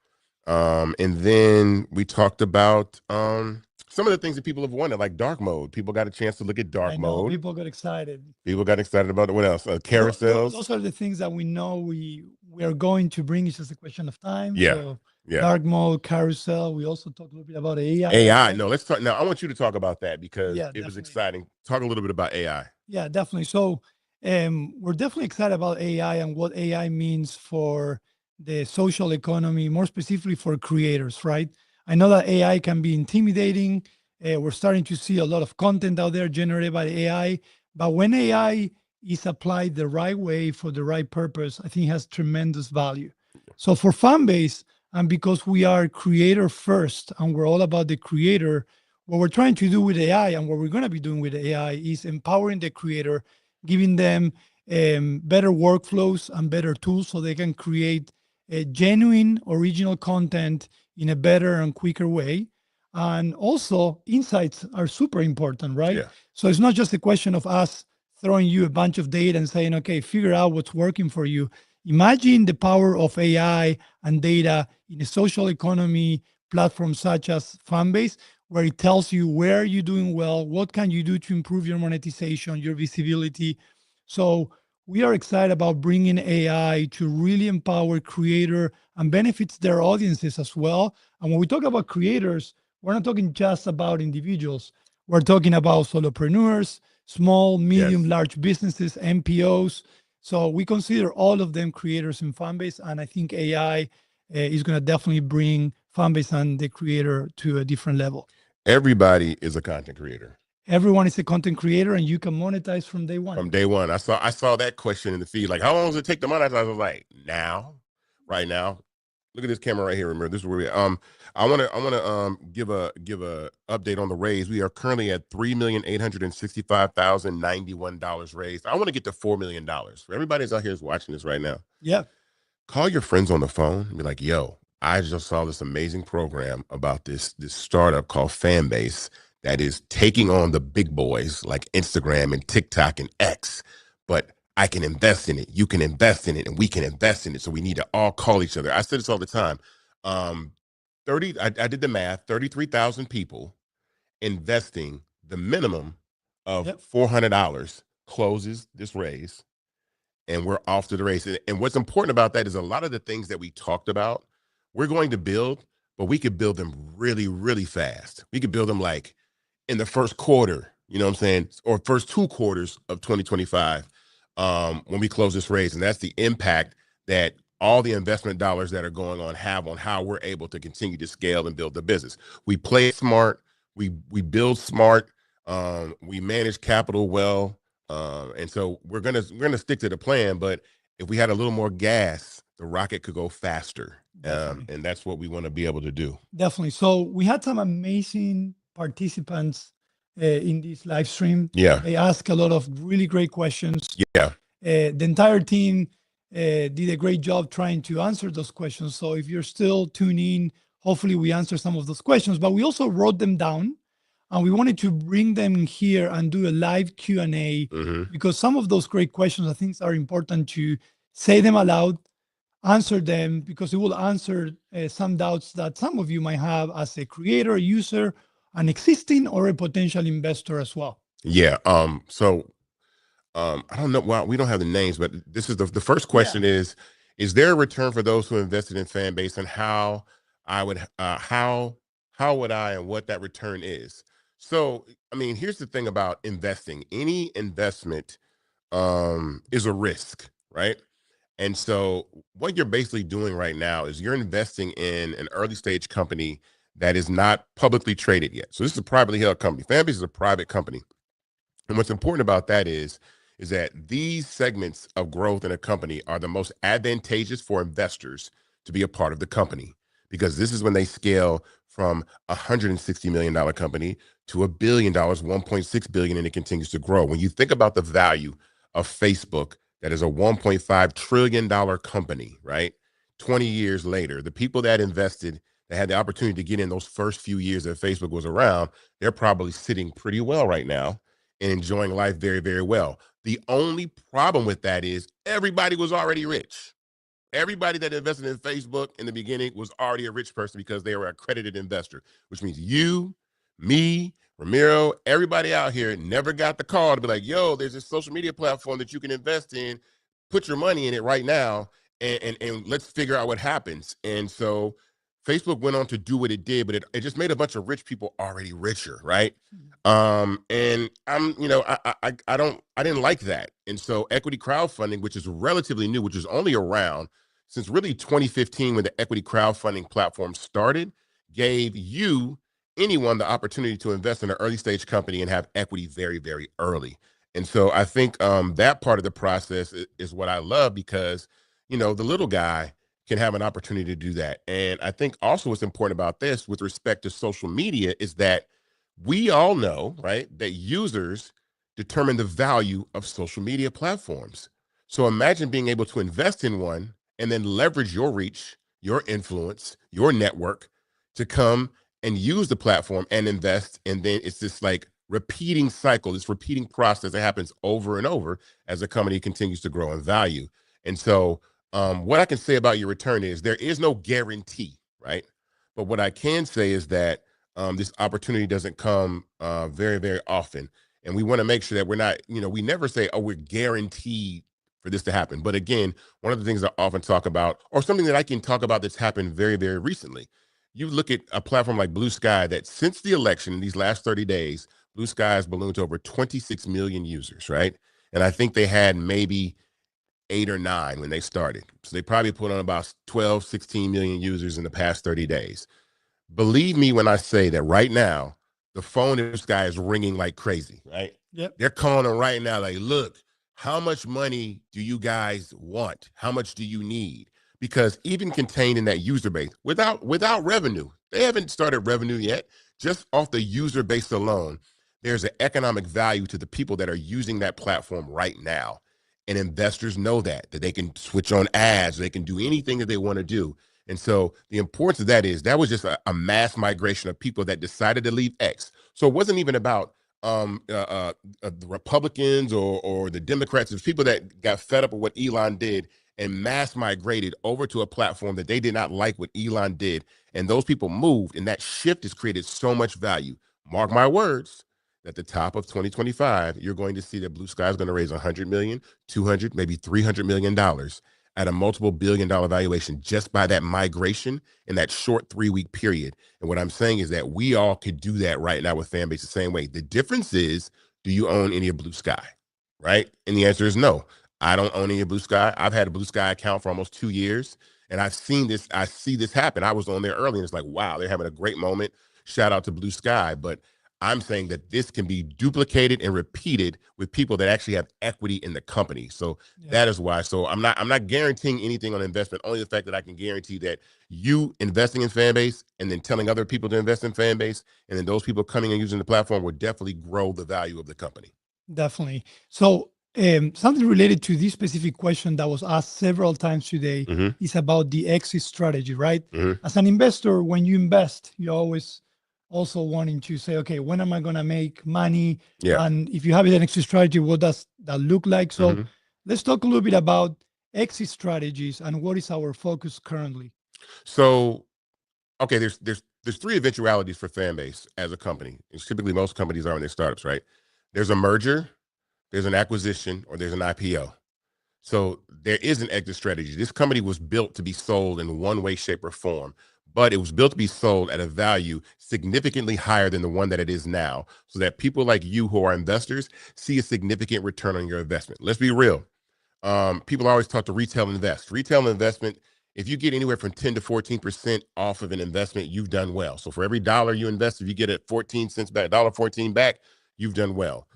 And then we talked about some of the things that people have wanted, like dark mode. People got a chance to look at dark mode. People got excited. People got excited about it. What else? Carousels. Those are the things that we know we are going to bring. It's just a question of time. Yeah. So Yeah. dark mode, carousel. We also talked a little bit about AI. AI. No, let's talk now. I want you to talk about that because it was definitely. exciting. Talk a little bit about AI. Yeah, definitely. So we're definitely excited about AI and what AI means for the social economy, more specifically for creators, right? I know that AI can be intimidating. We're starting to see a lot of content out there generated by AI, but when AI is applied the right way for the right purpose, I think it has tremendous value. So for Fanbase, and because we are creator first and we're all about the creator, what we're trying to do with AI and what we're going to be doing with AI is empowering the creator, giving them better workflows and better tools so they can create a genuine original content in a better and quicker way. And also insights are super important, right? Yeah. So it's not just a question of us throwing you a bunch of data and saying, okay, figure out what's working for you. Imagine the power of AI and data in a social economy platform such as Fanbase, where it tells you where you're doing well, what can you do to improve your monetization, your visibility. So we are excited about bringing AI to really empower creator and benefits their audiences as well. And when we talk about creators, we're not talking just about individuals. We're talking about solopreneurs, small, medium, large businesses, MPOs. So we consider all of them creators in Fanbase, and I think AI is going to definitely bring Fanbase and the creator to a different level. Everybody is a content creator. Everyone is a content creator, and you can monetize from day one. From day one. I saw that question in the feed. Like, how long does it take to monetize? I was like, now, right now. Look at this camera right here. Remember, this is where we I wanna give a update on the raise. We are currently at $3,865,091 raised. I want to get to $4 million. For everybody that's out here is watching this right now. Yeah. Call your friends on the phone and be like, yo, I just saw this amazing program about this startup called Fanbase that is taking on the big boys like Instagram and TikTok and X, but I can invest in it. You can invest in it, and we can invest in it. So we need to all call each other. I say this all the time. I did the math. 33,000 people investing the minimum of $400 closes this raise, and we're off to the race. And what's important about that is a lot of the things that we talked about, we're going to build, but we could build them really, really fast. We could build them like in the first quarter, you know what I'm saying, or first 2 quarters of 2025. When we close this raise, and that's the impact that all the investment dollars that are going on have on how we're able to continue to scale and build the business. We play smart, we build smart, we manage capital well, and so we're gonna stick to the plan. But if we had a little more gas, the rocket could go faster, and that's what we want to be able to do. Definitely. So we had some amazing participants in this live stream. Yeah. They asked a lot of really great questions. Yeah. The entire team did a great job trying to answer those questions. So if you're still tuning in, hopefully we answer some of those questions, but we also wrote them down and we wanted to bring them here and do a live Q&A because some of those great questions, I think, are important to say them aloud, answer them, because it will answer some doubts that some of you might have as a creator, user, an existing or a potential investor as well. Yeah. So I don't know why we don't have the names, but this is the first question is there a return for those who invested in Fanbase, and how would I and what that return is? So, I mean, here's the thing about investing. Any investment is a risk, right? And so what you're basically doing right now is you're investing in an early stage company that is not publicly traded yet. So this is a privately held company. Fanbase is a private company. And what's important about that is that these segments of growth in a company are the most advantageous for investors to be a part of the company, because this is when they scale from a $160 million company to $1 billion, $1.6 billion, and it continues to grow. When you think about the value of Facebook, that is a $1.5 trillion company, right? 20 years later, the people that invested, that had the opportunity to get in those first few years that Facebook was around, they're probably sitting pretty well right now and enjoying life very, very well. The only problem with that is everybody was already rich. Everybody that invested in Facebook in the beginning was already a rich person because they were an accredited investor, which means you, me, Ramiro, everybody out here never got the call to be like, yo, there's this social media platform that you can invest in, put your money in it right now, and let's figure out what happens. And so Facebook went on to do what it did, but it just made a bunch of rich people already richer, right? And I didn't like that. And so equity crowdfunding, which is relatively new, which is only around since really 2015 when the equity crowdfunding platform started, gave anyone the opportunity to invest in an early stage company and have equity very, very early. And so I think that part of the process is what I love because, the little guy can have an opportunity to do that. And I think also what's important about this with respect to social media is that we all know, right, that users determine the value of social media platforms. So imagine being able to invest in one and then leverage your reach, your influence, your network to come and use the platform and invest. And then it's this like repeating cycle, this repeating process that happens over and over as the company continues to grow in value. And so what I can say about your return is there is no guarantee, right? But what I can say is that this opportunity doesn't come very, very often. And we want to make sure that we're not, we never say, oh, we're guaranteed for this to happen. But again, one of the things I often talk about, or something that I can talk about that's happened very, very recently, you look at a platform like Blue Sky that since the election in these last 30 days, Blue Sky has ballooned to over 26 million users, right? And I think they had maybe 8 or 9 when they started. So they probably put on about 12, 16 million users in the past 30 days. Believe me when I say that right now, the phone in this guy is ringing like crazy, right? Yep. They're calling him right now like, look, how much money do you guys want? How much do you need? Because even contained in that user base, without revenue, they haven't started revenue yet, just off the user base alone, there's an economic value to the people that are using that platform right now. And investors know that they can switch on ads, they can do anything that they want to do. And so the importance of that is that was just a mass migration of people that decided to leave X. So it wasn't even about the Republicans or the Democrats. It was people that got fed up with what Elon did and mass migrated over to a platform that they did not like what Elon did. And those people moved, and that shift has created so much value. Mark my words, at the top of 2025, you're going to see that Blue Sky is going to raise 100 million, 200, maybe $300 million at a multiple billion-dollar valuation just by that migration in that short 3-week period. And what I'm saying is that we all could do that right now with Fanbase the same way. The difference is, do you own any of Blue Sky, right? And the answer is no. I don't own any of Blue Sky. I've had a Blue Sky account for almost 2 years, and I've seen this. I see this happen. I was on there early, and it's like, wow, they're having a great moment. Shout out to Blue Sky. But I'm saying that this can be duplicated and repeated with people that actually have equity in the company. So that is why. So I'm not guaranteeing anything on investment, only the fact that I can guarantee that you investing in Fanbase and then telling other people to invest in Fanbase, and then those people coming and using the platform will definitely grow the value of the company. Definitely. So something related to this specific question that was asked several times today is about the exit strategy, right? As an investor, when you invest, you always also wanting to say, okay, when am I going to make money? Yeah. And if you have an exit strategy, what does that look like? So let's talk a little bit about exit strategies and what is our focus currently. So, okay, there's 3 eventualities for Fanbase as a company. It's typically most companies are when they're startups, right? There's a merger, there's an acquisition, or there's an IPO. So there is an exit strategy. This company was built to be sold in one way, shape, or form, but it was built to be sold at a value significantly higher than the one that it is now, so that people like you who are investors see a significant return on your investment. Let's be real. People always talk to retail invest. Retail investment, if you get anywhere from 10 to 14% off of an investment, you've done well. So for every dollar you invest, if you get it 14 cents back, $1.14 back, you've done well.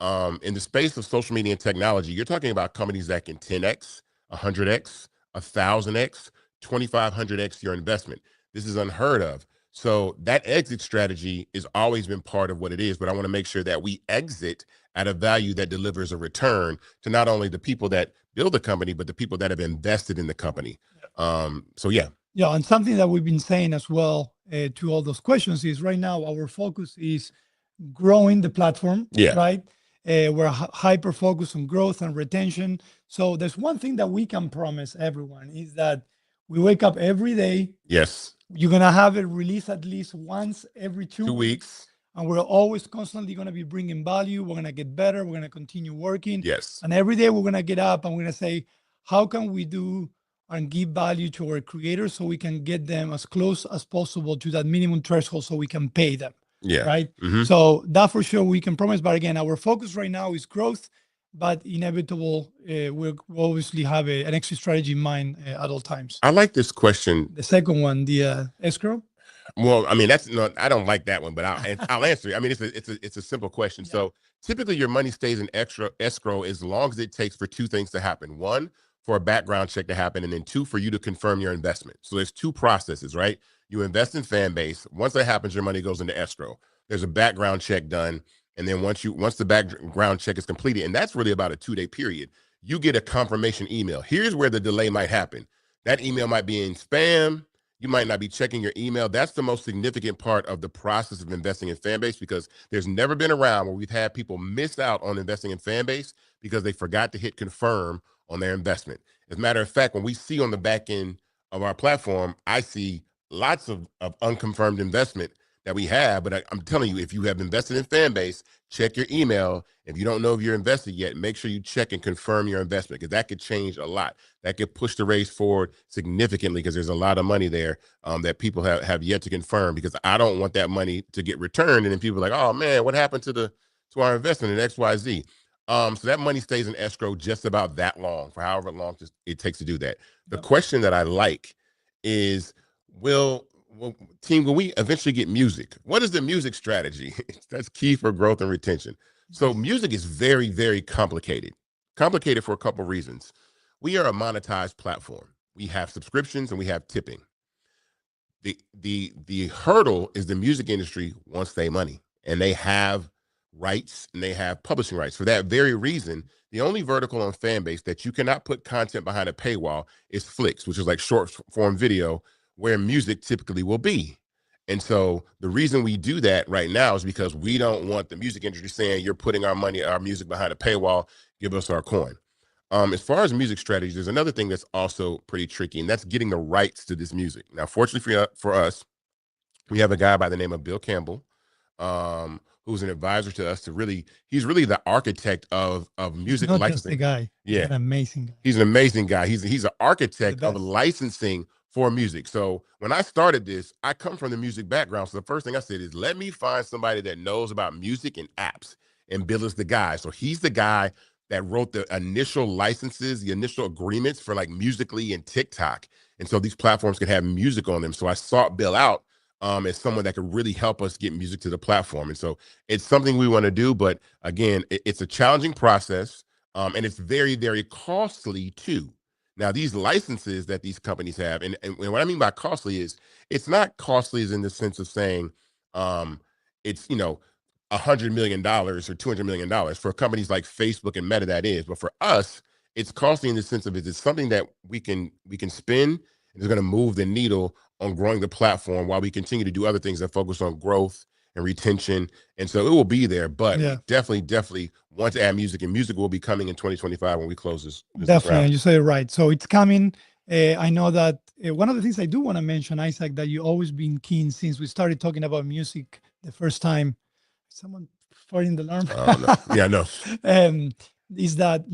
In the space of social media and technology, you're talking about companies that can 10x, 100x, 1,000x, 2,500x your investment. This is unheard of. So that exit strategy has always been part of what it is, but I want to make sure that we exit at a value that delivers a return to not only the people that build the company, but the people that have invested in the company. So yeah. Yeah, and something that we've been saying as well to all those questions is right now our focus is growing the platform, right? We're hyper focused on growth and retention. So there's one thing that we can promise everyone is that we wake up every day. Yes. You're going to have it released at least once every 2 weeks. And we're always constantly going to be bringing value. We're going to get better. We're going to continue working. Yes. And every day we're going to get up and we're going to say, how can we do and give value to our creators so we can get them as close as possible to that minimum threshold so we can pay them. Yeah. Right. Mhm. So that for sure we can promise. But again, our focus right now is growth, but inevitable, we'll obviously have an exit strategy in mind at all times. I like this question. The second one, the escrow. Well, I mean, that's not, I don't like that one, but I'll answer it. I mean, it's a simple question. So typically your money stays in extra escrow as long as it takes for two things to happen. One, for a background check to happen, and then two, for you to confirm your investment. So there's two processes, right? You invest in Fanbase. Once that happens, your money goes into escrow. There's a background check done. And then once the background check is completed, and that's really about a 2-day period, you get a confirmation email. Here's where the delay might happen. That email might be in spam. You might not be checking your email. That's the most significant part of the process of investing in Fanbase, because there's never been a round where we've had people miss out on investing in Fanbase because they forgot to hit confirm on their investment. As a matter of fact, when we see on the back end of our platform, I see lots of unconfirmed investment that we have. But I'm telling you, if you have invested in Fanbase, check your email. If you don't know if you're invested yet, make sure you check and confirm your investment, because that could change a lot. That could push the race forward significantly, because there's a lot of money there that people have yet to confirm, because I don't want that money to get returned. And then people are like, oh man, what happened to our investment in XYZ? So that money stays in escrow just about that long, for however long it takes to do that. The question that I like is, team, will we eventually get music? What is the music strategy? That's key for growth and retention. So music is very, very complicated. Complicated for a couple of reasons. We are a monetized platform. We have subscriptions and we have tipping. The hurdle is the music industry wants their money, and they have rights and they have publishing rights. For that very reason, the only vertical on Fanbase that you cannot put content behind a paywall is Flicks, which is like short form video, where music typically will be. And so the reason we do that right now is because we don't want the music industry saying, you're putting our music behind a paywall, give us our coin. As far as music strategies, there's another thing that's also pretty tricky, and that's getting the rights to this music. Now, fortunately for us, we have a guy by the name of Bill Campbell, who's an advisor to us. He's really the architect of music Not just licensing. a guy. Yeah, He's an amazing guy. He's an amazing guy. He's an architect of licensing for music. So when I started this, I come from the music background. So the first thing I said is, let me find somebody that knows about music and apps, and Bill is the guy. So he's the guy that wrote the initial licenses, the initial agreements for like Musical.ly and TikTok. And so these platforms could have music on them. So I sought Bill out as someone that could really help us get music to the platform. And so it's something we want to do, but again, it's a challenging process, and it's very, very costly too. Now, these licenses that these companies have, and what I mean by costly is, it's not costly as in the sense of saying it's, $100 million or $200 million. For companies like Facebook and Meta, that is. But for us, it's costly in the sense of it's something that we can spend, and it's going to move the needle on growing the platform while we continue to do other things that focus on growth and retention. And so it will be there, but we definitely want to add music, and music will be coming in 2025 when we close this Definitely, round. you say it right. So it's coming. I know that one of the things I do want to mention, Isaac, that you always been keen since we started talking about music the first time. Someone farting the alarm. Oh, no. Yeah, no. Is that,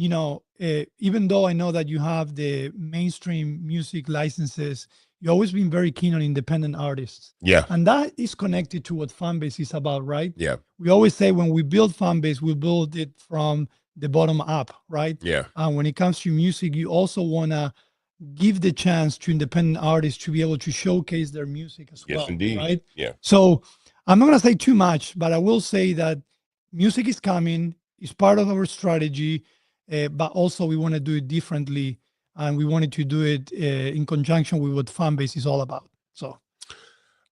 even though I know that you have the mainstream music licenses, you've always been very keen on independent artists. Yeah. And that is connected to what Fanbase is about, right? Yeah. We always say when we build Fanbase, we build it from the bottom up, right? Yeah. And when it comes to music, you also want to give the chance to independent artists to be able to showcase their music as well. Yes, indeed. Right? Yeah. So I'm not going to say too much, but I will say that music is coming. It's part of our strategy, but also we want to do it differently, and we wanted to do it in conjunction with what Fanbase is all about. So,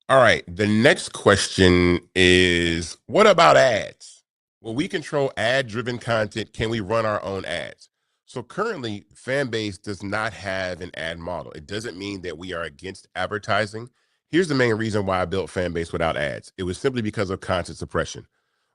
all right. The next question is, what about ads? Will we control ad-driven content? Can we run our own ads? So currently, Fanbase does not have an ad model. It doesn't mean that we are against advertising. Here's the main reason why I built Fanbase without ads. It was simply because of content suppression.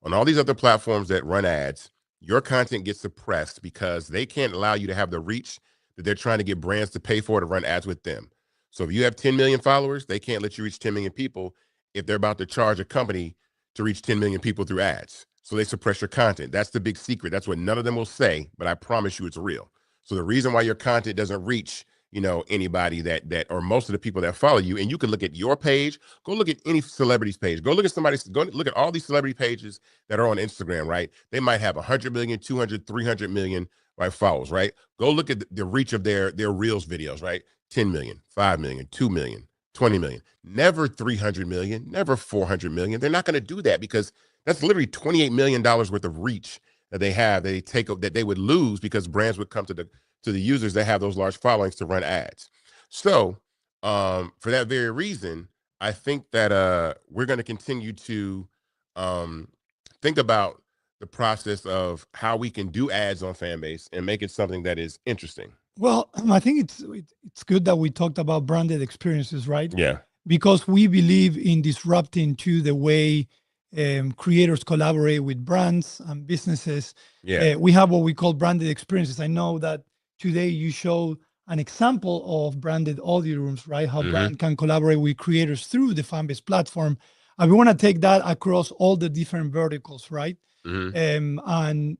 On all these other platforms that run ads, your content gets suppressed because they can't allow you to have the reach that they're trying to get brands to pay for to run ads with them. So if you have 10 million followers, they can't let you reach 10 million people if they're about to charge a company to reach 10 million people through ads. So they suppress your content. That's the big secret. That's what none of them will say, but I promise you it's real. So the reason why your content doesn't reach anybody that or most of the people that follow you. And you can look at your page, go look at any celebrity's page, go look at all these celebrity pages that are on Instagram, right? They might have 100 million, 200, 300 million, right, followers, right? Go look at the reach of their Reels videos, right? 10 million, 5 million, 2 million, 20 million, never 300 million, never 400 million. They're not going to do that because that's literally $28 million worth of reach that they have, that they would lose because brands would come to the users that have those large followings to run ads. So for that very reason, I think that we're going to continue to think about the process of how we can do ads on Fanbase and make it something that is interesting. Well, I think it's good that we talked about branded experiences, right? Yeah. Because we believe in disrupting to the way creators collaborate with brands and businesses. Yeah. We have what we call branded experiences. I know that today you show an example of branded audio rooms, right? How brand can collaborate with creators through the Fanbase platform. And we want to take that across all the different verticals, right? And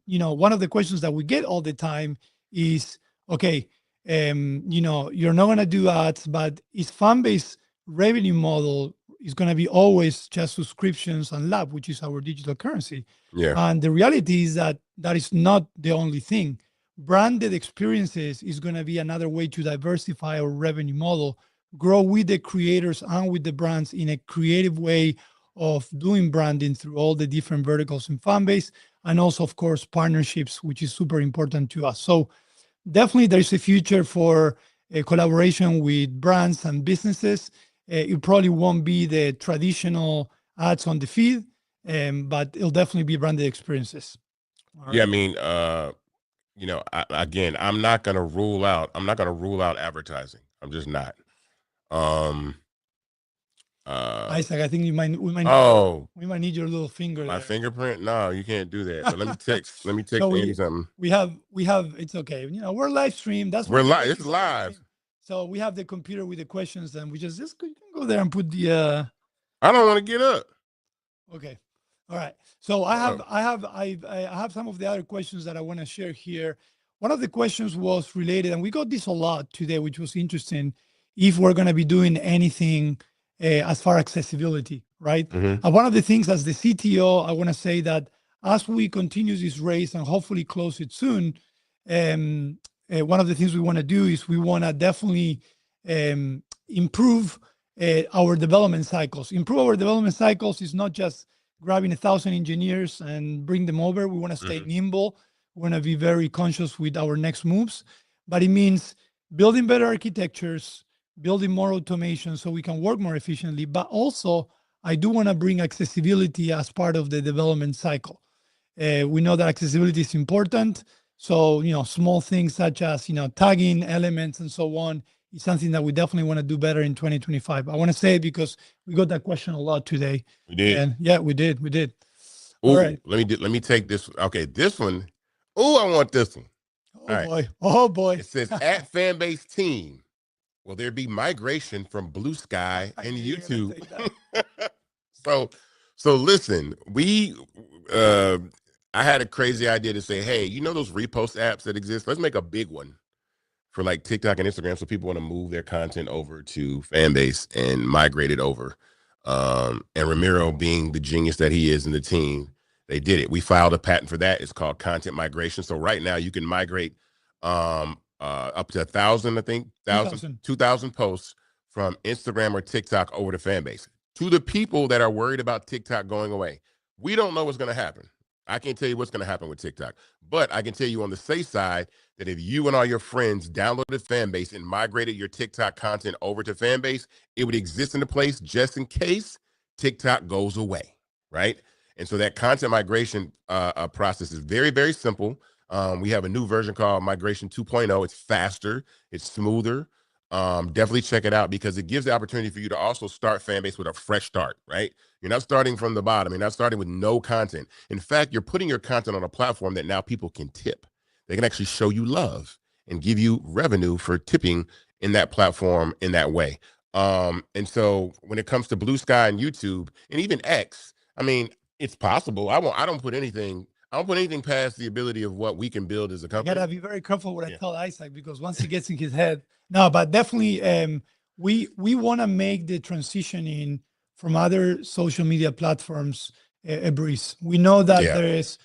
one of the questions that we get all the time is, okay, you're not going to do ads, but is Fanbase revenue model is going to be always just subscriptions and lab, which is our digital currency. Yeah. And the reality is that is not the only thing. Branded experiences is going to be another way to diversify our revenue model, grow with the creators and with the brands in a creative way of doing branding through all the different verticals in Fanbase, and also, of course, partnerships, which is super important to us. So definitely there's a future for a collaboration with brands and businesses. It probably won't be the traditional ads on the feed, but it'll definitely be branded experiences. All Yeah, right. I mean, again, I'm not going to rule out advertising. I'm just not. Isaac, I think we might need your little finger my there. fingerprint? No, you can't do that. But let me text So Andy something. we have it's okay. We're live stream. That's We're what live. It's live. So we have the computer with the questions, and we just you can go there and put the I don't want to get up. Okay. All right. So I have some of the other questions that I want to share here. One of the questions was related, and we got this a lot today, which was interesting, if we're going to be doing anything as far as accessibility, right? And one of the things as the CTO, I want to say that as we continue this race and hopefully close it soon, one of the things we want to do is we want to definitely improve our development cycles. Improve our development cycles is not just grabbing 1,000 engineers and bring them over. We want to stay nimble. We want to be very conscious with our next moves, but it means building better architectures, building more automation so we can work more efficiently. But also, I do want to bring accessibility as part of the development cycle. We know that accessibility is important. So, small things such as, tagging elements and so on is something that we definitely want to do better in 2025. I want to say it because we got that question a lot today. We did. And yeah, we did. Ooh, all right. Let me take this. Okay, this one. Oh, I want this one. Oh boy. It says at Fanbase team, will there be migration from Blue Sky and YouTube? So listen, I had a crazy idea to say, hey, those repost apps that exist? Let's make a big one for like TikTok and Instagram, so people want to move their content over to Fanbase and migrate it over. And Ramiro, being the genius that he is in the team, they did it. We filed a patent for that. It's called content migration. So right now you can migrate up to 1,000, I think, 2,000 posts from Instagram or TikTok over to Fanbase. To the people that are worried about TikTok going away, we don't know what's going to happen. I can't tell you what's going to happen with TikTok, but I can tell you on the safe side that if you and all your friends downloaded Fanbase and migrated your TikTok content over to Fanbase, it would exist in a place just in case TikTok goes away, right? And so that content migration process is very, very simple. We have a new version called Migration 2.0. It's faster, it's smoother. Definitely check it out because it gives the opportunity for you to also start Fanbase with a fresh start, right? You're not starting from the bottom. You're not starting with no content. In fact, you're putting your content on a platform that now people can tip. They can actually show you love and give you revenue for tipping in that platform in that way. And so when it comes to Blue Sky and YouTube and even X, I mean, it's possible. I don't put anything. I don't put anything past the ability of what we can build as a I company. gotta be very careful what I tell Isaac, because once he gets in his head, no, but definitely, we want to make the transition in from other social media platforms a breeze. We know that Yeah. there is,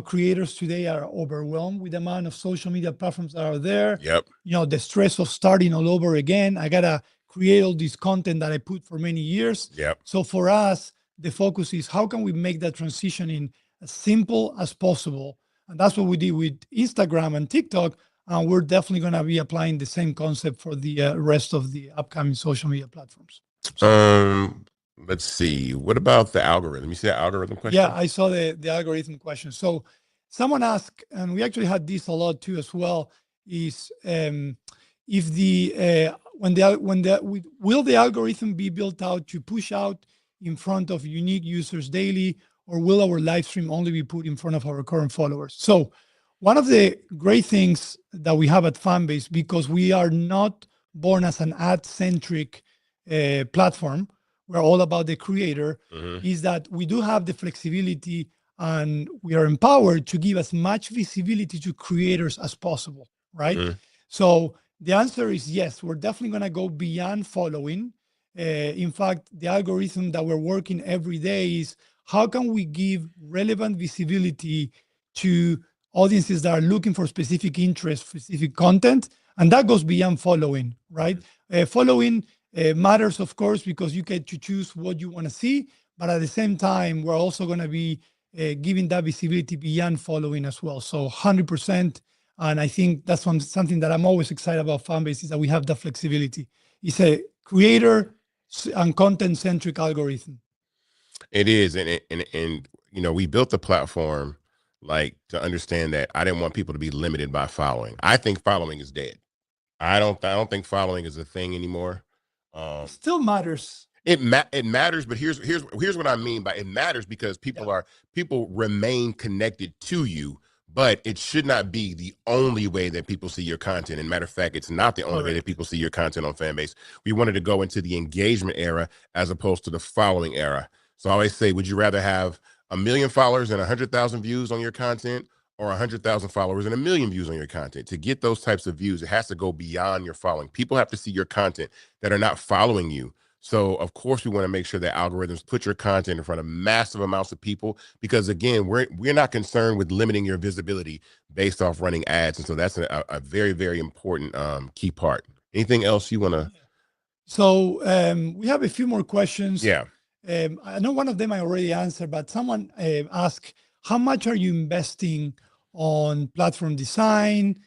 creators today are overwhelmed with the amount of social media platforms that are there. Yep. The stress of starting all over again. I gotta create all this content that I put for many years. Yep. So for us, the focus is how can we make that transition in as simple as possible. And that's what we did with Instagram and TikTok. And we're definitely going to be applying the same concept for the rest of the upcoming social media platforms. Let's see. What about the algorithm? You see that algorithm question? Yeah, I saw the algorithm question. So someone asked, and we actually had this a lot too as well, is if the will the algorithm be built out to push out in front of unique users daily, or will our live stream only be put in front of our current followers? So one of the great things that we have at Fanbase, because we are not born as an ad-centric platform, we're all about the creator, is that we do have the flexibility and we are empowered to give as much visibility to creators as possible, right? So the answer is yes, we're definitely going to go beyond following. In fact, the algorithm that we're working every day is how can we give relevant visibility to audiences that are looking for specific interest, specific content, and that goes beyond following, right? Following matters, of course, because you get to choose what you want to see, but at the same time, we're also going to be giving that visibility beyond following as well. So 100%, and I think that's something that I'm always excited about Fanbase is that we have that flexibility. It's a creator and content-centric algorithm. It is, and we built the platform like to understand that I didn't want people to be limited by following. I think following is dead. I don't think following is a thing anymore. It still matters. It matters, but here's what I mean by it matters, because people remain connected to you, but it should not be the only way that people see your content. And matter of fact, it's not the only way that people see your content on Fanbase. We wanted to go into the engagement era as opposed to the following era. So I always say, would you rather have 1 million followers and 100,000 views on your content, or 100,000 followers and 1 million views on your content? To get those types of views, it has to go beyond your following. People have to see your content that are not following you. So of course we want to make sure that algorithms put your content in front of massive amounts of people, because again, we're not concerned with limiting your visibility based off running ads. And so that's a very, very important key part. Anything else you want to? So we have a few more questions. Yeah. I know one of them I already answered, but someone asked, how much are you investing on platform design,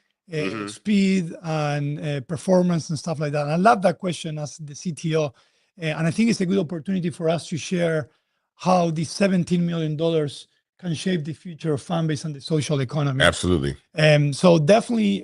speed, and performance and stuff like that? And I love that question as the CTO. And I think it's a good opportunity for us to share how the $17 million can shape the future of Fanbase and the social economy. Absolutely. So definitely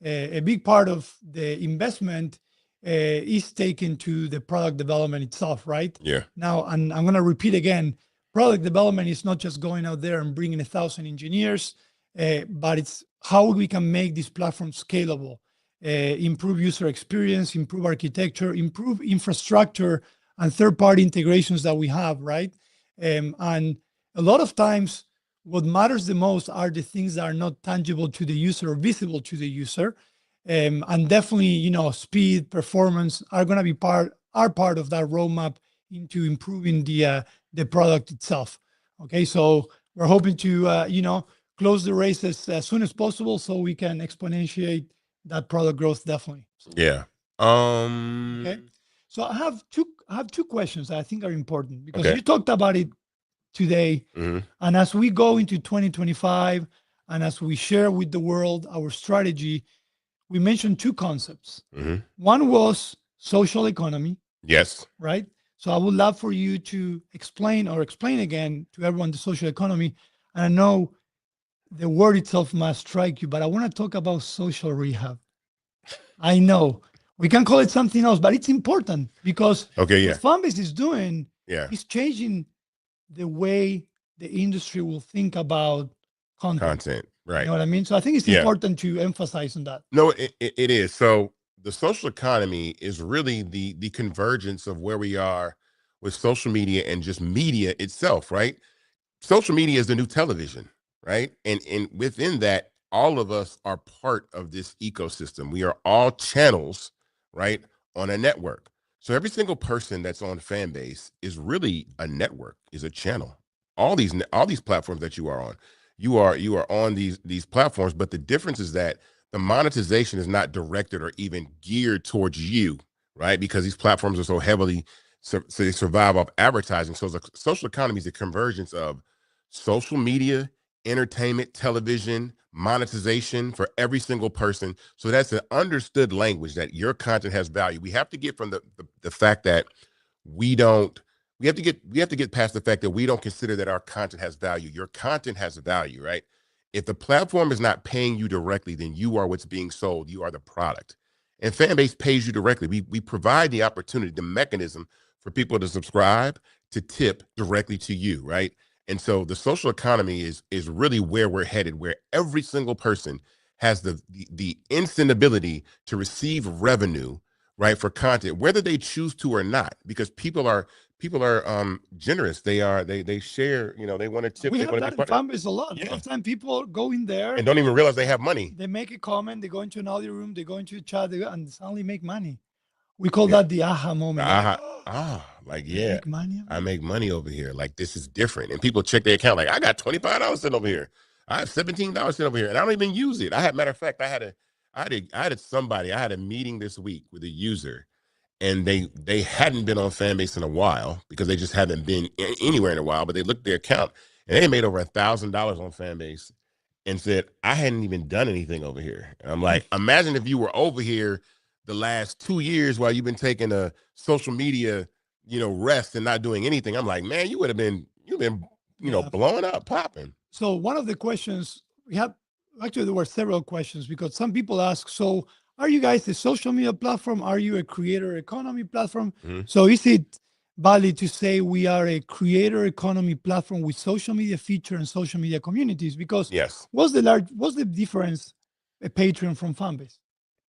a big part of the investment is taken to the product development itself, right? Yeah. Now, and I'm going to repeat again, product development is not just going out there and bringing 1,000 engineers, but it's how we can make this platform scalable, improve user experience, improve architecture, improve infrastructure and third-party integrations that we have, right? And a lot of times, what matters the most are the things that are not tangible to the user or visible to the user. And definitely, speed, performance are going to be part of that roadmap into improving the product itself. Okay, so we're hoping to close the race as soon as possible so we can exponentiate that product growth. Definitely. Yeah. Okay. So I have two questions that I think are important, because you talked about it today, and as we go into 2025 and as we share with the world our strategy, we mentioned two concepts. One was social economy. Yes. Right. So I would love for you to explain again to everyone the social economy. And I know the word itself must strike you, but I want to talk about social rehab. I know we can call it something else, but it's important because what Fanbase is doing is changing the way the industry will think about content. Right. You know what I mean? So I think it's important to emphasize on that. No, it is. So the social economy is really the convergence of where we are with social media and just media itself, right? Social media is the new television. right? And within that, all of us are part of this ecosystem. We are all channels, right, on a network. So every single person that's on Fanbase is really a network, is a channel. All these platforms that you are on, you are on these platforms, but the difference is that the monetization is not directed or even geared towards you, right? Because these platforms are so heavily so they survive off advertising. So the social economy is a convergence of social media, entertainment, television, monetization for every single person. So that's an understood language that your content has value. We have to get from the fact that we have to get past the fact that we don't consider that our content has value. Your content has value, right? If the platform is not paying you directly, then you are what's being sold. You are the product. And Fanbase pays you directly. We provide the opportunity, the mechanism for people to subscribe, to tip directly to you, right? And so the social economy is really where we're headed, where every single person has the instant ability to receive revenue, right, for content, whether they choose to or not, because people are generous. They share, they want to tip. We They have want that to in be part Fanbase a lot. A lot of time people go in there and don't even realize they have money. they make a comment, they go into an audio room, they go into a chat, and suddenly make money. We call that the aha moment. Yeah, make money. I make money over here. Like, this is different. And people check their account. Like, I got $25 sitting over here. I have $17 sitting over here, and I don't even use it. Matter of fact, I had a meeting this week with a user, and they hadn't been on Fanbase in a while because they just haven't been anywhere in a while. But they looked at their account, and they made over $1,000 on Fanbase, and said, I hadn't even done anything over here. And I'm like, imagine if you were over here the last 2 years while you've been taking a social media, rest and not doing anything. I'm like, man, you've been blowing up, popping. So one of the questions we have, actually there were several questions because some people ask, so are you guys a social media platform? Are you a creator economy platform? Mm-hmm. So is it valid to say we are a creator economy platform with social media feature and social media communities? Because yes, what's the difference a Patreon from Fanbase?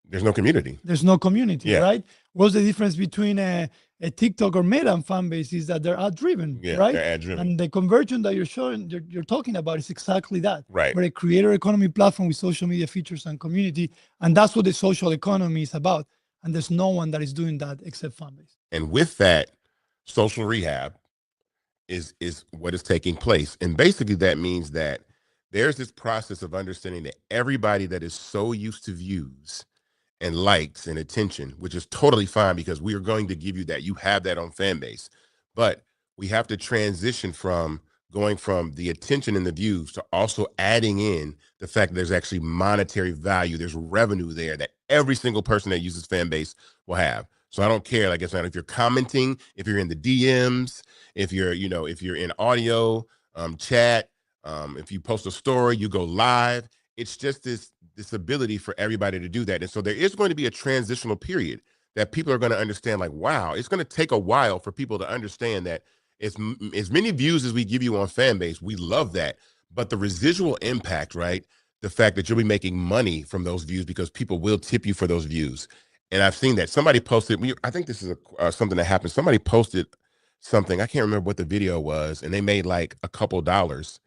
There's no community. There's no community, Yeah. right? What's the difference between a TikTok or Meta and Fanbase is that they're ad driven, Yeah, right? they're ad driven. And the conversion that you're talking about is exactly that. Right. We're a creator economy platform with social media features and community, and that's what the social economy is about. And there's no one that is doing that except Fanbase. And with that, social rehab is what is taking place. And basically that means that there's this process of understanding that everybody that is so used to views and likes and attention, which is totally fine because we are going to give you that. You have that on Fanbase. But we have to transition from going from the attention and the views to also adding in the fact that there's actually monetary value. There's revenue there that every single person that uses Fanbase will have. So I don't care, like I said, if you're commenting, if you're in the DMs, if you're in audio, chat, if you post a story, you go live. It's just this ability for everybody to do that. And so there is going to be a transitional period that people are going to understand, like, wow, it's going to take a while for people to understand that as many views as we give you on Fanbase, we love that. But the residual impact, right? The fact that you'll be making money from those views because people will tip you for those views. And I've seen that. Somebody posted, I think this is something that happened. Somebody posted something, I can't remember what the video was, and they made like a couple dollars.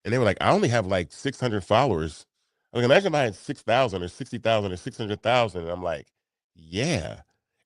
And they were like, I only have like 600 followers. I mean, imagine if I had 6,000 or 60,000 or 600,000. And I'm like, yeah.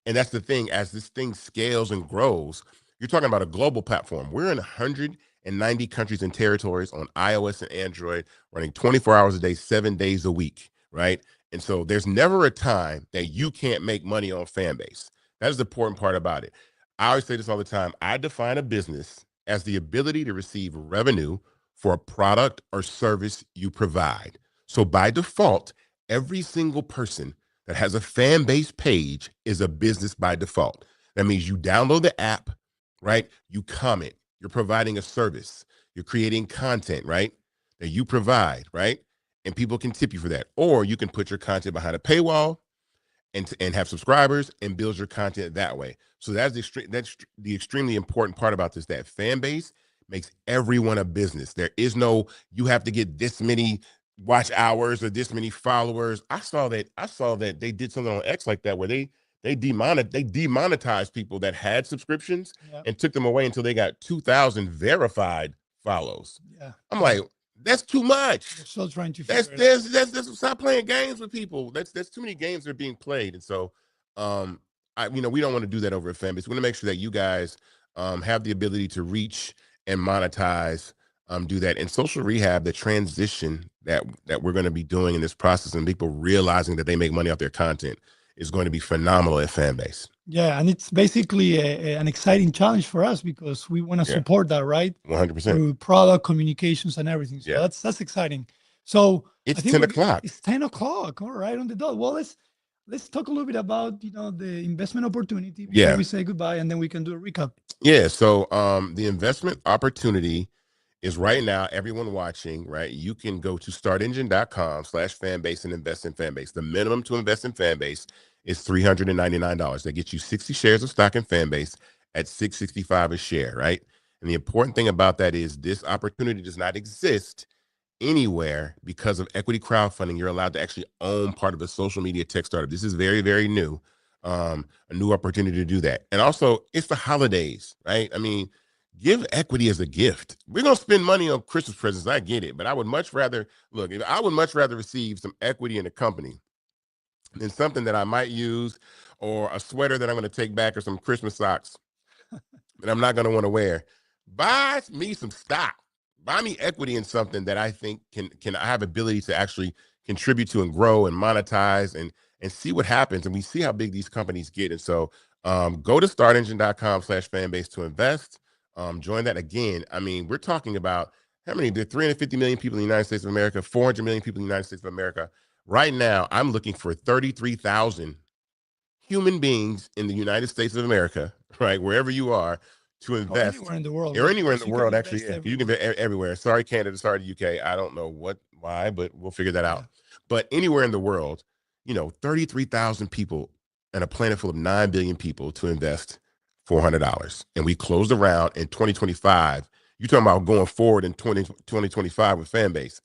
And that's the thing, as this thing scales and grows, you're talking about a global platform. We're in 190 countries and territories on iOS and Android, running 24 hours a day, 7 days a week, right? And so there's never a time that you can't make money on Fanbase. That is the important part about it. I always say this all the time. I define a business as the ability to receive revenue for a product or service you provide. So by default, every single person that has a Fanbase page is a business by default. That means you download the app, right? You comment, you're providing a service, you're creating content, right? That you provide, right? And people can tip you for that. Or you can put your content behind a paywall and have subscribers and build your content that way. So that's the extremely important part about this, that Fanbase makes everyone a business. There is no, you have to get this many watch hours or this many followers. I saw that they did something on X like that where they demonetized people that had subscriptions and took them away until they got 2,000 verified follows. Yeah. I'm like, That's too much. We're still trying to figure it out. That's stop playing games with people. That's too many games that are being played. And so we don't want to do that over at Fanbase. We want to make sure that you guys have the ability to reach and monetize, do that. And social rehab, the transition that we're going to be doing in this process and people realizing that they make money off their content is going to be phenomenal at Fanbase. Yeah, and it's basically an exciting challenge for us because we want to support that, right? 100%. Through product communications and everything. So that's exciting. So it's I think 10 o'clock. It's 10 o'clock. All right, on the dot. Well, let's talk a little bit about the investment opportunity before we say goodbye, and then we can do a recap. Yeah. So the investment opportunity is right now, everyone watching, right? You can go to startengine.com/fanbase and invest in Fanbase. The minimum to invest in Fanbase is $399. That gets you 60 shares of stock in Fanbase at $665 a share, right? And the important thing about that is this opportunity does not exist anywhere because of equity crowdfunding. You're allowed to actually own part of a social media tech startup. This is very, very new, a new opportunity to do that. And also, it's the holidays, right? I mean, give equity as a gift. We're going to spend money on Christmas presents. I get it, but I would much rather receive some equity in a company than something that I might use, or a sweater that I'm going to take back, or some Christmas socks that I'm not going to want to wear. Buy me some stock. Buy me equity in something that I think can I have ability to actually contribute to and grow and monetize and see what happens. And we see how big these companies get. And so go to startengine.com/fanbase to invest. Join that. Again, I mean, we're talking about how many? There are 350 million people in the United States of America, 400 million people in the United States of America. Right now, I'm looking for 33,000 human beings in the United States of America, right, wherever you are, to invest. Or anywhere in the world. Or anywhere in the world, can actually. invest Yeah. You can be everywhere. Sorry, Canada. Sorry, the UK. I don't know why, but we'll figure that out. But anywhere in the world, 33,000 people and a planet full of 9 billion people to invest $400. And we closed the round in 2025. You're talking about going forward in 2025 with Fanbase.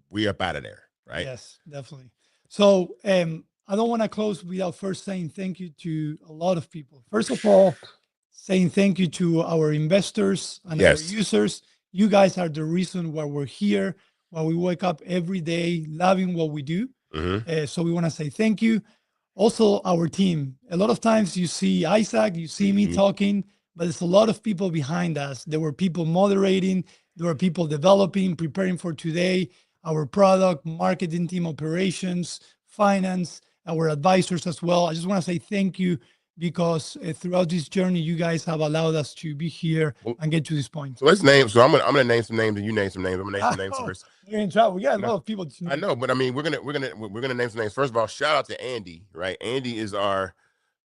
We up out of there, right? Yes, definitely. So I don't want to close without first saying thank you to a lot of people. First of all, saying thank you to our investors and our users. You guys are the reason why we're here, why we wake up every day loving what we do. So we want to say thank you. Also, our team. A lot of times you see Isaac, you see me talking, but there's a lot of people behind us. There were people moderating, there were people developing, preparing for today, our product, marketing team, operations, finance, our advisors as well. I just want to say thank you because throughout this journey, you guys have allowed us to be here and get to this point. So let's name. So I'm gonna name some names and you name some names. I'm gonna name some names first. We're in trouble. We got a lot of people. I know, but I mean, we're gonna name some names. First of all, shout out to Andy. Right, Andy is our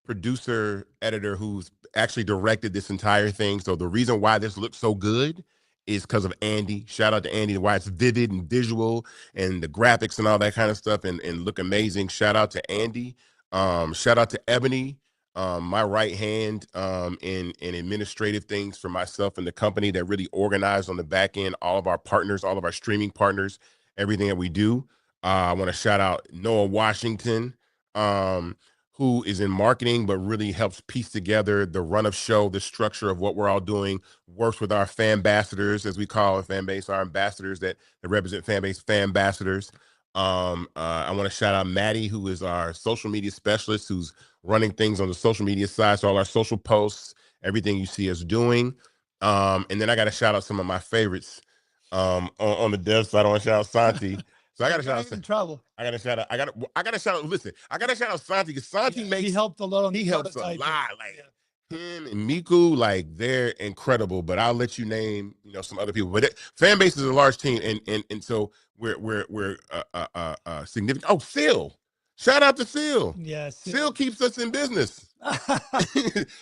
producer editor who's actually directed this entire thing. So the reason why this looks so good is because of Andy. Shout out to Andy, why it's vivid and visual and the graphics and all that kind of stuff and look amazing. Shout out to Andy. Shout out to Ebony, my right hand in administrative things for myself and the company that really organized on the back end, all of our partners, all of our streaming partners, everything that we do. I want to shout out Noah Washington, who is in marketing, but really helps piece together the run of show, the structure of what we're all doing, works with our fan ambassadors, as we call it, Fanbase, our ambassadors that represent Fanbase, fan ambassadors. I want to shout out Maddie, who is our social media specialist, who's running things on the social media side. So all our social posts, everything you see us doing. And then I got to shout out some of my favorites on the dev side. I want to shout out Santi. So I got to shout out. Trouble. I got to shout out. I got to shout out. Listen, I got to shout out Santi because Santi makes. He helped a lot. He helps a lot. Like him and Miku, like they're incredible. But I'll let you name, some other people. But Fanbase is a large team, and so we're significant. Oh, Sewell. Shout out to Sewell. Yes. Sewell keeps us in business.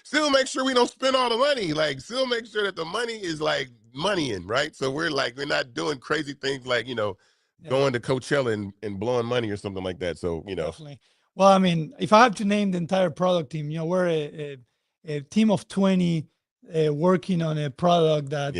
Sewell makes sure we don't spend all the money. Like Sewell makes sure that the money is like money in, right? So we're not doing crazy things like, going to Coachella and blowing money or something like that. So, Definitely. Well, I mean, if I have to name the entire product team, we're a team of 20 working on a product that,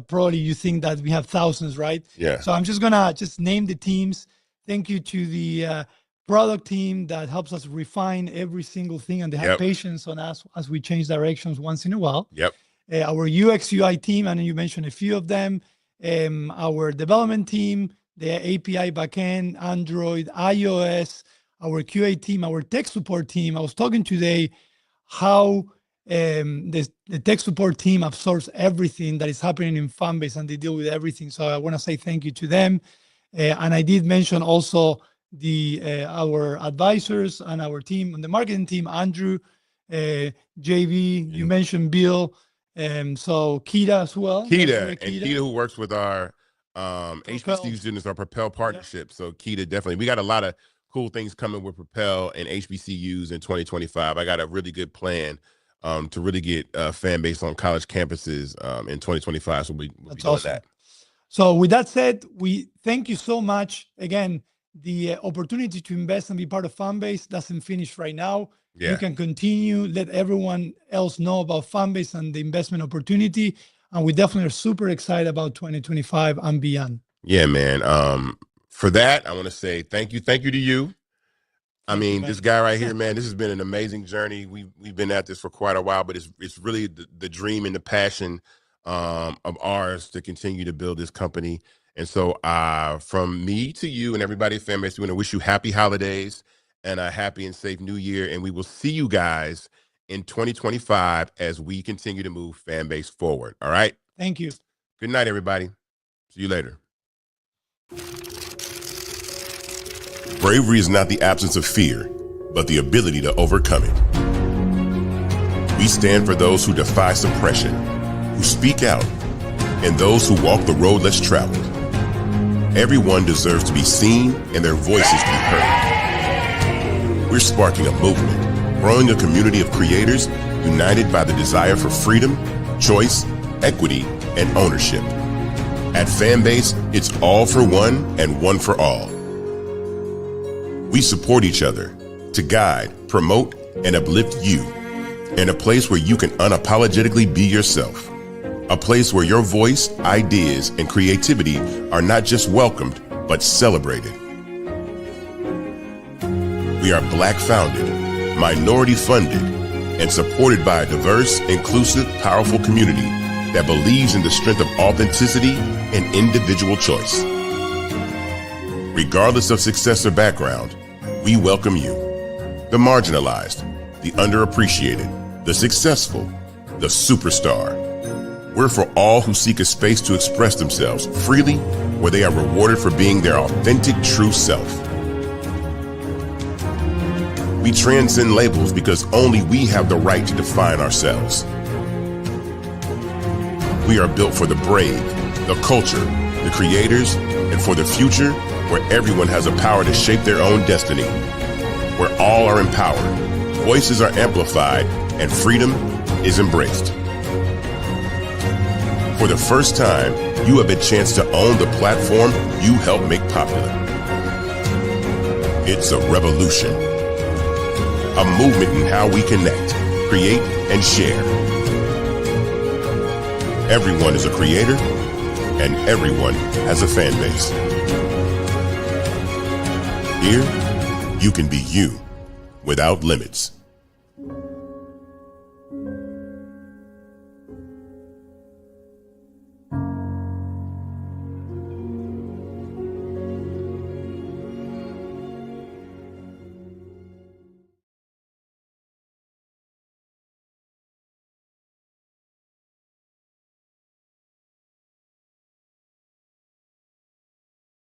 probably you think that we have thousands, right? Yeah. So I'm just going to name the teams. Thank you to the product team that helps us refine every single thing, and they have patience on us as we change directions once in a while. Yep. Our UX UI team, and you mentioned a few of them. our development team, the API backend, Android, iOS, our QA team, our tech support team. I was talking today how the tech support team absorbs everything that is happening in Fanbase and they deal with everything. So I want to say thank you to them. And I did mention also our advisors and our team on the marketing team, Andrew, JV, you mentioned Bill, so Kika as well. Kika, who works with our HBCU students, our Propel partnership. So Kika, definitely. We got a lot of cool things coming with Propel and HBCUs in 2025. I got a really good plan to really get Fanbase on college campuses in 2025. So we'll be doing that. So with that said, we thank you so much. Again, the opportunity to invest and be part of Fanbase doesn't finish right now. Yeah. You can continue, let everyone else know about Fanbase and the investment opportunity. And we definitely are super excited about 2025 and beyond. Yeah, man. For that, I want to say thank you. Thank you to you. This guy right here, man, this has been an amazing journey. We've been at this for quite a while, but it's really the dream and the passion of ours to continue to build this company. And so from me to you and everybody at Fanbase, we want to wish you happy holidays and a happy and safe new year. And we will see you guys in 2025 as we continue to move Fanbase forward. All right. Thank you. Good night, everybody. See you later. Bravery is not the absence of fear, but the ability to overcome it. We stand for those who defy suppression, who speak out, and those who walk the road less traveled. Everyone deserves to be seen and their voices be heard. We're sparking a movement, growing a community of creators united by the desire for freedom, choice, equity, and ownership. At Fanbase, it's all for one and one for all. We support each other to guide, promote, and uplift you in a place where you can unapologetically be yourself. A place where your voice, ideas, and creativity are not just welcomed, but celebrated. We are Black founded, minority funded, and supported by a diverse, inclusive, powerful community that believes in the strength of authenticity and individual choice. Regardless of success or background, we welcome you. The marginalized, the underappreciated, the successful, the superstar. We're for all who seek a space to express themselves freely, where they are rewarded for being their authentic, true self. We transcend labels because only we have the right to define ourselves. We are built for the brave, the culture, the creators, and for the future where everyone has the power to shape their own destiny, where all are empowered, voices are amplified, and freedom is embraced. For the first time, you have a chance to own the platform you helped make popular. It's a revolution, a movement in how we connect, create, and share. Everyone is a creator, and everyone has a fan base. Here, you can be you without limits.